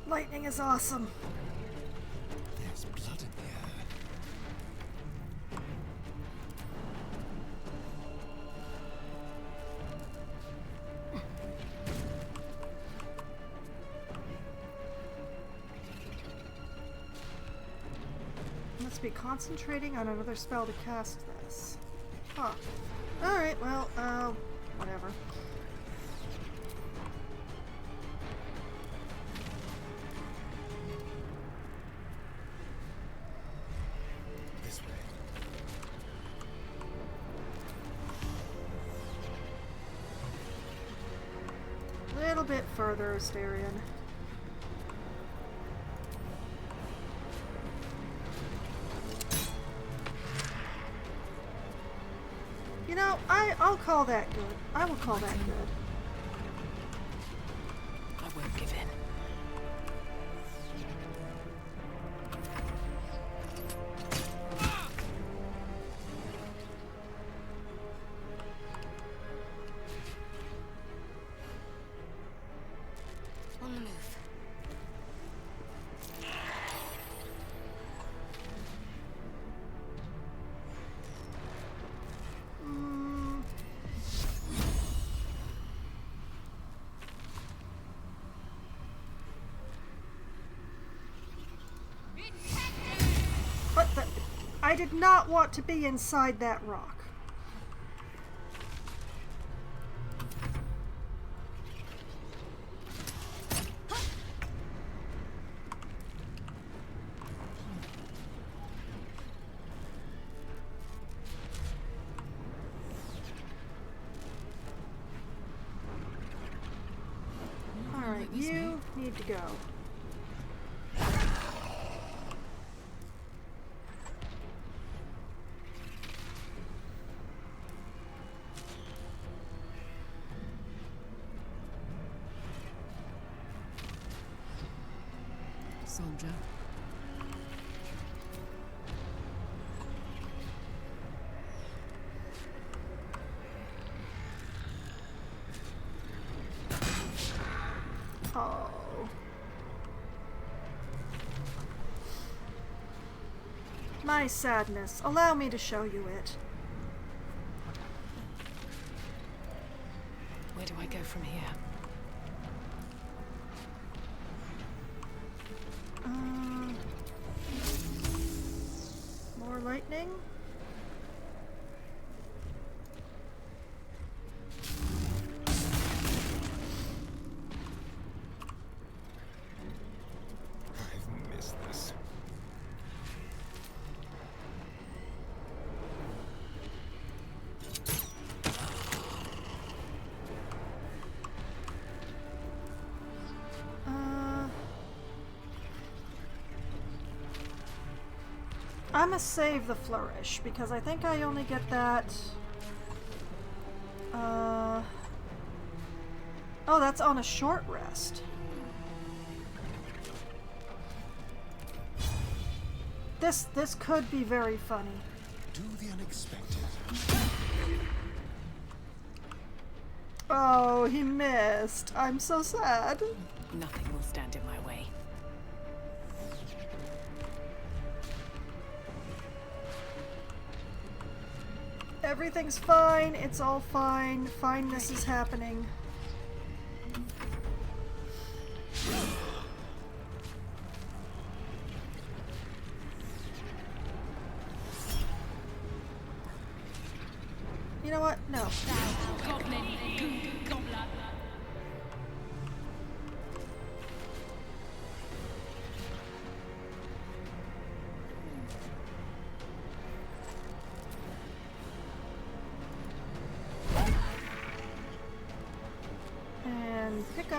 Lightning is awesome. There's blood in the air. Must be concentrating on another spell to cast this. Huh. Alright, well, whatever. This way. A little bit further, Asterion. You know, I'll call that good. I will call that good. I won't give in. On the move. What the? I did not want to be inside that rock. Alright, you need to go. Soldier. Oh. My sadness. Allow me to show you it. Where do I go from here? More lightning? I've missed this. I'm gonna save the flourish because I think I only get that. Oh, that's on a short rest. This could be very funny. Do the unexpected. Oh, he missed. I'm so sad. Nothing will stand in my way. Everything's fine. It's all fine. Fineness is happening. You know what? No.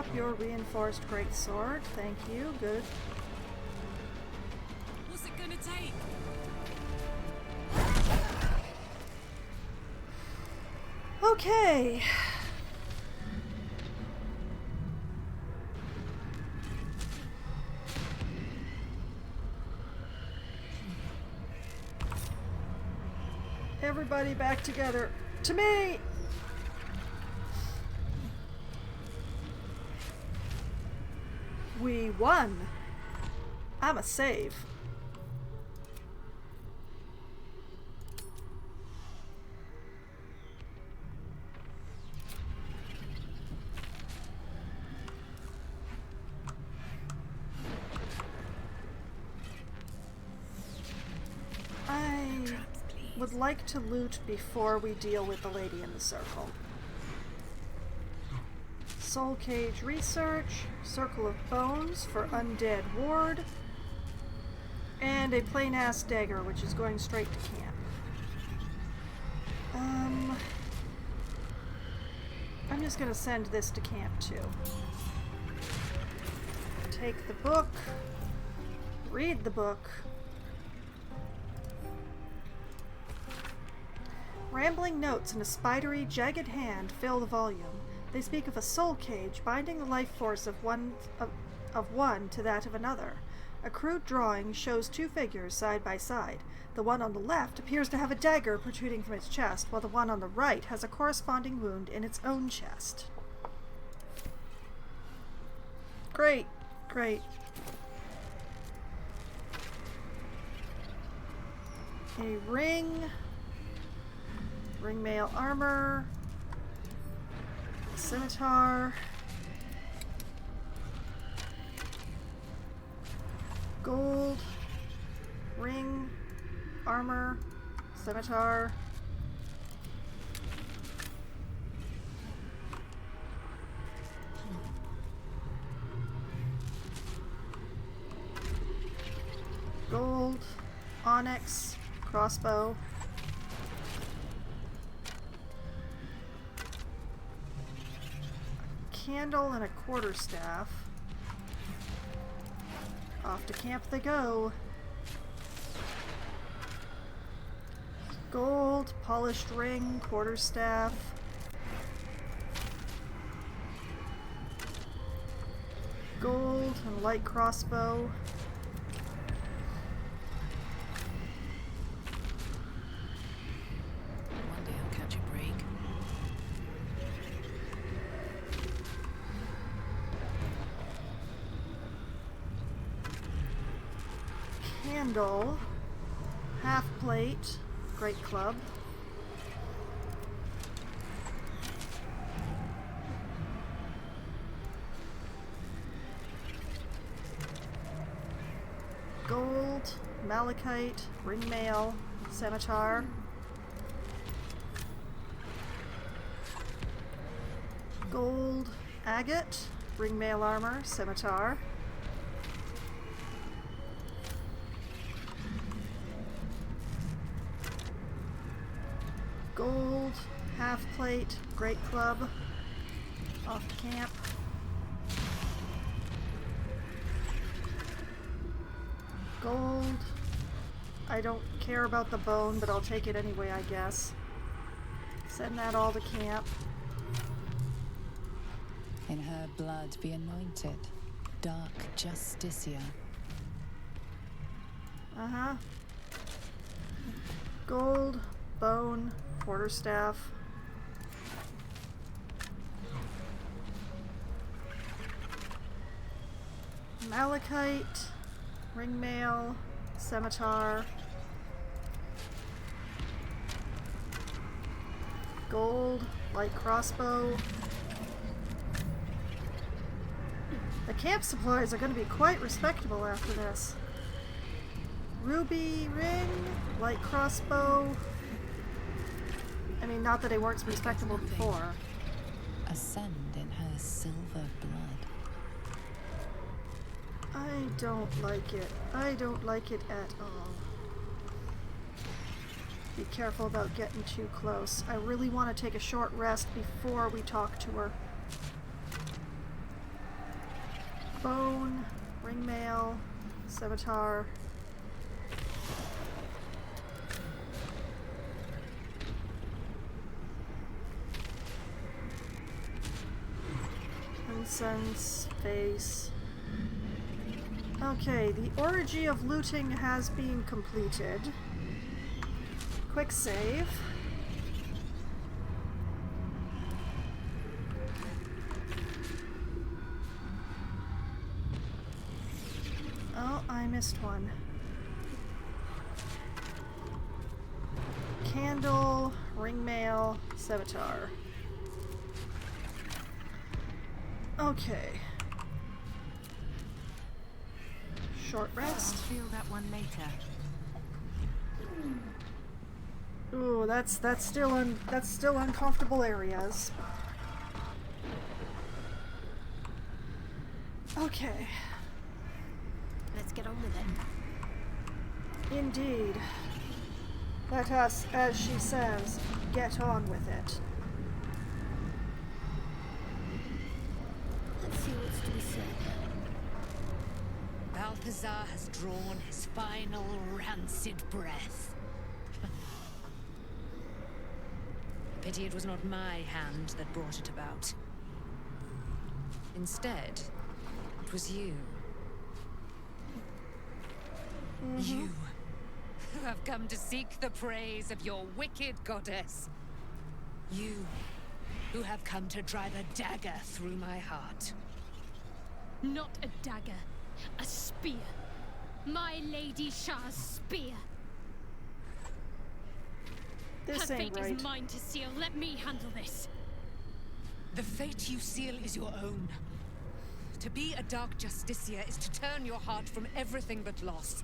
Uncap your reinforced greatsword. Thank you. Good. What's it gonna take? Okay. Everybody back together. To me! We won. I'm a save. I would like to loot before we deal with the lady in the circle. Soul Cage Research, Circle of Bones for Undead Ward, and a plain-ass dagger, which is going straight to camp. I'm just gonna send this to camp too. Take the book, read the book. Rambling notes in a spidery, jagged hand fill the volume. They speak of a soul cage binding the life force of one to that of another. A crude drawing shows two figures side by side. The one on the left appears to have a dagger protruding from its chest, while the one on the right has a corresponding wound in its own chest. Great, great. A ring. Ring mail armor. Scimitar. Gold. Ring. Armor. Scimitar. Gold. Onyx. Crossbow. Candle and a quarterstaff. Off to camp they go. Gold, polished ring, quarterstaff. Gold and light crossbow. One day I'll catch a break. Candle, half plate, great club. Gold, malachite, ring mail, scimitar. Gold, agate, ring mail armor, scimitar. Gold, half plate, great club, off to camp. Gold, I don't care about the bone, but I'll take it anyway, I guess. Send that all to camp. In her blood be anointed, dark Justicia. Uh-huh. Gold, bone, quarterstaff. Malachite, ring mail, scimitar. Gold, light crossbow. The camp supplies are going to be quite respectable after this. Ruby ring, light crossbow. I mean, not that they weren't respectable before. Ascend in her silver blood. I don't like it. I don't like it at all. Be careful about getting too close. I really want to take a short rest before we talk to her. Bone, ringmail, scimitar. Incense, face. Okay, the orgy of looting has been completed. Quick save. Oh, I missed one. Candle, ringmail, scimitar. Okay. Short rest. I'll feel that one later. Ooh, that's still uncomfortable areas. Okay. Let's get on with it. Indeed. Let us, as she says, get on with it. Let's see what's to be said. Balthazar has drawn his final rancid breath. Pity it was not my hand that brought it about. Instead, it was you. You, who have come to seek the praise of your wicked goddess. You, who have come to drive a dagger through my heart. Not a dagger, a spear. My Lady Shah's spear. This Her ain't fate right. is mine to seal. Let me handle this. The fate you seal is your own. To be a Dark Justicia is to turn your heart from everything but loss.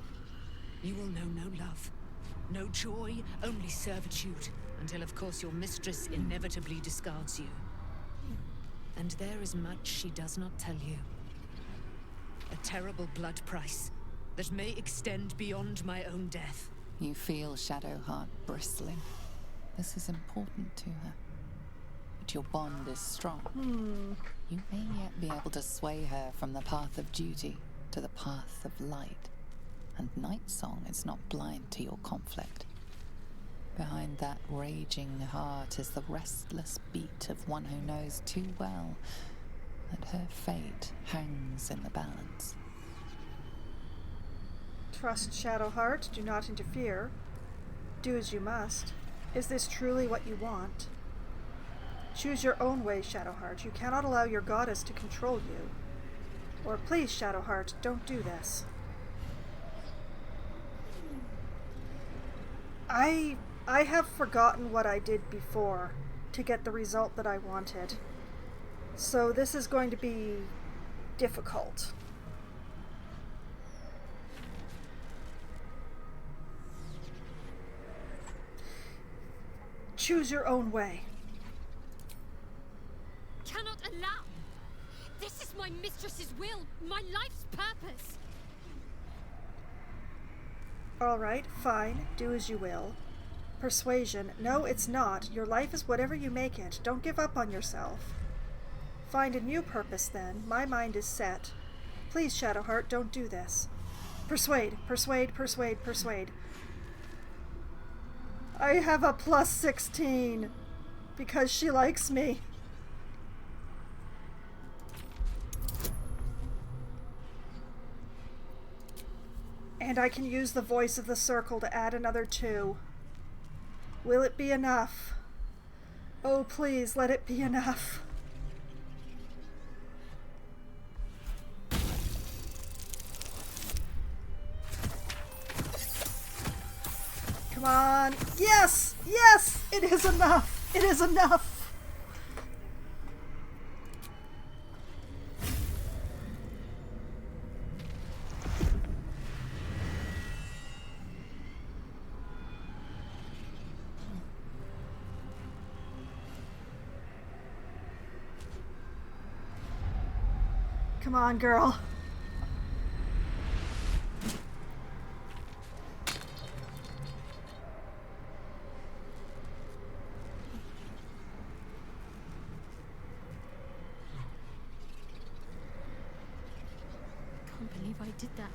You will know no love, no joy, only servitude, until of course your mistress inevitably discards you. And there is much she does not tell you. A terrible blood price that may extend beyond my own death. You feel Shadowheart bristling. This is important to her. But your bond is strong. You may yet be able to sway her from the path of duty to the path of light. And Night Song is not blind to your conflict. Behind that raging heart is the restless beat of one who knows too well that her fate hangs in the balance. Trust Shadowheart, do not interfere. Do as you must. Is this truly what you want? Choose your own way, Shadowheart. You cannot allow your goddess to control you. Or please, Shadowheart, don't do this. I have forgotten what I did before to get the result that I wanted. So this is going to be difficult. Choose your own way. Cannot allow. This is my mistress's will, my life's purpose. All right, fine. Do as you will. Persuasion. No, it's not. Your life is whatever you make it. Don't give up on yourself. Find a new purpose, then. My mind is set. Please, Shadowheart, don't do this. Persuade, persuade, persuade, persuade. I have a plus 16 because she likes me. And I can use the voice of the circle to add another 2. Will it be enough? Oh, please, let it be enough. Come on. Yes! Yes! It is enough! It is enough! Come on, girl. believe I did that.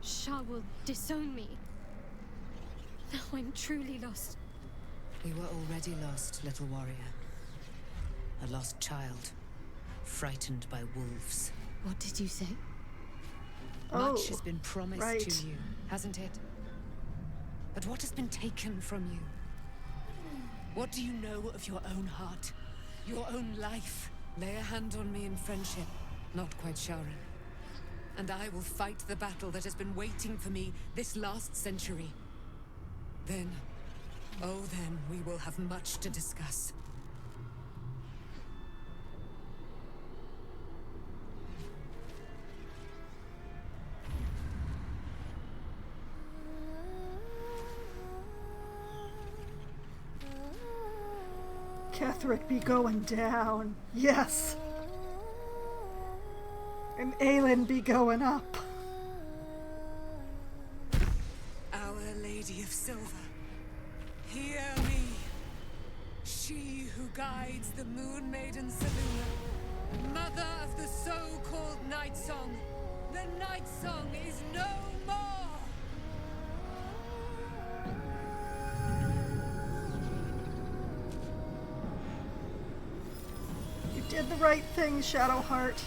Shah will disown me. Now I'm truly lost. We were already lost, little warrior. A lost child, frightened by wolves. What did you say? Much has been promised right. to you, hasn't it? But what has been taken from you? What do you know of your own heart? Your own life? Lay a hand on me in friendship, not quite Shara. And I will fight the battle that has been waiting for me this last century. Then, oh then, we will have much to discuss. Ketheric be going down. Yes. And Aelin be going up. Our Lady of Silver, hear me. She who guides the Moon Maiden Selûne, mother of the so-called Night Song. The Night Song is no more! You did the right thing, Shadowheart.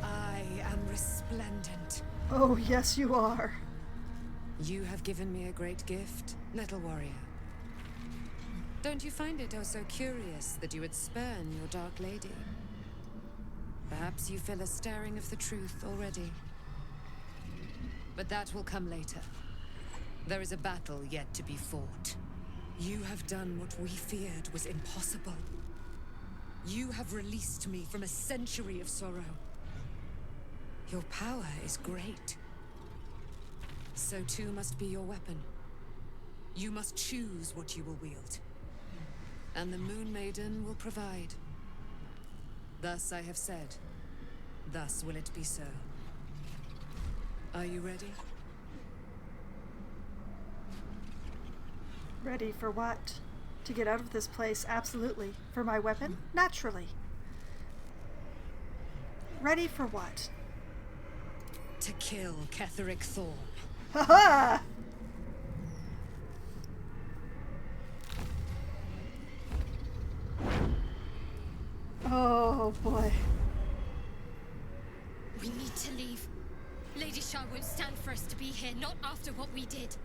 I am resplendent. Oh, yes, you are. You have given me a great gift, little warrior. Don't you find it oh so curious that you would spurn your dark lady? Perhaps you feel a stirring of the truth already. But that will come later. There is a battle yet to be fought. You have done what we feared was impossible. You have released me from a century of sorrow. Your power is great. So too must be your weapon. You must choose what you will wield. And the Moon Maiden will provide. Thus I have said. Thus will it be so. Are you ready? Ready for what? To get out of this place, absolutely. For my weapon? Naturally. Ready for what? To kill Ketheric Thorn. Ha-ha! Oh boy. We need to leave. Lady Shah won't stand for us to be here, not after what we did.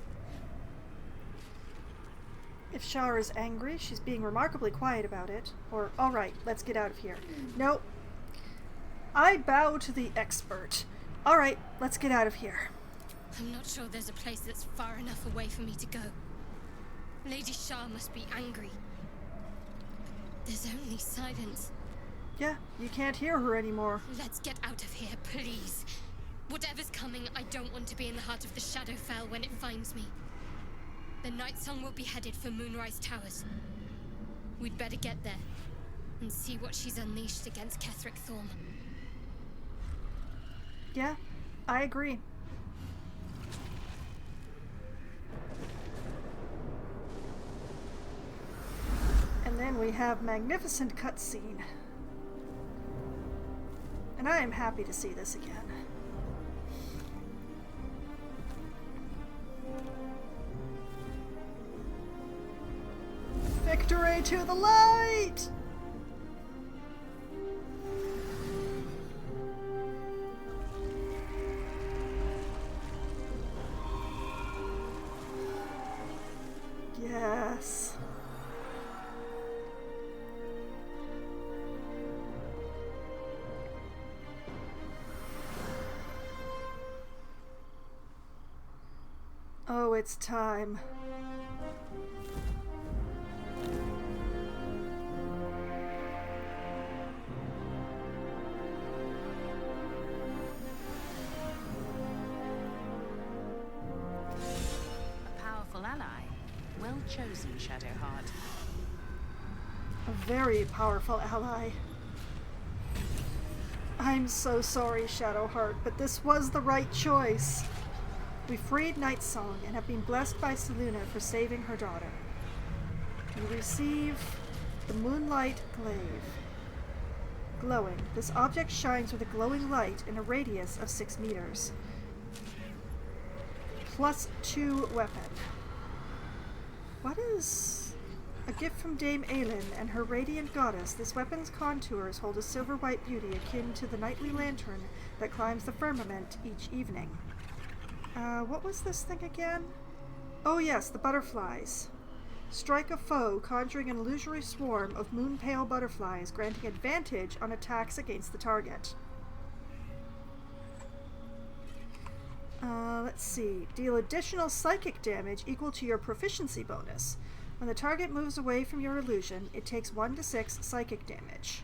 If Shar is angry, she's being remarkably quiet about it. Or, alright, let's get out of here. Nope. I bow to the expert. Alright, let's get out of here. I'm not sure there's a place that's far enough away for me to go. Lady Shah must be angry. There's only silence. Yeah, you can't hear her anymore. Let's get out of here, please. Whatever's coming, I don't want to be in the heart of the Shadowfell when it finds me. The Night Song will be headed for Moonrise Towers. We'd better get there and see what she's unleashed against Ketheric Thorn. Yeah, I agree. And then we have magnificent cutscene. And I am happy to see this again. Victory to the light! Yes. Oh, it's time. A powerful ally. Well chosen, Shadowheart. A very powerful ally. I'm so sorry, Shadowheart, but this was the right choice. We freed Night Song and have been blessed by Selûne for saving her daughter. You receive the Moonlight Glaive. Glowing. This object shines with a glowing light in a radius of 6 meters. +2 weapon. What is... A gift from Dame Aelin and her radiant goddess. This weapon's contours hold a silver-white beauty akin to the nightly lantern that climbs the firmament each evening. What was this thing again? Oh yes, the butterflies. Strike a foe, conjuring an illusory swarm of moon-pale butterflies, granting advantage on attacks against the target. Let's see. Deal additional psychic damage equal to your proficiency bonus. When the target moves away from your illusion, it takes 1d6 psychic damage.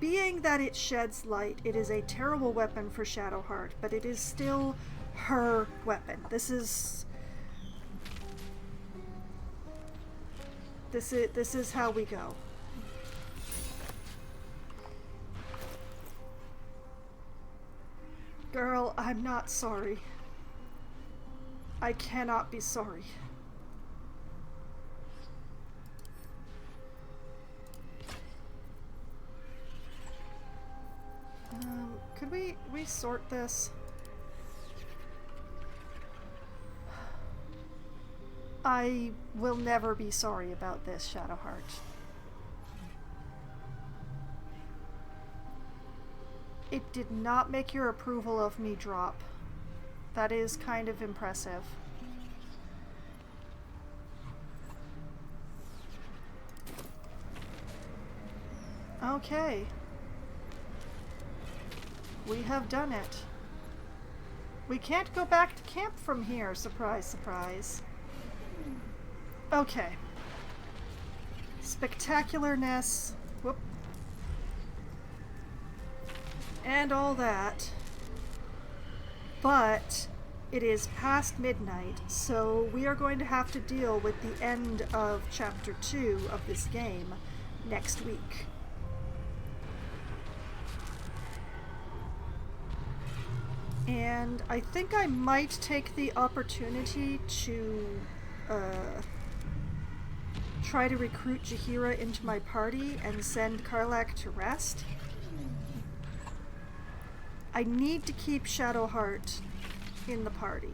Being that it sheds light, it is a terrible weapon for Shadowheart, but it is still her weapon. This is how we go. Girl, I'm not sorry. I cannot be sorry. Could we sort this? I will never be sorry about this, Shadowheart. It did not make your approval of me drop. That is kind of impressive. Okay. We have done it. We can't go back to camp from here, surprise, surprise. Okay. Spectacularness. Whoop. And all that. But it is past midnight, so we are going to have to deal with the end of Chapter 2 of this game next week. And I think I might take the opportunity to try to recruit Jaheira into my party and send Karlach to rest. I need to keep Shadowheart in the party.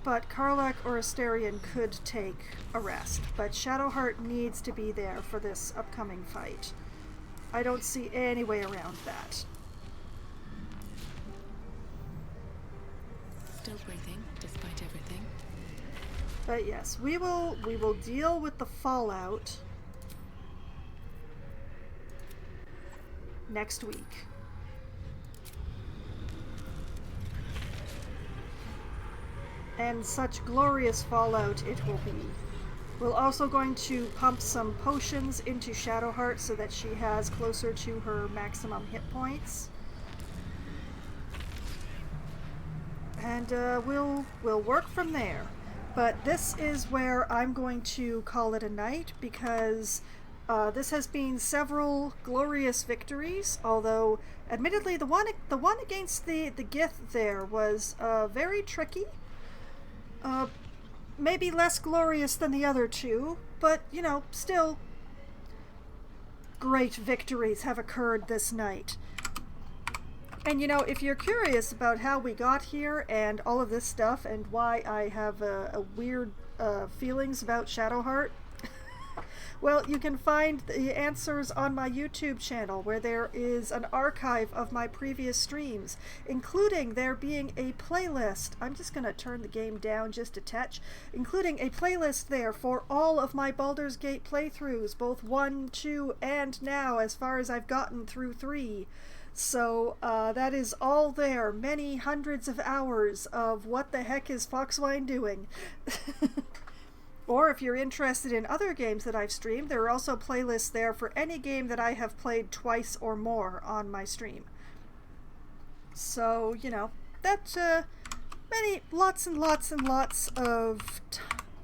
But Karlach or Astarion could take a rest, but Shadowheart needs to be there for this upcoming fight. I don't see any way around that. Still breathing, despite everything. But yes, we will deal with the fallout next week. And such glorious fallout it will be. We're also going to pump some potions into Shadowheart so that she has closer to her maximum hit points. And we'll work from there. But this is where I'm going to call it a night, because this has been several glorious victories, although admittedly the one against the Gith there was very tricky. Maybe less glorious than the other two, but you know, still great victories have occurred this night. And you know, if you're curious about how we got here and all of this stuff and why I have a weird feelings about Shadowheart, well, you can find the answers on my YouTube channel, where there is an archive of my previous streams, including there being a playlist. I'm just going to turn the game down just a touch, including a playlist there for all of my Baldur's Gate playthroughs, both 1, 2, and now, as far as I've gotten through 3. So that is all there. Many hundreds of hours of what the heck is Foxwine doing. Or if you're interested in other games that I've streamed, there are also playlists there for any game that I have played twice or more on my stream. So, you know, that's lots and lots and lots of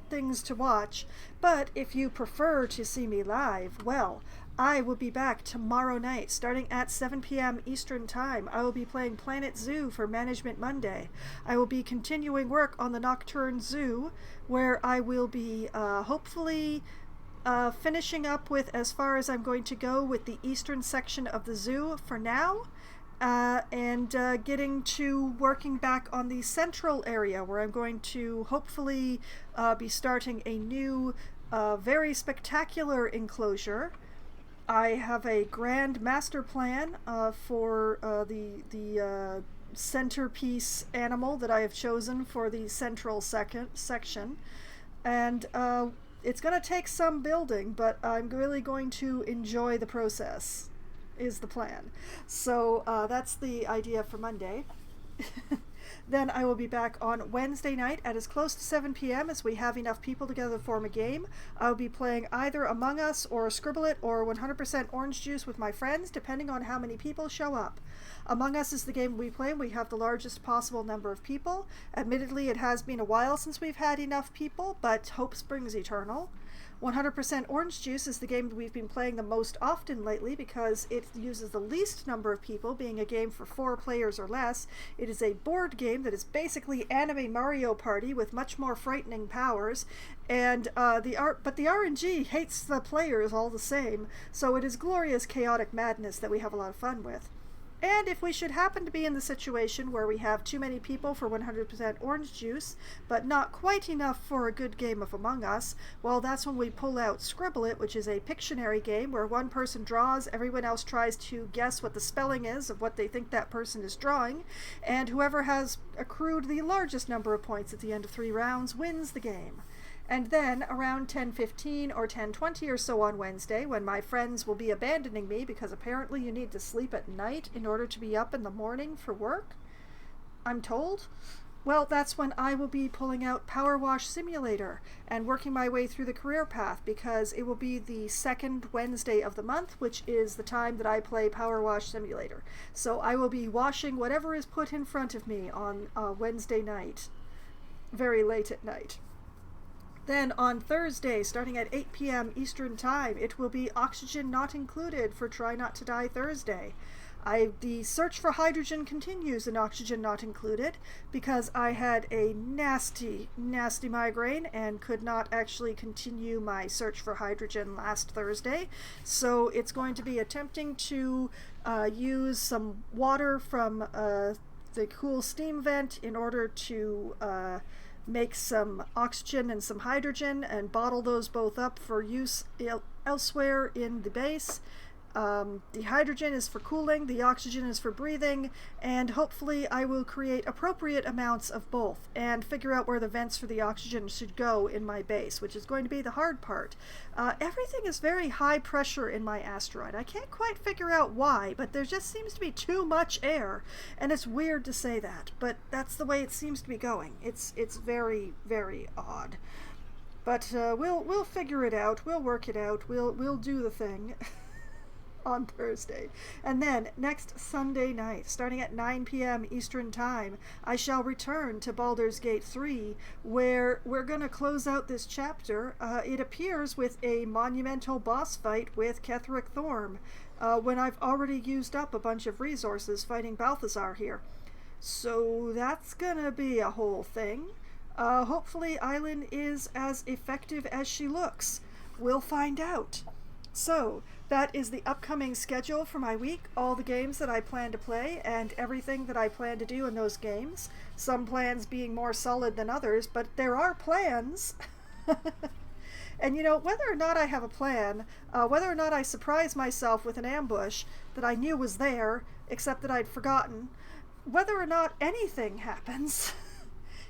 things to watch. But if you prefer to see me live, well, I will be back tomorrow night, starting at 7 p.m. Eastern Time. I will be playing Planet Zoo for Management Monday. I will be continuing work on the Nocturne Zoo, where I will be hopefully finishing up with as far as I'm going to go with the eastern section of the zoo for now, and getting to working back on the central area, where I'm going to hopefully be starting a new, very spectacular enclosure. I have a grand master plan for the centerpiece animal that I have chosen for the central section, and it's going to take some building, but I'm really going to enjoy the process, is the plan. So that's the idea for Monday. Then I will be back on Wednesday night at as close to 7 p.m. as we have enough people together to form a game. I'll be playing either Among Us or Scribble It or 100% Orange Juice with my friends, depending on how many people show up. Among Us is the game we play. We have the largest possible number of people. Admittedly, it has been a while since we've had enough people, but hope springs eternal. 100% Orange Juice is the game we've been playing the most often lately because it uses the least number of people, being a game for 4 players or less. It is a board game that is basically Anime Mario Party with much more frightening powers, and the RNG hates the players all the same, so it is glorious chaotic madness that we have a lot of fun with. And if we should happen to be in the situation where we have too many people for 100% Orange Juice, but not quite enough for a good game of Among Us, well, that's when we pull out Scribble It, which is a Pictionary game where one person draws, everyone else tries to guess what the spelling is of what they think that person is drawing, and whoever has accrued the largest number of points at the end of 3 rounds wins the game. And then around 10:15 or 10:20 or so on Wednesday, when my friends will be abandoning me because apparently you need to sleep at night in order to be up in the morning for work, I'm told, well, that's when I will be pulling out Power Wash Simulator and working my way through the career path, because it will be the second Wednesday of the month, which is the time that I play Power Wash Simulator. So I will be washing whatever is put in front of me on Wednesday night, very late at night. Then on Thursday, starting at 8 p.m. Eastern Time, it will be Oxygen Not Included for Try Not to Die Thursday. The search for hydrogen continues in Oxygen Not Included because I had a nasty, nasty migraine and could not actually continue my search for hydrogen last Thursday. So it's going to be attempting to use some water from the cool steam vent in order to make some oxygen and some hydrogen and bottle those both up for use elsewhere in the base. The hydrogen is for cooling, the oxygen is for breathing, and hopefully I will create appropriate amounts of both and figure out where the vents for the oxygen should go in my base, which is going to be the hard part. Everything is very high pressure in my asteroid. I can't quite figure out why, but there just seems to be too much air, and it's weird to say that, but that's the way it seems to be going. It's very, very odd. But we'll figure it out. We'll work it out. We'll do the thing. On Thursday. And then next Sunday night, starting at 9 p.m. Eastern Time, I shall return to Baldur's Gate 3, where we're going to close out this chapter. It appears with a monumental boss fight with Ketheric Thorm, when I've already used up a bunch of resources fighting Balthazar here. So that's gonna be a whole thing. Hopefully Eileen is as effective as she looks. We'll find out. So, that is the upcoming schedule for my week, all the games that I plan to play, and everything that I plan to do in those games. Some plans being more solid than others, but there are plans. And you know, whether or not I have a plan, whether or not I surprise myself with an ambush that I knew was there, except that I'd forgotten, whether or not anything happens,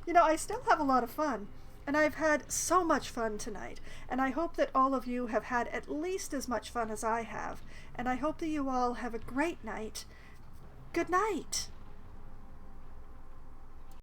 you know, I still have a lot of fun. And I've had so much fun tonight, and I hope that all of you have had at least as much fun as I have, and I hope that you all have a great night. Good night!